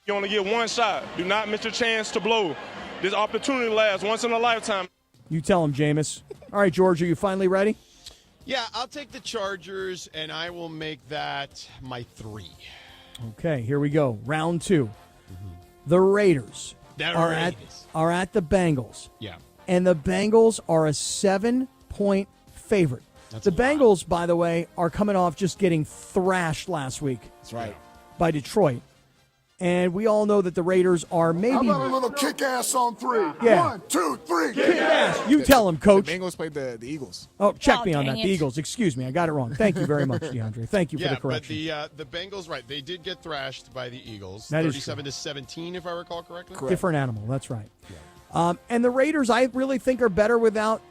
You only get one shot. Do not miss your chance to blow. This opportunity lasts once in a lifetime. You tell him, Jameis. All right, George, are you finally ready? Yeah, I'll take the Chargers, and I will make that my 3. Okay, here we go. Round 2. The Raiders are at the Bengals. Yeah. And the Bengals are a 7-point favorite. That's the Bengals, by the way, are coming off just getting thrashed last week. That's right. By Detroit. And we all know that the Raiders are maybe... How about a little kick ass on 3? Yeah. 1, 2, 3. Kick ass. You tell him, Coach. The Bengals played the Eagles. Oh, check me on dang that. it. The Eagles. Excuse me. I got it wrong. Thank you very much, DeAndre. Thank you for Yeah, the correction. but the Bengals, right, they did get thrashed by the Eagles. That is true. 37-17, if I recall correctly. Different animal. That's right. And the Raiders, I really think, are better without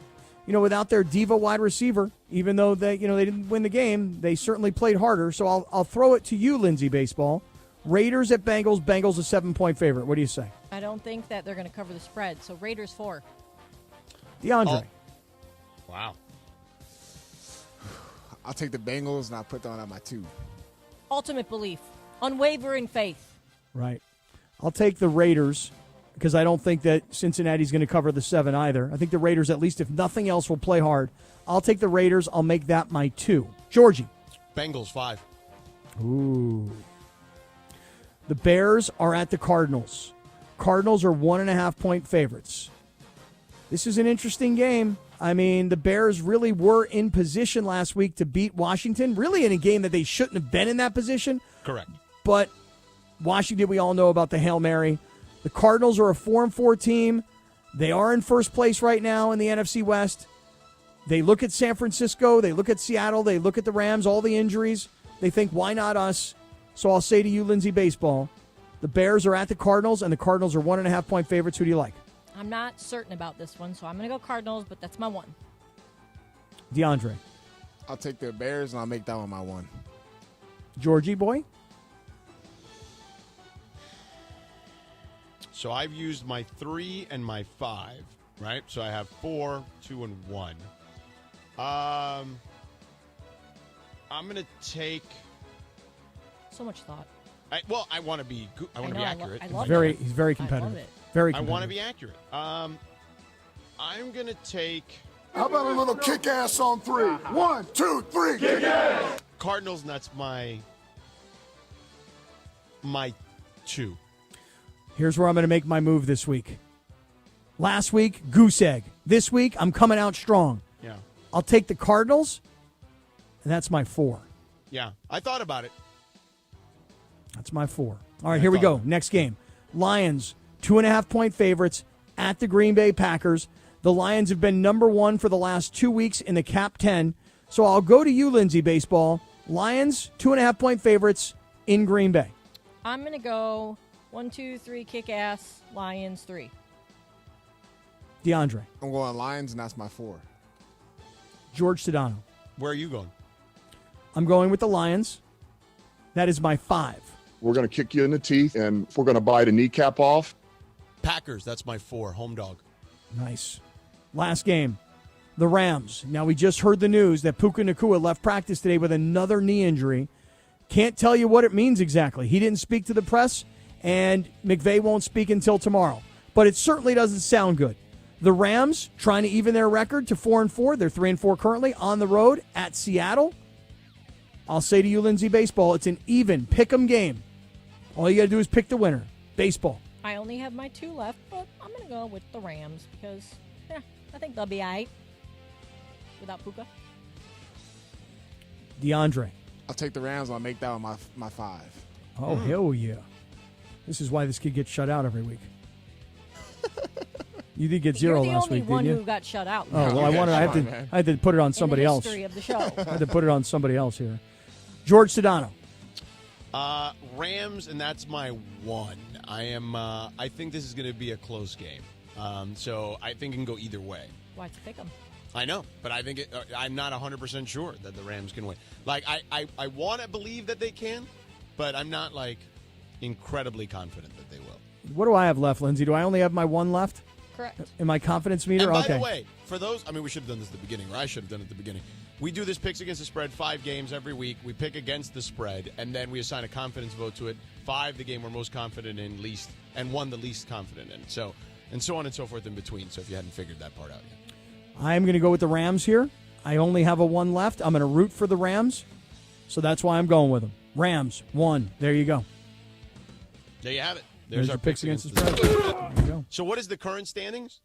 their diva wide receiver. Even though they didn't win the game, they certainly played harder. So I'll throw it to you, Lindsay Baseball. Raiders at Bengals. Bengals a 7-point favorite. What do you say? I don't think that they're going to cover the spread. So Raiders 4. DeAndre. Wow. I'll take the Bengals, and I'll put that one at my 2. Ultimate belief. Unwavering faith. Right. I'll take the Raiders because I don't think that Cincinnati's going to cover the 7 either. I think the Raiders, at least if nothing else, will play hard. I'll take the Raiders. I'll make that my 2. Georgie. Bengals 5. Ooh. The Bears are at the Cardinals. Cardinals are 1.5-point favorites. This is an interesting game. I mean, the Bears really were in position last week to beat Washington, really in a game that they shouldn't have been in that position. Correct. But Washington, we all know about the Hail Mary. The Cardinals are a 4-4 team. They are in first place right now in the NFC West. They look at San Francisco. They look at Seattle. They look at the Rams, all the injuries. They think, why not us? So I'll say to you, Lindsay Baseball, the Bears are at the Cardinals, and the Cardinals are 1.5-point favorites. Who do you like? I'm not certain about this one, so I'm going to go Cardinals, but that's my 1. DeAndre. I'll take the Bears, and I'll make that one my 1. Georgie boy? So I've used my 3 and my 5, right? So I have 4, 2, and 1. I'm going to take... So much thought. I want to be good. I want to be accurate. I love it. He's very competitive. I love it. Very I competitive. want to be accurate. I'm going to take... How about a little kick ass on 3? 1, 2, 3. Kick ass. Cardinals, and that's my 2. Here's where I'm going to make my move this week. Last week, goose egg. This week, I'm coming out strong. Yeah. I'll take the Cardinals, and that's my 4. Yeah. I thought about it. That's my 4. All right, here we go. Next game. Lions, 2.5-point favorites at the Green Bay Packers. The Lions have been number 1 for the last 2 weeks in the Cap 10. So I'll go to you, Lindsay Baseball. Lions, 2.5-point favorites in Green Bay. I'm going to go 1, 2, 3, kick ass, Lions 3. DeAndre. I'm going Lions, and that's my 4. George Sedano. Where are you going? I'm going with the Lions. That is my 5. We're going to kick you in the teeth, and we're going to bite a kneecap off. Packers, that's my 4. Home dog. Nice. Last game. The Rams. Now, we just heard the news that Puka Nacua left practice today with another knee injury. Can't tell you what it means exactly. He didn't speak to the press, and McVay won't speak until tomorrow. But it certainly doesn't sound good. The Rams trying to even their record to 4-4. They're 3-4 currently on the road at Seattle. I'll say to you, Lindsay Baseball, it's an even pick-em game. All you got to do is pick the winner. Baseball. I only have my 2 left, but I'm going to go with the Rams because, I think they'll be all right without Puka. DeAndre. I'll take the Rams, and I'll make that one my 5. Oh, hell yeah. This is why this kid gets shut out every week. You did get 0 last week, didn't you? You're the only one who got shut out. Oh, well, I had to put it on somebody else. In the history of the show. I had to put it on somebody else here. George Sedano. Rams, and that's my 1. I think this is going to be a close game. So I think it can go either way. Why to pick them? I know, but I think I'm not 100% sure that the Rams can win. Like, I want to believe that they can, but I'm not, like, incredibly confident that they will. What do I have left, Lindsay? Do I only have my 1 left? Correct. In my confidence meter? And by okay. the way, for those, we should have done this at the beginning, or I should have done it at the beginning. We do this picks against the spread 5 games every week. We pick against the spread, and then we assign a confidence vote to it. 5, the game we're most confident in, least, and 1, the least confident in. So, and so on and so forth in between, so if you hadn't figured that part out yet. I'm going to go with the Rams here. I only have a 1 left. I'm going to root for the Rams, so that's why I'm going with them. Rams, 1. There you go. There you have it. There's our your picks against the spread. There you go. So what is the current standings?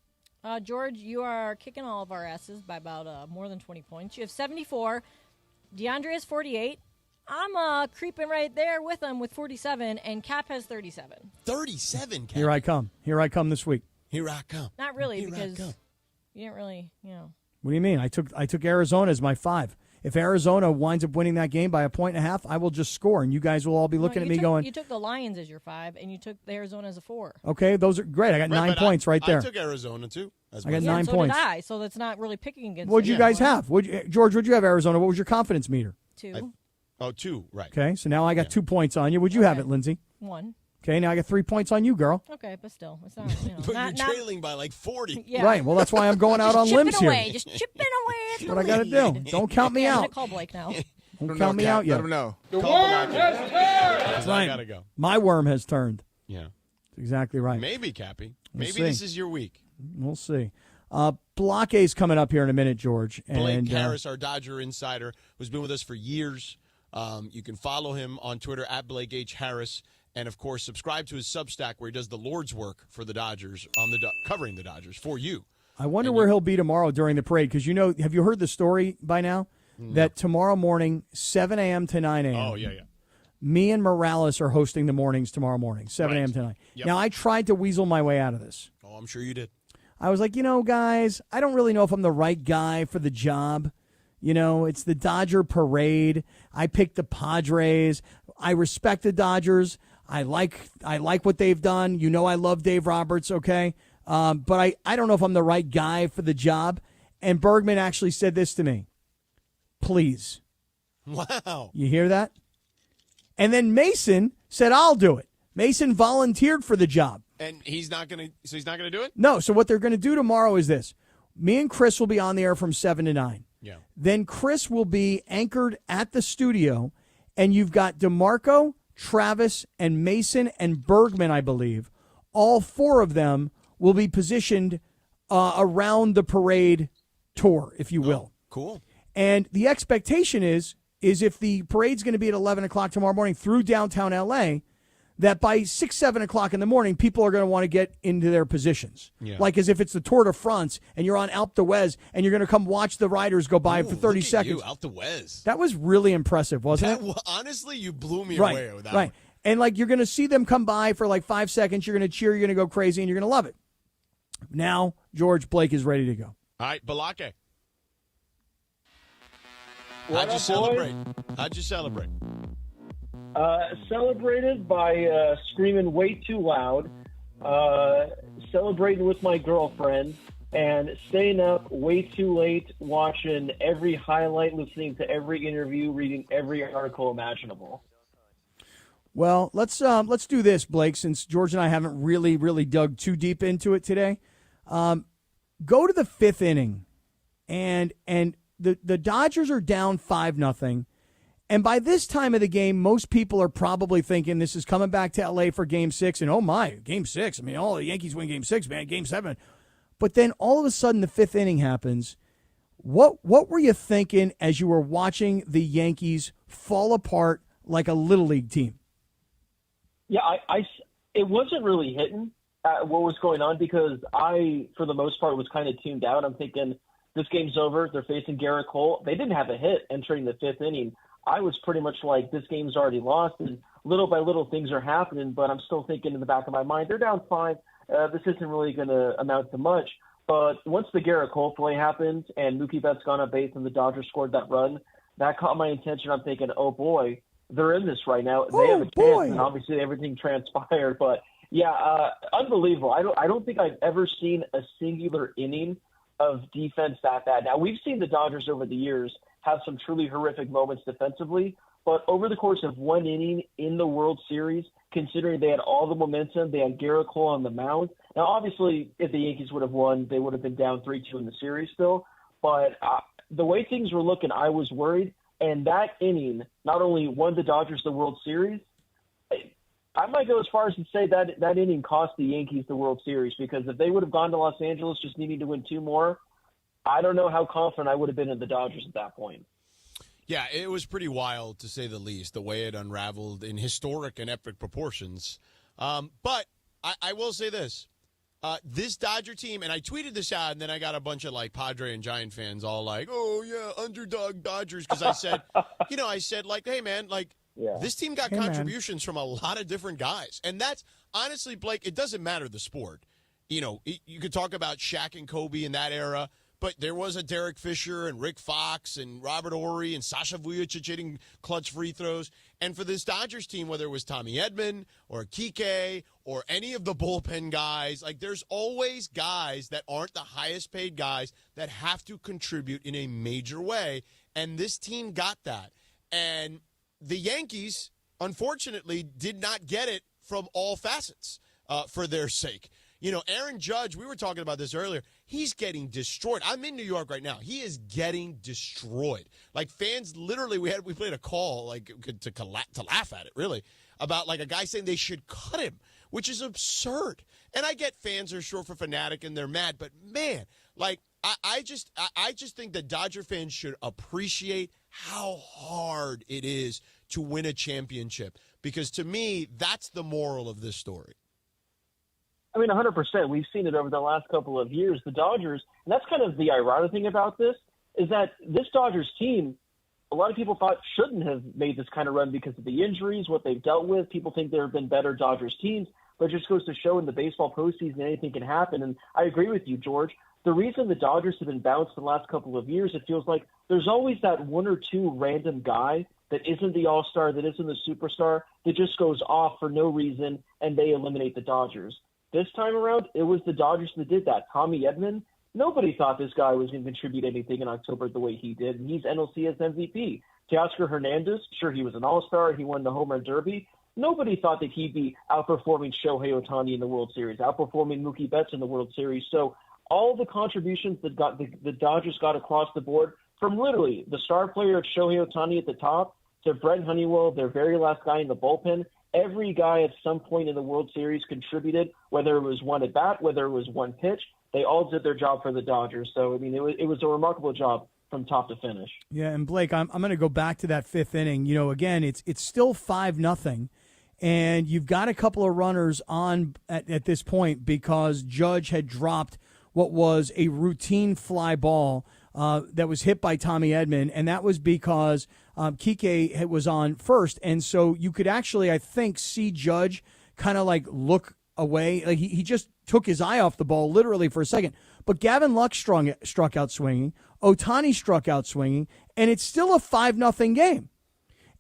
George, you are kicking all of our asses by about more than 20 points. You have 74. DeAndre has 48. I'm creeping right there with him with 47, and Cap has 37. 37, Cap. Here I come. Here I come this week. Here I come. Not really, Here because I come. you didn't really, What do you mean? I took Arizona as my 5. If Arizona winds up winning that game by a 1.5, I will just score, and you guys will all be looking at me going. You took the Lions as your 5, and you took the Arizona as a 4. Okay, those are great. I got 9 points right there. I took Arizona, too. I got 9 so points. Did I, so that's not really picking against What'd you guys anyone. have? George, what'd you have, Arizona? What was your confidence meter? 2. 2, right. Okay, so now I got 2 points on you. Would you have it, Lindsay? 1. Okay, now I got 3 points on you, girl. Okay, but still, it's not, But you're trailing by like 40. Yeah. Right, well, that's why I'm going out on limbs here. Just chipping away. That's what I got to do. Don't count me I'm out. gonna call Blake now. Don't count me out yet. Let him know. The worm has turned. That's right. I gotta go. My worm has turned. Yeah. That's exactly right. Maybe, Cappy. We'll Maybe see. this is your week. We'll see. Block A's coming up here in a minute, George. Blake And, Harris, our Dodger insider, who's been with us for years. You can follow him on Twitter at Blake H. Harris. And, of course, subscribe to his Substack where he does the Lord's work for the Dodgers, covering the Dodgers for you. I wonder where he'll be tomorrow during the parade because, have you heard the story by now? That tomorrow morning, 7 a.m. to 9 a.m. Oh, yeah. Me and Morales are hosting the mornings tomorrow morning, 7 a.m. to 9. Yep. Now, I tried to weasel my way out of this. Oh, I'm sure you did. I was like, guys, I don't really know if I'm the right guy for the job. It's the Dodger parade. I picked the Padres. I respect the Dodgers. I like what they've done. I love Dave Roberts, okay? But I don't know if I'm the right guy for the job. And Bergman actually said this to me. Please. Wow. You hear that? And then Mason said, I'll do it. Mason volunteered for the job. And he's not going to do it? No, so what they're going to do tomorrow is this. Me and Chris will be on the air from 7 to 9. Yeah. Then Chris will be anchored at the studio, and you've got DeMarco, Travis, and Mason and Bergman, I believe. All 4 of them will be positioned around the parade tour, if you will. Cool. And the expectation is if the parade's going to be at 11 o'clock tomorrow morning through downtown L.A., that by 6, 7 o'clock in the morning, people are going to want to get into their positions. Yeah. Like as if it's the Tour de France and you're on Alpe d'Huez and you're going to come watch the riders go by for 30 seconds. Alpe d'Huez. That was really impressive, wasn't it? Honestly, you blew me Right, away with that right. one. And like you're going to see them come by for like 5 seconds. You're going to cheer. You're going to go crazy, and you're going to love it. Now, George Blake is ready to go. All right, Balake. What How'd you up, celebrate? boys? How'd you celebrate? Celebrated by screaming way too loud, celebrating with my girlfriend, and staying up way too late, watching every highlight, listening to every interview, reading every article imaginable. Well, let's do this, Blake, since George and I haven't really dug too deep into it today. Go to the 5th inning, and the Dodgers are down 5-0. And by this time of the game, most people are probably thinking this is coming back to L.A. for Game 6. And, oh, my, Game 6. I mean, all the Yankees win Game 6, man, Game 7. But then all of a sudden the 5th inning happens. What were you thinking as you were watching the Yankees fall apart like a Little League team? Yeah, it wasn't really hitting what was going on because I, for the most part, was kind of tuned out. I'm thinking this game's over. They're facing Garrett Cole. They didn't have a hit entering the 5th inning. I was pretty much like, this game's already lost, and little by little things are happening, but I'm still thinking in the back of my mind, they're down 5. This isn't really going to amount to much. But once the Garrett Cole play happened and Mookie Betts got on base and the Dodgers scored that run, that caught my attention. I'm thinking, oh, boy, they're in this right now. They have a chance, and obviously everything transpired. But, yeah, unbelievable. I don't think I've ever seen a singular inning of defense that bad. Now, we've seen the Dodgers over the years have some truly horrific moments defensively, but over the course of one inning in the World Series, considering they had all the momentum, they had Garrett Cole on the mound. Now, obviously, if the Yankees would have won, they would have been down 3-2 in the series still. But the way things were looking, I was worried. And that inning not only won the Dodgers the World Series, I might go as far as to say that inning cost the Yankees the World Series, because if they would have gone to Los Angeles just needing to win 2 more, I don't know how confident I would have been in the Dodgers at that point. Yeah, it was pretty wild, to say the least, the way it unraveled in historic and epic proportions. But I will say this. This Dodger team, and I tweeted this out, and then I got a bunch of, like, Padre and Giant fans all like, oh, yeah, underdog Dodgers, because I said, like, hey, man, like, this team got contributions from a lot of different guys. And that's, honestly, Blake, it doesn't matter the sport. You know, you could talk about Shaq and Kobe in that era, but there was a Derek Fisher and Rick Fox and Robert Horry and Sasha Vujacic hitting clutch free throws. And for this Dodgers team, whether it was Tommy Edman or Kike or any of the bullpen guys, like there's always guys that aren't the highest paid guys that have to contribute in a major way. And this team got that. And the Yankees, unfortunately, did not get it from all facets for their sake. You know, Aaron Judge, we were talking about this earlier, he's getting destroyed. I'm in New York right now. He is getting destroyed. Like, fans literally, we played a call, like, to laugh at it, really, about, like, a guy saying they should cut him, which is absurd. And I get fans are short for fanatic and they're mad, but, man, like, I just think that Dodger fans should appreciate how hard it is to win a championship, because to me, that's the moral of this story. I mean, 100%. We've seen it over the last couple of years. The Dodgers, and that's kind of the ironic thing about this, is that this Dodgers team, a lot of people thought shouldn't have made this kind of run because of the injuries, what they've dealt with. People think there have been better Dodgers teams, but it just goes to show in the baseball postseason anything can happen. And I agree with you, George. The reason the Dodgers have been bounced the last couple of years, it feels like there's always that one or two random guy that isn't the all-star, that isn't the superstar, that just goes off for no reason, and they eliminate the Dodgers. This time around, it was the Dodgers that did that. Tommy Edman, nobody thought this guy was going to contribute anything in October the way he did, and he's NLCS MVP. Teoscar Hernandez, sure, he was an all-star. He won the Home Run Derby. Nobody thought that he'd be outperforming Shohei Ohtani in the World Series, outperforming Mookie Betts in the World Series. So all the contributions that the Dodgers got across the board, from literally the star player of Shohei Ohtani at the top to Brent Honeywell, their very last guy in the bullpen, every guy at some point in the World Series contributed, whether it was one at bat, whether it was one pitch. They all did their job for the Dodgers. So, I mean, it was a remarkable job from top to finish. Yeah, and Blake, I'm going to go back to that 5th inning. You know, again, it's still 5-0. And you've got a couple of runners on at this point because Judge had dropped what was a routine fly ball that was hit by Tommy Edman, and that was because Kike was on first. And so you could actually, I think, see Judge kind of like look away. Like he just took his eye off the ball literally for a second. But Gavin Lux struck out swinging. Ohtani struck out swinging. And it's still a 5-0 game.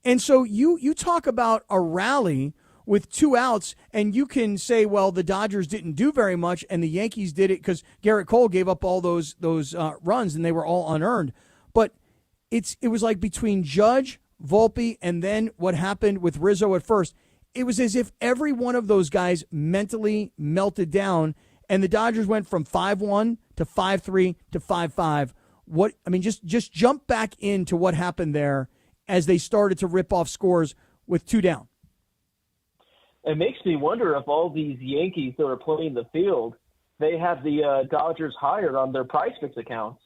And so you talk about a rally with 2 outs, and you can say, well, the Dodgers didn't do very much, and the Yankees did it because Garrett Cole gave up all those runs, and they were all unearned. But it was like between Judge, Volpe, and then what happened with Rizzo at first, it was as if every one of those guys mentally melted down, and the Dodgers went from 5-1 to 5-3 to 5-5. Just jump back into what happened there as they started to rip off scores with 2 down. It makes me wonder if all these Yankees that are playing the field, they have the Dodgers hired on their prize fix accounts,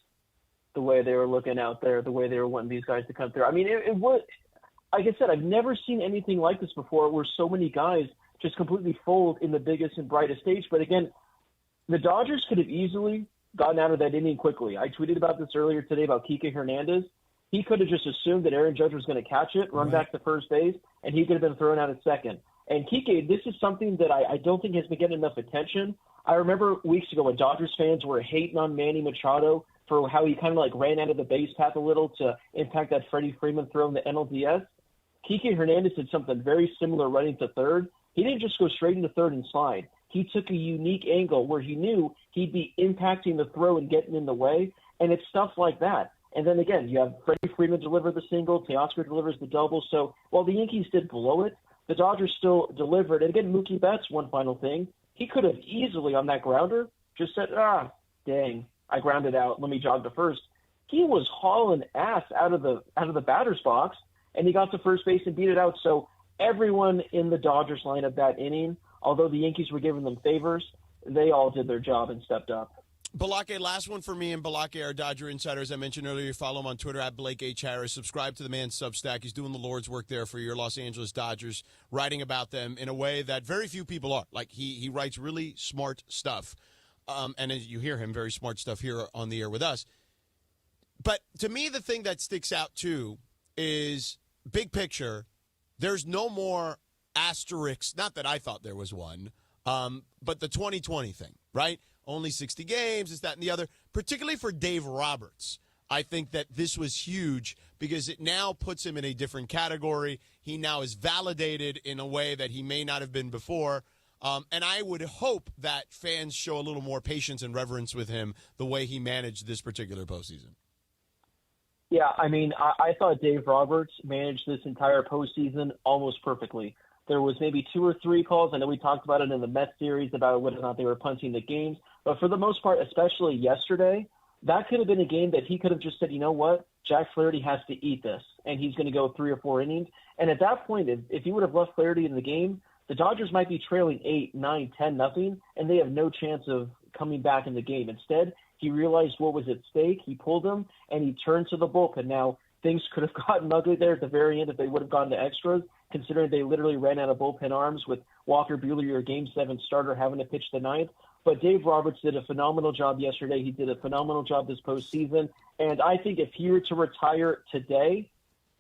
the way they were looking out there, the way they were wanting these guys to come through. I mean, it would, like I said, I've never seen anything like this before where so many guys just completely fold in the biggest and brightest stage. But again, the Dodgers could have easily gotten out of that inning quickly. I tweeted about this earlier today about Kike Hernandez. He could have just assumed that Aaron Judge was going to catch it, run back to first base, and he could have been thrown out at second. And Kike, this is something that I don't think has been getting enough attention. I remember weeks ago when Dodgers fans were hating on Manny Machado for how he kind of like ran out of the base path a little to impact that Freddie Freeman throw in the NLDS. Kike Hernandez did something very similar running to third. He didn't just go straight into third and slide. He took a unique angle where he knew he'd be impacting the throw and getting in the way, and it's stuff like that. And then again, you have Freddie Freeman deliver the single, Teoscar delivers the double. So while the Yankees did blow it, the Dodgers still delivered. And again, Mookie Betts, one final thing, he could have easily on that grounder just said, dang, I grounded out. Let me jog to first. He was hauling ass out of the batter's box, and he got to first base and beat it out. So everyone in the Dodgers lineup that inning, although the Yankees were giving them favors, they all did their job and stepped up. Balake, last one for me and Balake, our Dodger insider. As I mentioned earlier, follow him on Twitter at Blake H. Harris. Subscribe to the man's Substack. He's doing the Lord's work there for your Los Angeles Dodgers, writing about them in a way that very few people are. Like, he writes really smart stuff. And as you hear him, very smart stuff here on the air with us. But to me, the thing that sticks out, too, is big picture. There's no more asterisks. Not that I thought there was one, but the 2020 thing, right? Only 60 games, this, that, and the other. Particularly for Dave Roberts, I think that this was huge because it now puts him in a different category. He now is validated in a way that he may not have been before. And I would hope that fans show a little more patience and reverence with him the way he managed this particular postseason. Yeah, I mean, I thought Dave Roberts managed this entire postseason almost perfectly. There was maybe 2 or 3 calls. I know we talked about it in the Mets series about whether or not they were punting the games. But for the most part, especially yesterday, that could have been a game that he could have just said, you know what, Jack Flaherty has to eat this, and he's going to go 3 or 4 innings. And at that point, if he would have left Flaherty in the game, the Dodgers might be trailing 8, 9, 10-0, and they have no chance of coming back in the game. Instead, he realized what was at stake. He pulled him, and he turned to the bullpen. Now, things could have gotten ugly there at the very end if they would have gone to extras, considering they literally ran out of bullpen arms with Walker Buehler, your Game 7 starter, having to pitch the ninth. But Dave Roberts did a phenomenal job yesterday. He did a phenomenal job this postseason. And I think if he were to retire today,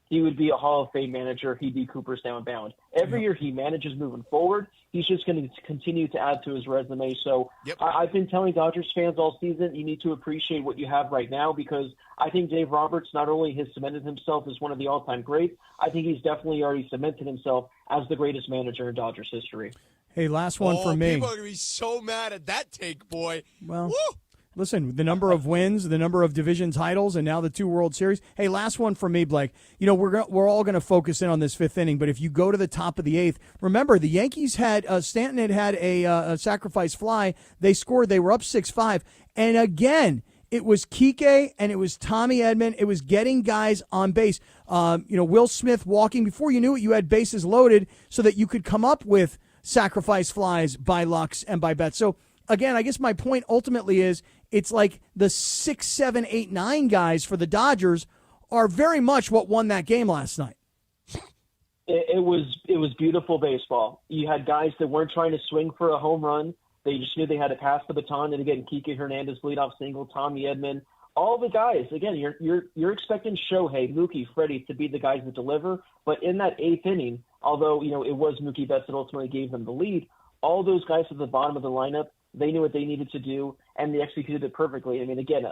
he would be a Hall of Fame manager. He'd be Cooperstown bound. Every year he manages moving forward, he's just going to continue to add to his resume. So I've been telling Dodgers fans all season, you need to appreciate what you have right now, because I think Dave Roberts not only has cemented himself as one of the all-time greats, I think he's definitely already cemented himself as the greatest manager in Dodgers history. Hey, last one for me. People are going to be so mad at that take, boy. Well, woo! Listen, the number of wins, the number of division titles, and now the 2 World Series. Hey, last one for me, Blake. You know, we're all going to focus in on this 5th inning, but if you go to the top of the 8th, remember the Yankees had Stanton had a sacrifice fly. They scored. They were up 6-5, and again, it was Kike and it was Tommy Edman. It was getting guys on base. Will Smith walking. Before you knew it, you had bases loaded so that you could come up with sacrifice flies by Lux and by Betts. So again, I guess my point ultimately is it's like the 6, 7, 8, 9 guys for the Dodgers are very much what won that game last night. It was beautiful baseball. You had guys that weren't trying to swing for a home run. They just knew they had to pass the baton. And again, Kike Hernandez leadoff single, Tommy Edman, all the guys. Again, you're expecting Shohei, Mookie, Freddie to be the guys that deliver. But in that eighth inning, although it was Mookie Betts that ultimately gave them the lead, all those guys at the bottom of the lineup, they knew what they needed to do, and they executed it perfectly. I mean, again,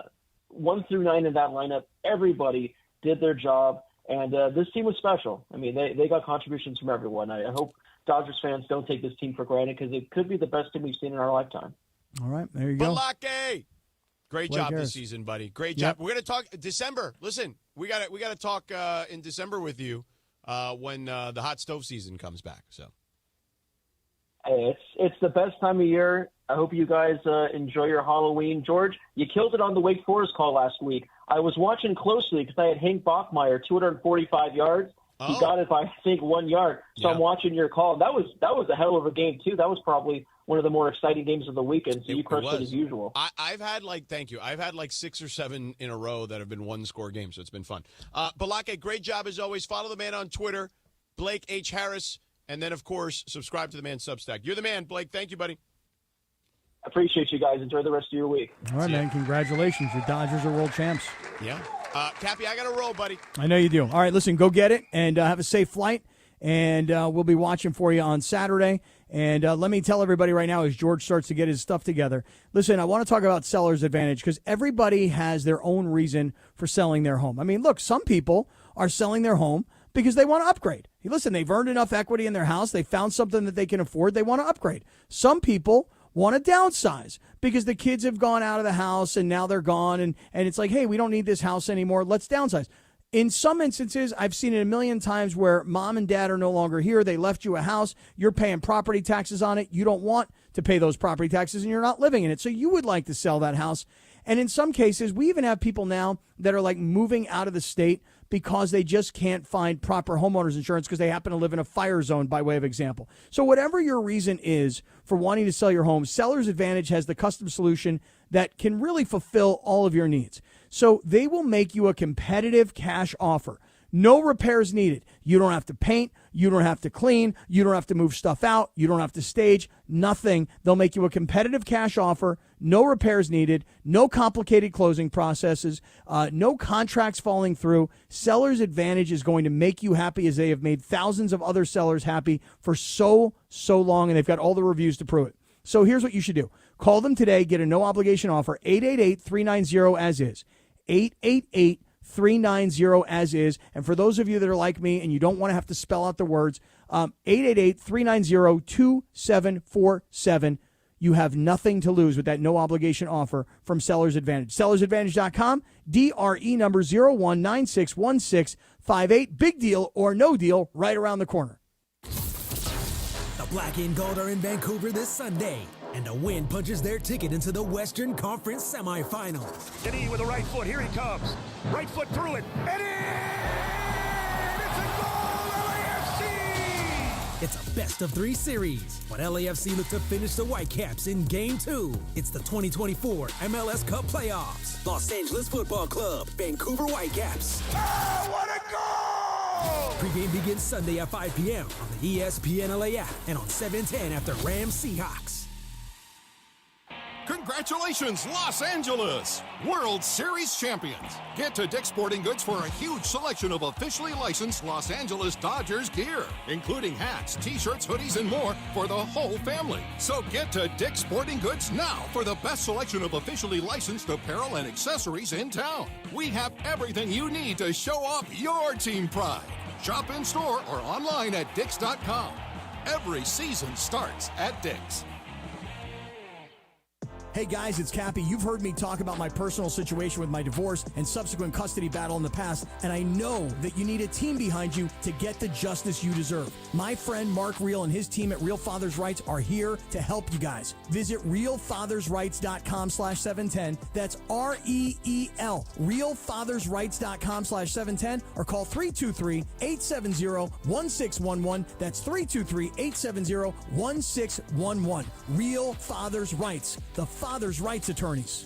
1 through 9 in that lineup, everybody did their job. And this team was special. I mean, they got contributions from everyone. I hope Dodgers fans don't take this team for granted because it could be the best team we've seen in our lifetime. All right, there you go. Balake! Great job this season, buddy. Great job. We're going to talk December. Listen, we got to talk in December with you when the hot stove season comes back. So, hey, it's the best time of year. I hope you guys enjoy your Halloween. George, you killed it on the Wake Forest call last week. I was watching closely because I had Hank Bachmeier, 245 yards. He got it by, I think, 1 yard. So I'm watching your call. That was a hell of a game, too. That was probably one of the more exciting games of the weekend. So you crushed it as usual. I've had thank you. I've had 6 or 7 in a row that have been one-score games, so it's been fun. Balake, great job as always. Follow the man on Twitter, Blake H. Harris, and then, of course, subscribe to the man Substack. You're the man, Blake. Thank you, buddy. Appreciate you guys. Enjoy the rest of your week. All right, man. Congratulations. Your Dodgers are world champs. Yeah. Cappy, I got to roll, buddy. I know you do. All right, listen, go get it and have a safe flight. And we'll be watching for you on Saturday. And let me tell everybody right now as George starts to get his stuff together. Listen, I want to talk about seller's advantage because everybody has their own reason for selling their home. I mean, look, some people are selling their home because they want to upgrade. Hey, listen, they've earned enough equity in their house. They found something that they can afford. They want to upgrade. Some people want to downsize because the kids have gone out of the house and now they're gone. And it's like, hey, we don't need this house anymore. Let's downsize. In some instances, I've seen it a million times where mom and dad are no longer here. They left you a house. You're paying property taxes on it. You don't want to pay those property taxes and you're not living in it. So you would like to sell that house. And in some cases, we even have people now that are like moving out of the state because they just can't find proper homeowners insurance because they happen to live in a fire zone, by way of example. So whatever your reason is for wanting to sell your home, Seller's Advantage has the custom solution that can really fulfill all of your needs. So they will make you a competitive cash offer. No repairs needed. You don't have to paint. You don't have to clean. You don't have to move stuff out. You don't have to stage. Nothing. They'll make you a competitive cash offer. No repairs needed. No complicated closing processes. No contracts falling through. Seller's Advantage is going to make you happy as they have made thousands of other sellers happy for so long, and they've got all the reviews to prove it. So here's what you should do. Call them today. Get a no-obligation offer. 888-390-AS-IS. 888-390-AS-IS. And for those of you that are like me and you don't want to have to spell out the words, 888-390-2747. You have nothing to lose with that no-obligation offer from Seller's Advantage. SellersAdvantage.com, DRE number 01961658. Big deal or no deal right around the corner. The Black and Gold are in Vancouver this Sunday, and the Wind punches their ticket into the Western Conference semifinals. Denny with the right foot. Here he comes. Right foot through it. And it's a goal, LAFC! It's a best-of-3 series, but LAFC look to finish the Whitecaps in Game 2. It's the 2024 MLS Cup Playoffs. Los Angeles Football Club, Vancouver Whitecaps. Oh, what a goal! Pre-game begins Sunday at 5 p.m. on the ESPN LA app and on 710 after Rams Seahawks. Congratulations, Los Angeles! World Series champions! Get to Dick's Sporting Goods for a huge selection of officially licensed Los Angeles Dodgers gear, including hats, t-shirts, hoodies, and more for the whole family. So get to Dick's Sporting Goods now for the best selection of officially licensed apparel and accessories in town. We have everything you need to show off your team pride. Shop in store or online at Dicks.com. Every season starts at Dick's. Hey guys, it's Cappy. You've heard me talk about my personal situation with my divorce and subsequent custody battle in the past, and I know that you need a team behind you to get the justice you deserve. My friend Mark Reel and his team at Real Fathers Rights are here to help you guys. Visit realfathersrights.com/710. That's REEL. realfathersrights.com/710 or call 323-870-1611. That's 323-870-1611. Real Fathers Rights. The Father's Rights Attorneys.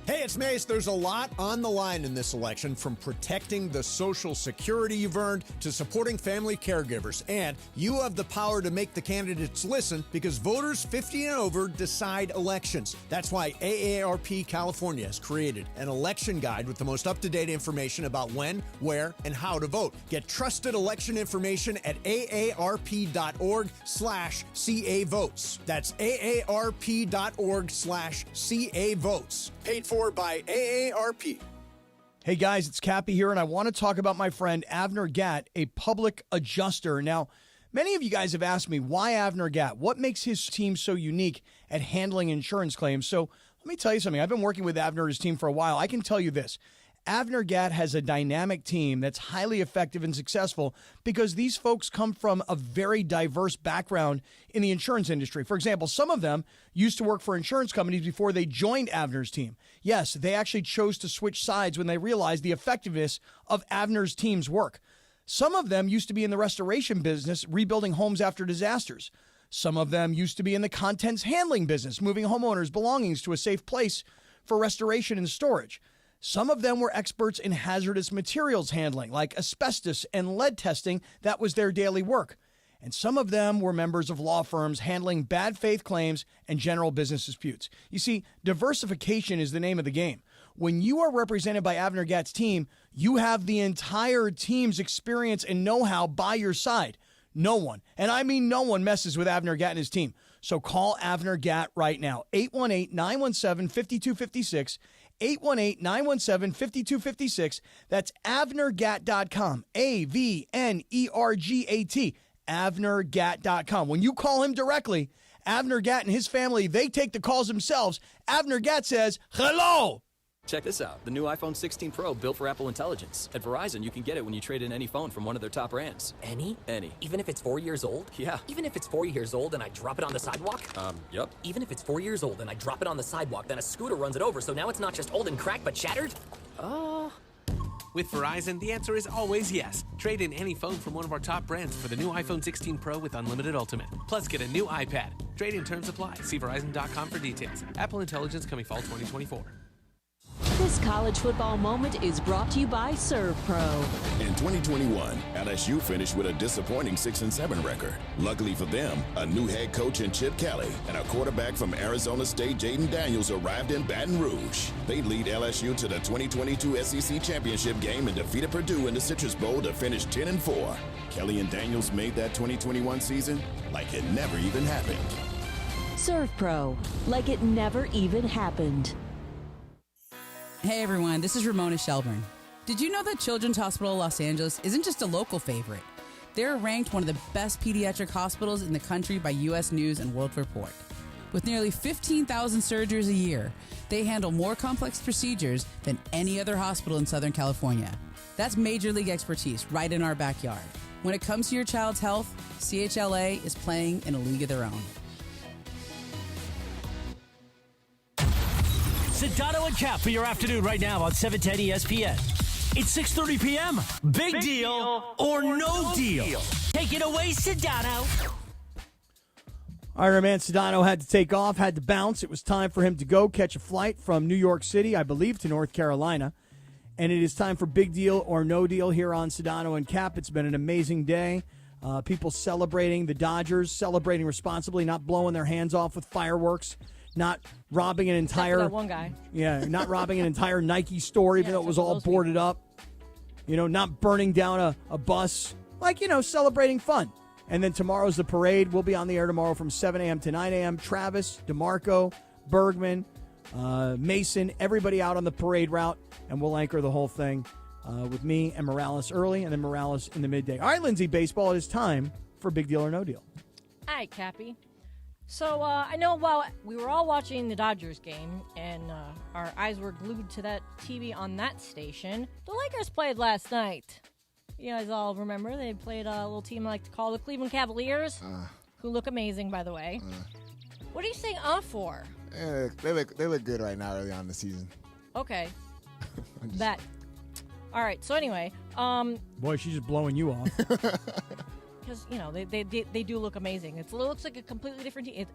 Hey, it's Mace. There's a lot on the line in this election, from protecting the Social Security you've earned to supporting family caregivers. And you have the power to make the candidates listen, because voters 50 and over decide elections. That's why AARP California has created an election guide with the most up-to-date information about when, where, and how to vote. Get trusted election information at aarp.org/CA votes. That's aarp.org/CA votes. Paid for by AARP. Hey guys, it's Cappy here, and I want to talk about my friend Avner Gatt, a public adjuster. Now, many of you guys have asked me, why Avner Gatt? What makes his team so unique at handling insurance claims? So let me tell you something. I've been working with Avner and his team for a while. I can tell you this. Avner Gatt has a dynamic team that's highly effective and successful because these folks come from a very diverse background in the insurance industry. For example, some of them used to work for insurance companies before they joined Avner's team. Yes, they actually chose to switch sides when they realized the effectiveness of Avner's team's work. Some of them used to be in the restoration business, rebuilding homes after disasters. Some of them used to be in the contents handling business, moving homeowners' belongings to a safe place for restoration and storage. Some of them were experts in hazardous materials handling, like asbestos and lead testing. That was their daily work. And some of them were members of law firms handling bad faith claims and general business disputes. You see, diversification is the name of the game. When you are represented by Avner Gatt's team, you have the entire team's experience and know-how by your side. No one, and I mean no one, messes with Avner Gatt and his team. So call Avner Gatt right now, 818-917-5256, 818-917-5256. That's AvnerGatt.com, AVNERGAT, AvnerGatt.com. When you call him directly, Avner Gatt and his family, they take the calls themselves. Avner Gatt says, hello. Check this out, the new iPhone 16 Pro built for Apple Intelligence. At Verizon, you can get it when you trade in any phone from one of their top brands. Any? Any. Even if it's 4 years old? Yeah. Even if it's 4 years old and I drop it on the sidewalk? Yep. Even if it's 4 years old and I drop it on the sidewalk, then a scooter runs it over, so now it's not just old and cracked, but shattered? With Verizon, the answer is always yes. Trade in any phone from one of our top brands for the new iPhone 16 Pro with unlimited Ultimate. Plus, get a new iPad. Trade-in terms apply. See Verizon.com for details. Apple Intelligence coming fall 2024. This college football moment is brought to you by ServPro. In 2021, LSU finished with a disappointing 6-7 record. Luckily for them, a new head coach in Chip Kelly and a quarterback from Arizona State, Jaden Daniels, arrived in Baton Rouge. They lead LSU to the 2022 SEC Championship game and defeated Purdue in the Citrus Bowl to finish 10-4. Kelly and Daniels made that 2021 season like it never even happened. ServPro, like it never even happened. Hey everyone, this is Ramona Shelburne. Did you know that Children's Hospital Los Angeles isn't just a local favorite? They're ranked one of the best pediatric hospitals in the country by U.S. News and World Report. With nearly 15,000 surgeries a year, they handle more complex procedures than any other hospital in Southern California. That's major league expertise right in our backyard. When it comes to your child's health, CHLA is playing in a league of their own. Sedano and Cap for your afternoon right now on 710 ESPN. It's 6:30 p.m. Big deal or no deal. Take it away, Sedano. All right, our man Sedano had to take off, had to bounce. It was time for him to go catch a flight from New York City, I believe, to North Carolina. And it is time for Big Deal or No Deal here on Sedano and Cap. It's been an amazing day. People celebrating the Dodgers, celebrating responsibly, not blowing their hands off with fireworks. Not robbing an entire that one guy. Yeah, not robbing an entire Nike store, even though it was all boarded up. You know, not burning down a bus. Like, celebrating fun. And then tomorrow's the parade. We'll be on the air tomorrow from 7 a.m. to 9 a.m. Travis, DeMarco, Bergman, Mason, everybody out on the parade route. And we'll anchor the whole thing with me and Morales early and then Morales in the midday. All right, Lindsay, baseball, it is time for Big Deal or No Deal. All right, Cappy. So I know while we were all watching the Dodgers game and our eyes were glued to that TV on that station, the Lakers played last night. You guys all remember they played a little team I like to call the Cleveland Cavaliers, who look amazing, by the way. What are you saying for? They look good right now early on in the season. Okay. That. All right, so anyway. Boy, she's just blowing you off. Because, they do look amazing. It looks like a completely different team.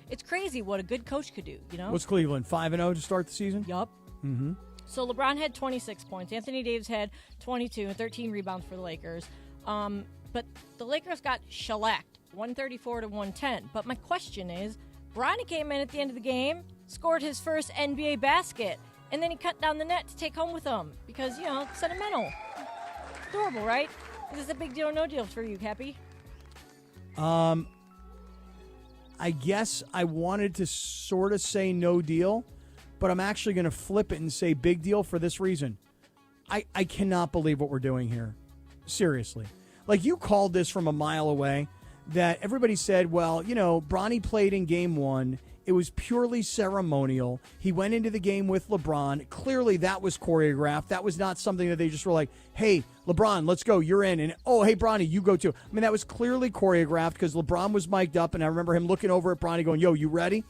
It's crazy what a good coach could do, What's Cleveland, 5-0 to start the season? Yup. Mm-hmm. So LeBron had 26 points. Anthony Davis had 22 and 13 rebounds for the Lakers. But the Lakers got shellacked, 134 to 110. But my question is, Bronny came in at the end of the game, scored his first NBA basket, and then he cut down the net to take home with him because, sentimental. Adorable, right? Is this a big deal or no deal for you, Cappy? I guess I wanted to sort of say no deal, but I'm actually going to flip it and say big deal for this reason. I cannot believe what we're doing here. Seriously. Like, you called this from a mile away that everybody said, well, Bronny played in game 1. It was purely ceremonial. He went into the game with LeBron. Clearly, that was choreographed. That was not something that they just were like, hey, LeBron, let's go. You're in. And, oh, hey, Bronny, you go too. I mean, that was clearly choreographed because LeBron was mic'd up, and I remember him looking over at Bronny going, yo, you ready?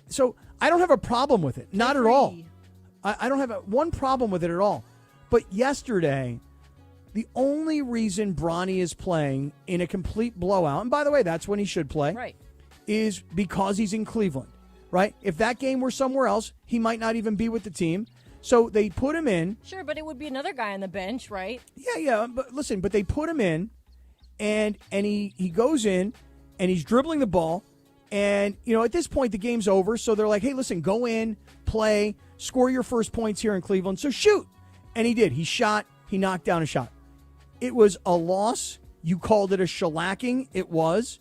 So I don't have a problem with it. Not at all. I don't have one problem with it at all. But yesterday, the only reason Bronny is playing in a complete blowout, and by the way, that's when he should play, right, is because he's in Cleveland. Right? If that game were somewhere else, he might not even be with the team. So they put him in. Sure, but it would be another guy on the bench, right? Yeah. But listen, but they put him in, and he goes in, and he's dribbling the ball. And, at this point, the game's over. So they're like, hey, listen, go in, play, score your first points here in Cleveland. So shoot. And he did. He shot. He knocked down a shot. It was a loss. You called it a shellacking. It was.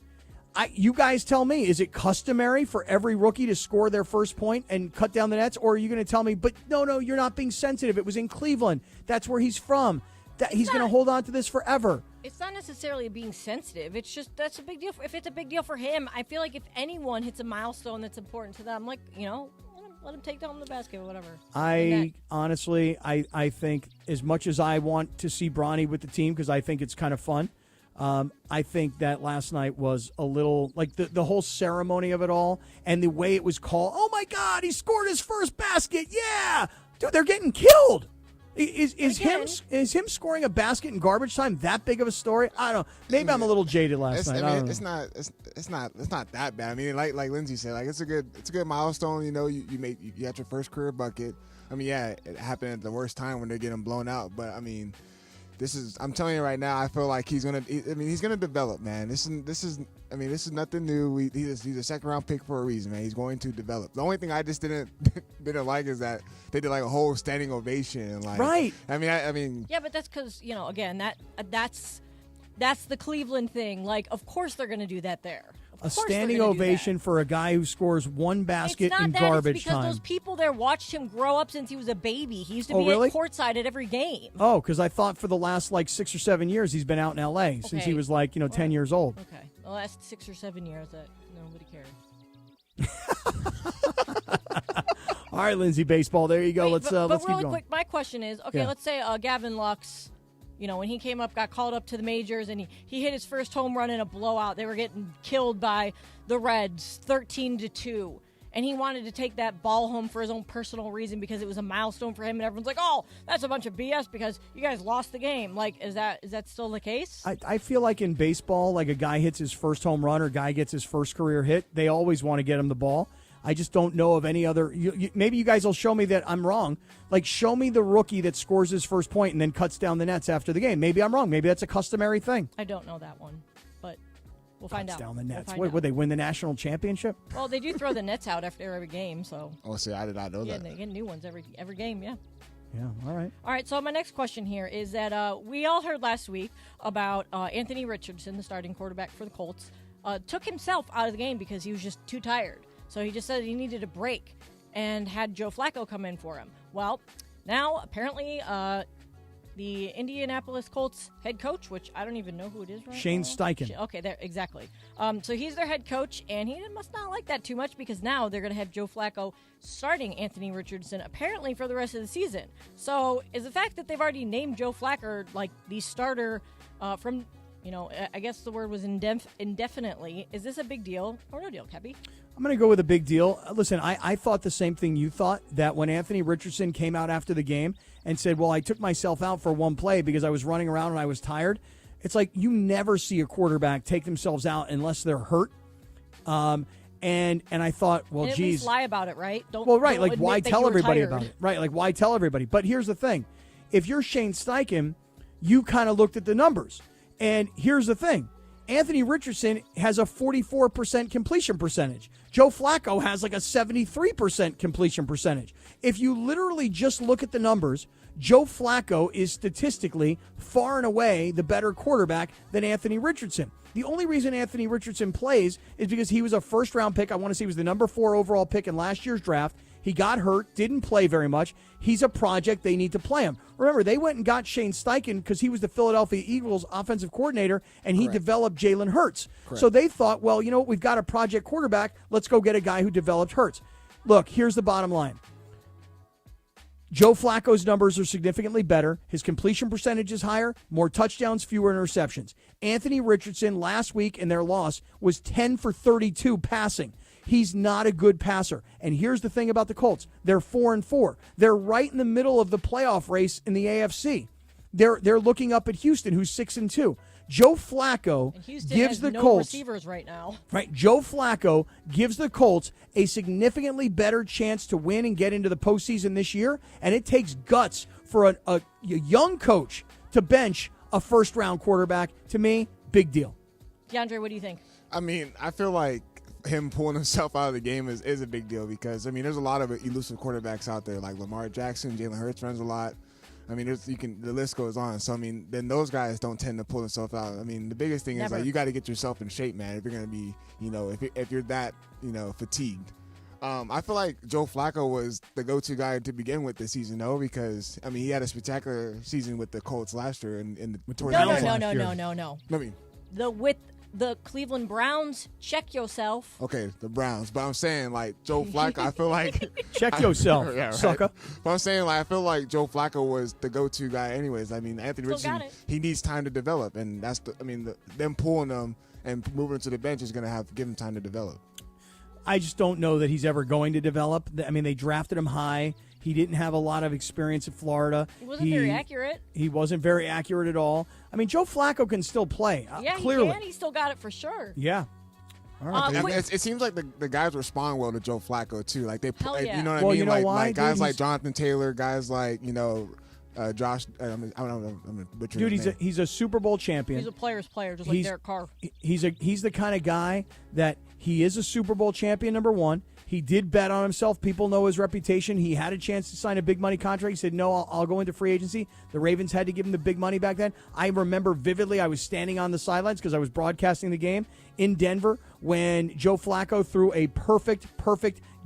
You guys tell me, is it customary for every rookie to score their first point and cut down the nets? Or are you going to tell me, but no, you're not being sensitive. It was in Cleveland. That's where he's from. He's going to hold on to this forever. It's not necessarily being sensitive. It's just that's a big deal. If it's a big deal for him, I feel like if anyone hits a milestone that's important to them, like, let him take down the basket or whatever. Honestly, I think as much as I want to see Bronny with the team because I think it's kind of fun, I think that last night was a little, like the whole ceremony of it all and the way it was called. Oh, my God, he scored his first basket. Yeah. Dude, they're getting killed. Is him scoring a basket in garbage time that big of a story? I don't know. Maybe I'm a little jaded last night. I mean, it's not that bad. I mean, like Lindsay said, like it's a good milestone. You had your first career bucket. I mean, yeah, it happened at the worst time when they're getting blown out. But I mean, I'm telling you right now, I feel like he's gonna develop, man. This is nothing new. He's a second round pick for a reason, man. He's going to develop. The only thing I just didn't like is that they did like a whole standing ovation, like, right. I mean, yeah, but that's because again, that's the Cleveland thing. Like, of course they're going to do that there. A standing ovation for a guy who scores one basket in garbage it's because time. Those people there watched him grow up since he was a baby. He used to be really? at courtside at every game. Oh, because I thought for the last 6 or 7 years he's been out in L.A. since he was 10 years old. Okay, the last 6 or 7 years that nobody cared. All right, Lindsay, baseball. There you go. Wait, let's but keep really going. Quick, my question is, okay, let's say Gavin Lux, when he came up, got called up to the majors, and he hit his first home run in a blowout. They were getting killed by the Reds, 13-2. And he wanted to take that ball home for his own personal reason because it was a milestone for him. And everyone's like, oh, that's a bunch of BS because you guys lost the game. Like, is that still the case? I feel like in baseball, like a guy hits his first home run or a guy gets his first career hit, they always want to get him the ball. I just don't know of any other. Maybe you guys will show me that I'm wrong. Like, show me the rookie that scores his first point and then cuts down the nets after the game. Maybe I'm wrong. Maybe that's a customary thing. I don't know that one, but we'll find out. Down the nets. We'll Would they win the national championship? Well, they do throw the nets out after every game, so. Oh, see, I did not know that. Yeah, they get new ones every game, yeah. Yeah, all right. All right, so my next question here is that we all heard last week about Anthony Richardson, the starting quarterback for the Colts, took himself out of the game because he was just too tired. So he just said he needed a break and had Joe Flacco come in for him. Well, now apparently the Indianapolis Colts head coach, which I don't even know who it is right Shane now. Steichen. Okay, there, exactly. So he's their head coach, and he must not like that too much because now they're going to have Joe Flacco starting Anthony Richardson apparently for the rest of the season. So is the fact that they've already named Joe Flacco like the starter from, I guess the word was indefinitely, is this a big deal or no deal, Cappy? I'm going to go with a big deal. Listen, I thought the same thing you thought, that when Anthony Richardson came out after the game and said, well, I took myself out for one play because I was running around and I was tired. It's like you never see a quarterback take themselves out unless they're hurt. And I thought, well, and at geez. least lie about it, right? Don't. Well, right. don't Like, why admit that tell you were everybody tired. about it? Right. Like, why tell everybody? But here's the thing. If you're Shane Steichen, you kind of looked at the numbers. And here's the thing. Anthony Richardson has a 44% completion percentage. Joe Flacco has like a 73% completion percentage. If you literally just look at the numbers, Joe Flacco is statistically far and away the better quarterback than Anthony Richardson. The only reason Anthony Richardson plays is because he was a first-round pick. I want to say he was the number 4 overall pick in last year's draft. He got hurt, didn't play very much. He's a project. They need to play him. Remember, they went and got Shane Steichen because he was the Philadelphia Eagles offensive coordinator, and he developed Jalen Hurts. So they thought, well, you know what? We've got a project quarterback. Let's go get a guy who developed Hurts. Look, here's the bottom line. Joe Flacco's numbers are significantly better. His completion percentage is higher, more touchdowns, fewer interceptions. Anthony Richardson last week in their loss was 10 for 32 passing. He's not a good passer. And here's the thing about the Colts. They're 4-4. They're right in the middle of the playoff race in the AFC. They're looking up at Houston, who's 6-2. Joe Flacco Houston gives has the no Colts receivers right now. Right, Joe Flacco gives the Colts a significantly better chance to win and get into the postseason this year, and it takes guts for a young coach to bench a first-round quarterback. To me, big deal. DeAndre, what do you think? I mean, I feel like him pulling himself out of the game is a big deal because, I mean, there's a lot of elusive quarterbacks out there like Lamar Jackson, Jalen Hurts runs a lot. I mean, the list goes on. So, I mean, then those guys don't tend to pull themselves out. I mean, the biggest thing is, like, you got to get yourself in shape, man, if you're going to be, if you're that, fatigued. I feel like Joe Flacco was the go-to guy to begin with this season, though, because, I mean, he had a spectacular season with the Colts last year. No. I mean, the Cleveland Browns, check yourself. Okay, the Browns. But I'm saying, like, Joe Flacco, I feel like... Check yourself, sucker. But I'm saying, like, I feel like Joe Flacco was the go-to guy anyways. I mean, Anthony Richardson, he needs time to develop. And that's, them pulling him and moving him to the bench is going to have to give him time to develop. I just don't know that he's ever going to develop. I mean, they drafted him high. He didn't have a lot of experience at Florida. He wasn't very accurate. He wasn't very accurate at all. I mean, Joe Flacco can still play. Yeah, clearly. he can. He still got it for sure. Yeah. All right. It seems like the guys respond well to Joe Flacco, too. Like, they play, yeah. you know what I mean? You know why? Like guys dude, like Jonathan Taylor, guys like, Josh, I don't know, I'm butchering his name. He's a Super Bowl champion. He's a player's player, just like Derek Carr. He's the kind of guy that he is a Super Bowl champion, number one. He did bet on himself. People know his reputation. He had a chance to sign a big money contract. He said, no, I'll go into free agency. The Ravens had to give him the big money back then. I remember vividly I was standing on the sidelines because I was broadcasting the game in Denver when Joe Flacco threw a perfect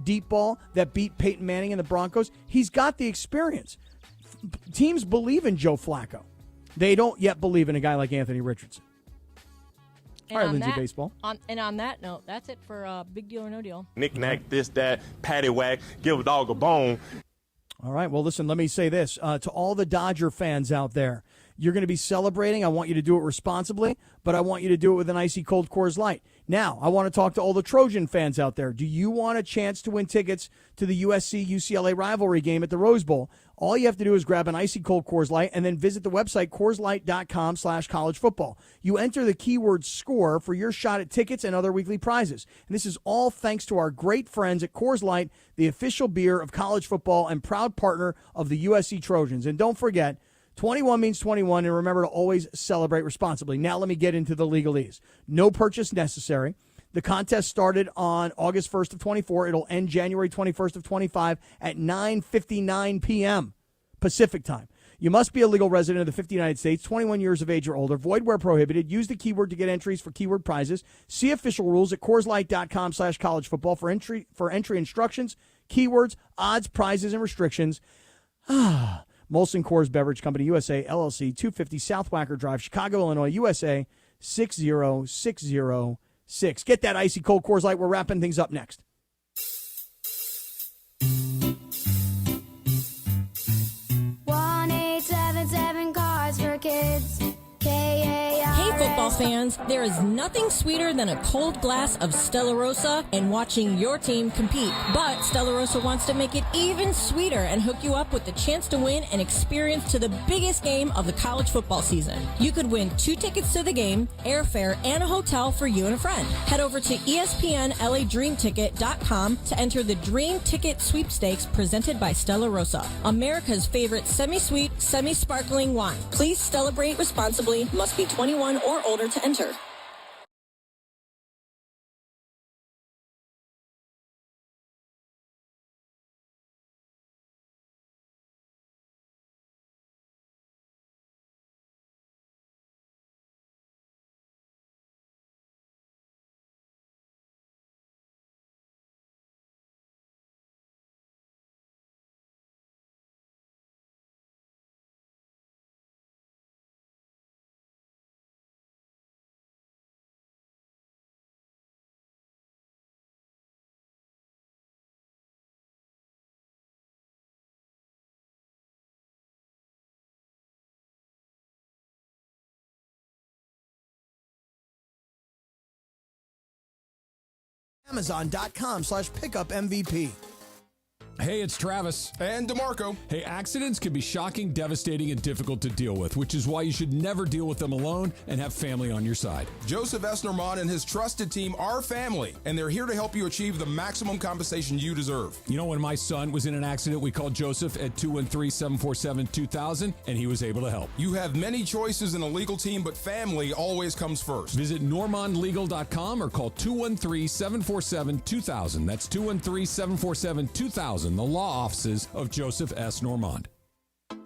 deep ball that beat Peyton Manning and the Broncos. He's got the experience. Teams believe in Joe Flacco. They don't yet believe in a guy like Anthony Richardson. All right, Lindsay Baseball. And on that note, that's it for Big Deal or No Deal. Knick-knack, this, that, paddywhack, give a dog a bone. All right, well, listen, let me say this. To all the Dodger fans out there, you're going to be celebrating. I want you to do it responsibly, but I want you to do it with an icy cold Coors Light. Now, I want to talk to all the Trojan fans out there. Do you want a chance to win tickets to the USC-UCLA rivalry game at the Rose Bowl? All you have to do is grab an icy cold Coors Light and then visit the website CoorsLight.com/collegefootball. You enter the keyword SCORE for your shot at tickets and other weekly prizes. And this is all thanks to our great friends at Coors Light, the official beer of college football and proud partner of the USC Trojans. And don't forget, 21 means 21, and remember to always celebrate responsibly. Now let me get into the legalese. No purchase necessary. The contest started on August 1st of 24. It'll end January 21st of 25 at 9:59 p.m. Pacific time. You must be a legal resident of the 50 United States, 21 years of age or older, void where prohibited. Use the keyword to get entries for keyword prizes. See official rules at CoorsLight.com/collegefootball for entry instructions, keywords, odds, prizes, and restrictions. Molson Coors Beverage Company, USA, LLC, 250 South Wacker Drive, Chicago, Illinois, USA, 60606. Get that icy cold Coors Light. We're wrapping things up next. 1-877 Cars for Kids. KAIR. Hey, football football fans, there is nothing sweeter than a cold glass of Stella Rosa and watching your team compete. But Stella Rosa wants to make it even sweeter and hook you up with the chance to win an experience to the biggest game of the college football season. You could win 2 tickets to the game, airfare, and a hotel for you and a friend. Head over to ESPNLADreamTicket.com to enter the Dream Ticket Sweepstakes presented by Stella Rosa, America's favorite semi-sweet, semi-sparkling wine. Please celebrate responsibly. Must be 21 or older to enter. Amazon.com/pickupmvp. Hey, it's Travis. And DeMarco. Hey, accidents can be shocking, devastating, and difficult to deal with, which is why you should never deal with them alone and have family on your side. Joseph S. Normand and his trusted team are family, and they're here to help you achieve the maximum compensation you deserve. You know, when my son was in an accident, we called Joseph at 213-747-2000, and he was able to help. You have many choices in a legal team, but family always comes first. Visit normandlegal.com or call 213-747-2000. That's 213-747-2000. The law offices of Joseph S. Normand.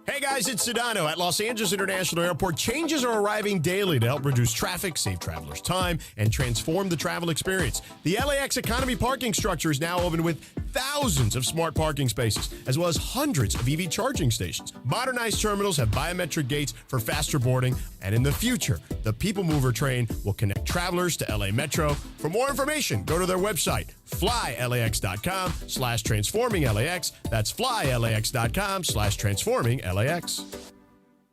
Hey guys, it's Sedano at Los Angeles International Airport. Changes are arriving daily to help reduce traffic, save travelers time, and transform the travel experience. The LAX Economy parking structure is now open with thousands of smart parking spaces, as well as hundreds of EV charging stations. Modernized terminals have biometric gates for faster boarding, and in the future, the People Mover train will connect travelers to LA Metro. For more information, go to their website, flylax.com/transforming-LAX. That's flylax.com/transforming-LAX.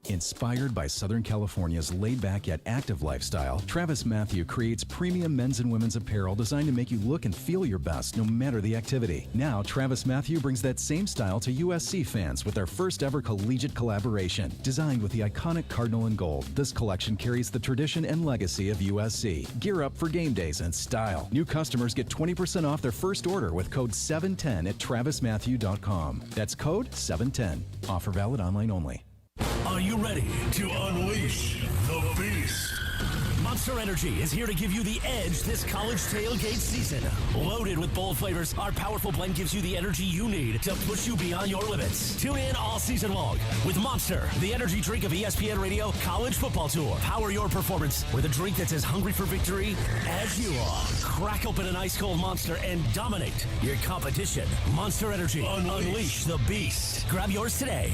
Inspired by Southern California's laid-back yet active lifestyle, Travis Matthew creates premium men's and women's apparel designed to make you look and feel your best no matter the activity. Now, Travis Matthew brings that same style to USC fans with their first ever collegiate collaboration. Designed with the iconic Cardinal and Gold, this collection carries the tradition and legacy of USC. Gear up for game days and style. New customers get 20% off their first order with code 710 at travismatthew.com. That's code 710. Offer valid online only. Are you ready to unleash the beast? Monster Energy is here to give you the edge this college tailgate season. Loaded with bold flavors, our powerful blend gives you the energy you need to push you beyond your limits. Tune in all season long with Monster, the energy drink of ESPN Radio College Football Tour. Power your performance with a drink that's as hungry for victory as you are. Crack open an ice-cold Monster and dominate your competition. Monster Energy. Unleash the beast. Grab yours today.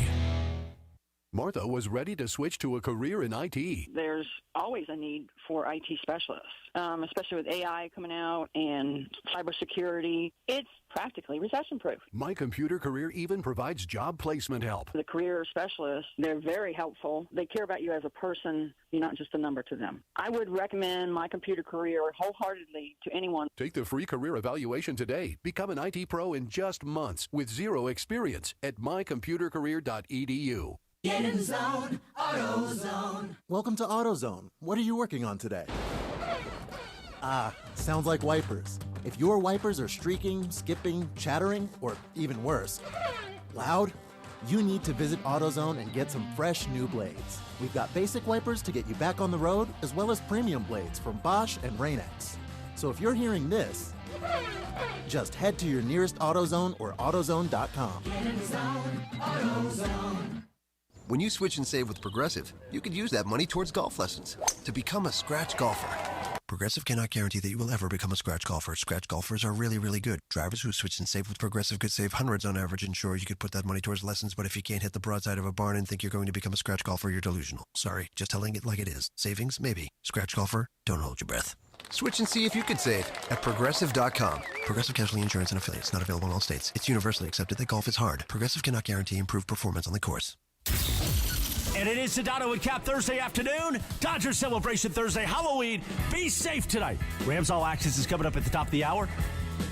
Martha was ready to switch to a career in IT. There's always a need for IT specialists, especially with AI coming out and cybersecurity. It's practically recession-proof. My Computer Career even provides job placement help. The career specialists, they're very helpful. They care about you as a person. You're not just a number to them. I would recommend My Computer Career wholeheartedly to anyone. Take the free career evaluation today. Become an IT pro in just months with zero experience at mycomputercareer.edu. Get in the zone, AutoZone. Welcome to AutoZone. What are you working on today? Sounds like wipers. If your wipers are streaking, skipping, chattering, or even worse, loud, you need to visit AutoZone and get some fresh new blades. We've got basic wipers to get you back on the road, as well as premium blades from Bosch and Rain-X. So if you're hearing this, just head to your nearest AutoZone or AutoZone.com. Get in the zone, AutoZone. When you switch and save with Progressive, you could use that money towards golf lessons to become a scratch golfer. Progressive cannot guarantee that you will ever become a scratch golfer. Scratch golfers are really, really good. Drivers who switch and save with Progressive could save hundreds on average, and sure, you could put that money towards lessons, but if you can't hit the broadside of a barn and think you're going to become a scratch golfer, you're delusional. Sorry, just telling it like it is. Savings? Maybe. Scratch golfer? Don't hold your breath. Switch and see if you could save at Progressive.com. Progressive Casualty Insurance and Affiliates. Not available in all states. It's universally accepted that golf is hard. Progressive cannot guarantee improved performance on the course. And it is Sedano Cap Thursday afternoon. Dodgers Celebration Thursday, Halloween. Be safe tonight. Rams All Access is coming up at the top of the hour.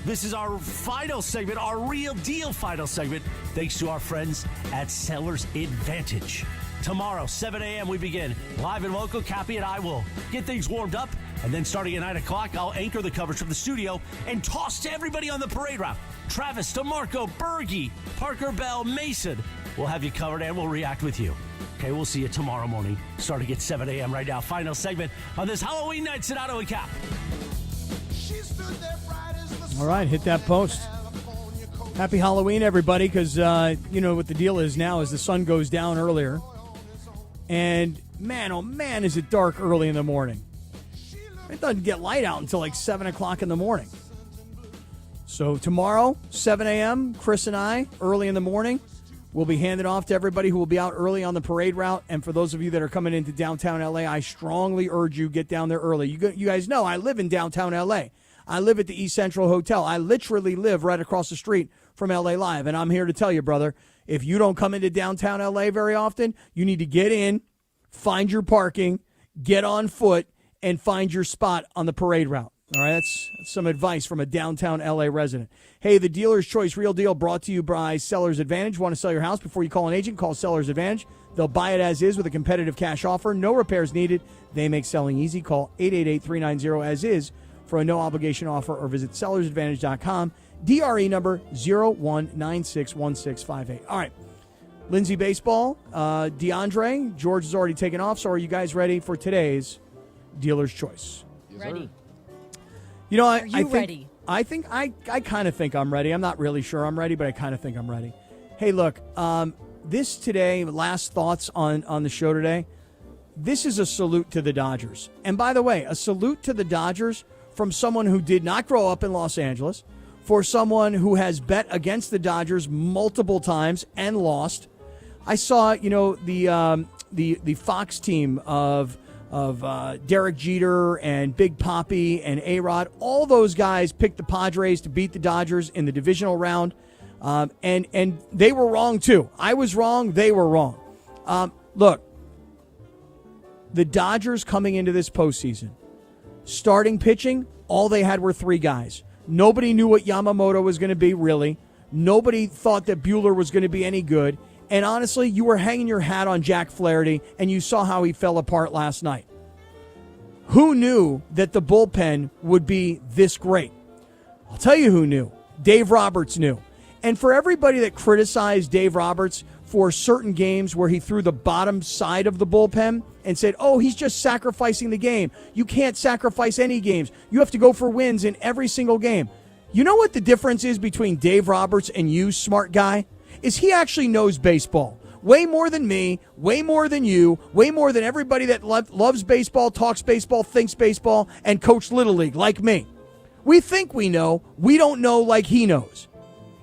This is our final segment, our real deal final segment, thanks to our friends at Sellers Advantage. Tomorrow, 7 a.m., we begin live and local. Cappy and I will get things warmed up. And then starting at 9 o'clock, I'll anchor the coverage from the studio and toss to everybody on the parade route. Travis, DeMarco, Bergie, Parker Bell, Mason. We'll have you covered and we'll react with you. Okay, we'll see you tomorrow morning, starting at 7 a.m. right now. Final segment on this Halloween night, Sedano and Cap. All right, hit that post. Happy Halloween, everybody, because you know what the deal is now is the sun goes down earlier. And man, oh man, is it dark early in the morning. It doesn't get light out until like 7 o'clock in the morning. So tomorrow, 7 a.m., Chris and I, early in the morning, we'll be handing off to everybody who will be out early on the parade route. And for those of you that are coming into downtown L.A., I strongly urge you get down there early. You guys know I live in downtown L.A. I live at the East Central Hotel. I literally live right across the street from L.A. Live. And I'm here to tell you, brother, if you don't come into downtown L.A. very often, you need to get in, find your parking, get on foot, and find your spot on the parade route. All right, that's some advice from a downtown L.A. resident. Hey, the Dealer's Choice Real Deal brought to you by Sellers Advantage. Want to sell your house before you call an agent? Call Sellers Advantage. They'll buy it as is with a competitive cash offer. No repairs needed. They make selling easy. Call 888-390-AS-IS for a no-obligation offer or visit sellersadvantage.com. DRE number 01961658. All right, Lindsay Baseball, DeAndre, George has already taken off, so are you guys ready for today's Dealer's Choice? Ready. You know, Are you ready? I kind of think I'm ready. I'm not really sure I'm ready, but I kind of think I'm ready. Hey, look, this today, last thoughts on the show today, this is a salute to the Dodgers. And by the way, a salute to the Dodgers from someone who did not grow up in Los Angeles, for someone who has bet against the Dodgers multiple times and lost. I saw, you know, the Fox team of Derek Jeter and Big Papi and A-Rod, all those guys picked the Padres to beat the Dodgers in the divisional round, and they were wrong too. I was wrong, they were wrong. Look, the Dodgers coming into this postseason, starting pitching, all they had were three guys. Nobody knew what Yamamoto was going to be, really. Nobody thought that Buehler was going to be any good. And honestly, you were hanging your hat on Jack Flaherty, and you saw how he fell apart last night. Who knew that the bullpen would be this great? I'll tell you who knew. Dave Roberts knew. And for everybody that criticized Dave Roberts for certain games where he threw the bottom side of the bullpen and said, oh, he's just sacrificing the game. You can't sacrifice any games. You have to go for wins in every single game. You know what the difference is between Dave Roberts and you, smart guy? Is he actually knows baseball. Way more than me, way more than you, way more than everybody that loves baseball, talks baseball, thinks baseball, and coached Little League, like me. We think we know. We don't know like he knows.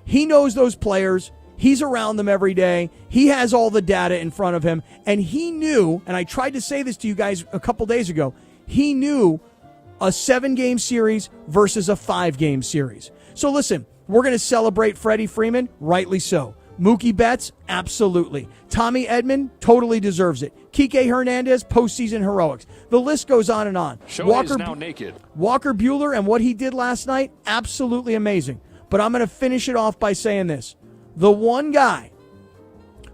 He knows those players. He's around them every day. He has all the data in front of him. And he knew, and I tried to say this to you guys a couple days ago, he knew a 7-game series versus a 5-game series. So listen, we're going to celebrate Freddie Freeman, rightly so. Mookie Betts, absolutely. Tommy Edman, totally deserves it. Kike Hernandez, postseason heroics. The list goes on and on. Shohei is now naked. Walker Buehler and what he did last night, absolutely amazing. But I'm going to finish it off by saying this. The one guy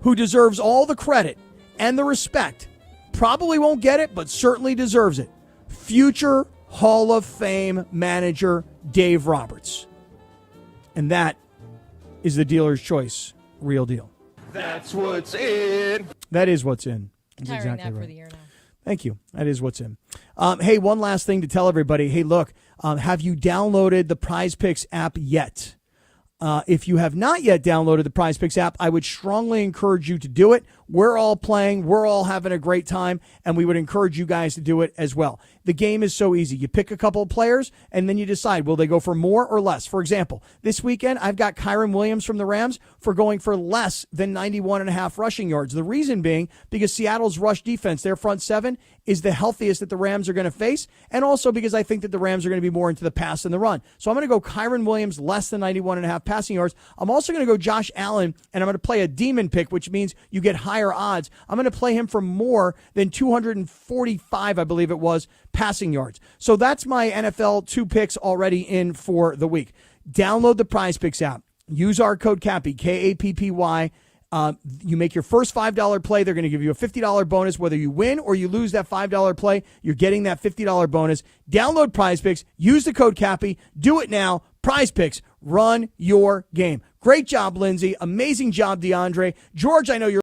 who deserves all the credit and the respect, probably won't get it, but certainly deserves it. Future Hall of Fame manager Dave Roberts. And that is the Dealer's Choice Real Deal. That's what's in. That is what's in. That's Tiring exactly that right. for the year now. Thank you. That is what's in. Hey, one last thing to tell everybody. Hey, look, have you downloaded the Prize Picks app yet? If you have not yet downloaded the Prize Picks app, I would strongly encourage you to do it. We're all playing. We're all having a great time, and we would encourage you guys to do it as well. The game is so easy. You pick a couple of players, and then you decide, will they go for more or less? For example, this weekend, I've got Kyron Williams from the Rams for going for less than 91.5 rushing yards. The reason being because Seattle's rush defense, their front seven, is the healthiest that the Rams are going to face, and also because I think that the Rams are going to be more into the pass than the run. So I'm going to go Kyron Williams less than 91.5 passing yards. I'm also going to go Josh Allen, and I'm going to play a demon pick, which means you get high higher odds. I'm going to play him for more than 245, I believe it was, passing yards. So that's my NFL 2 picks already in for the week. Download the Prize Picks app. Use our code CAPPY, K-A-P-P-Y. You make your first $5 play. They're going to give you a $50 bonus. Whether you win or you lose that $5 play, you're getting that $50 bonus. Download Prize Picks. Use the code CAPPY. Do it now. Prize Picks. Run your game. Great job, Lindsay. Amazing job, DeAndre. George, I know you're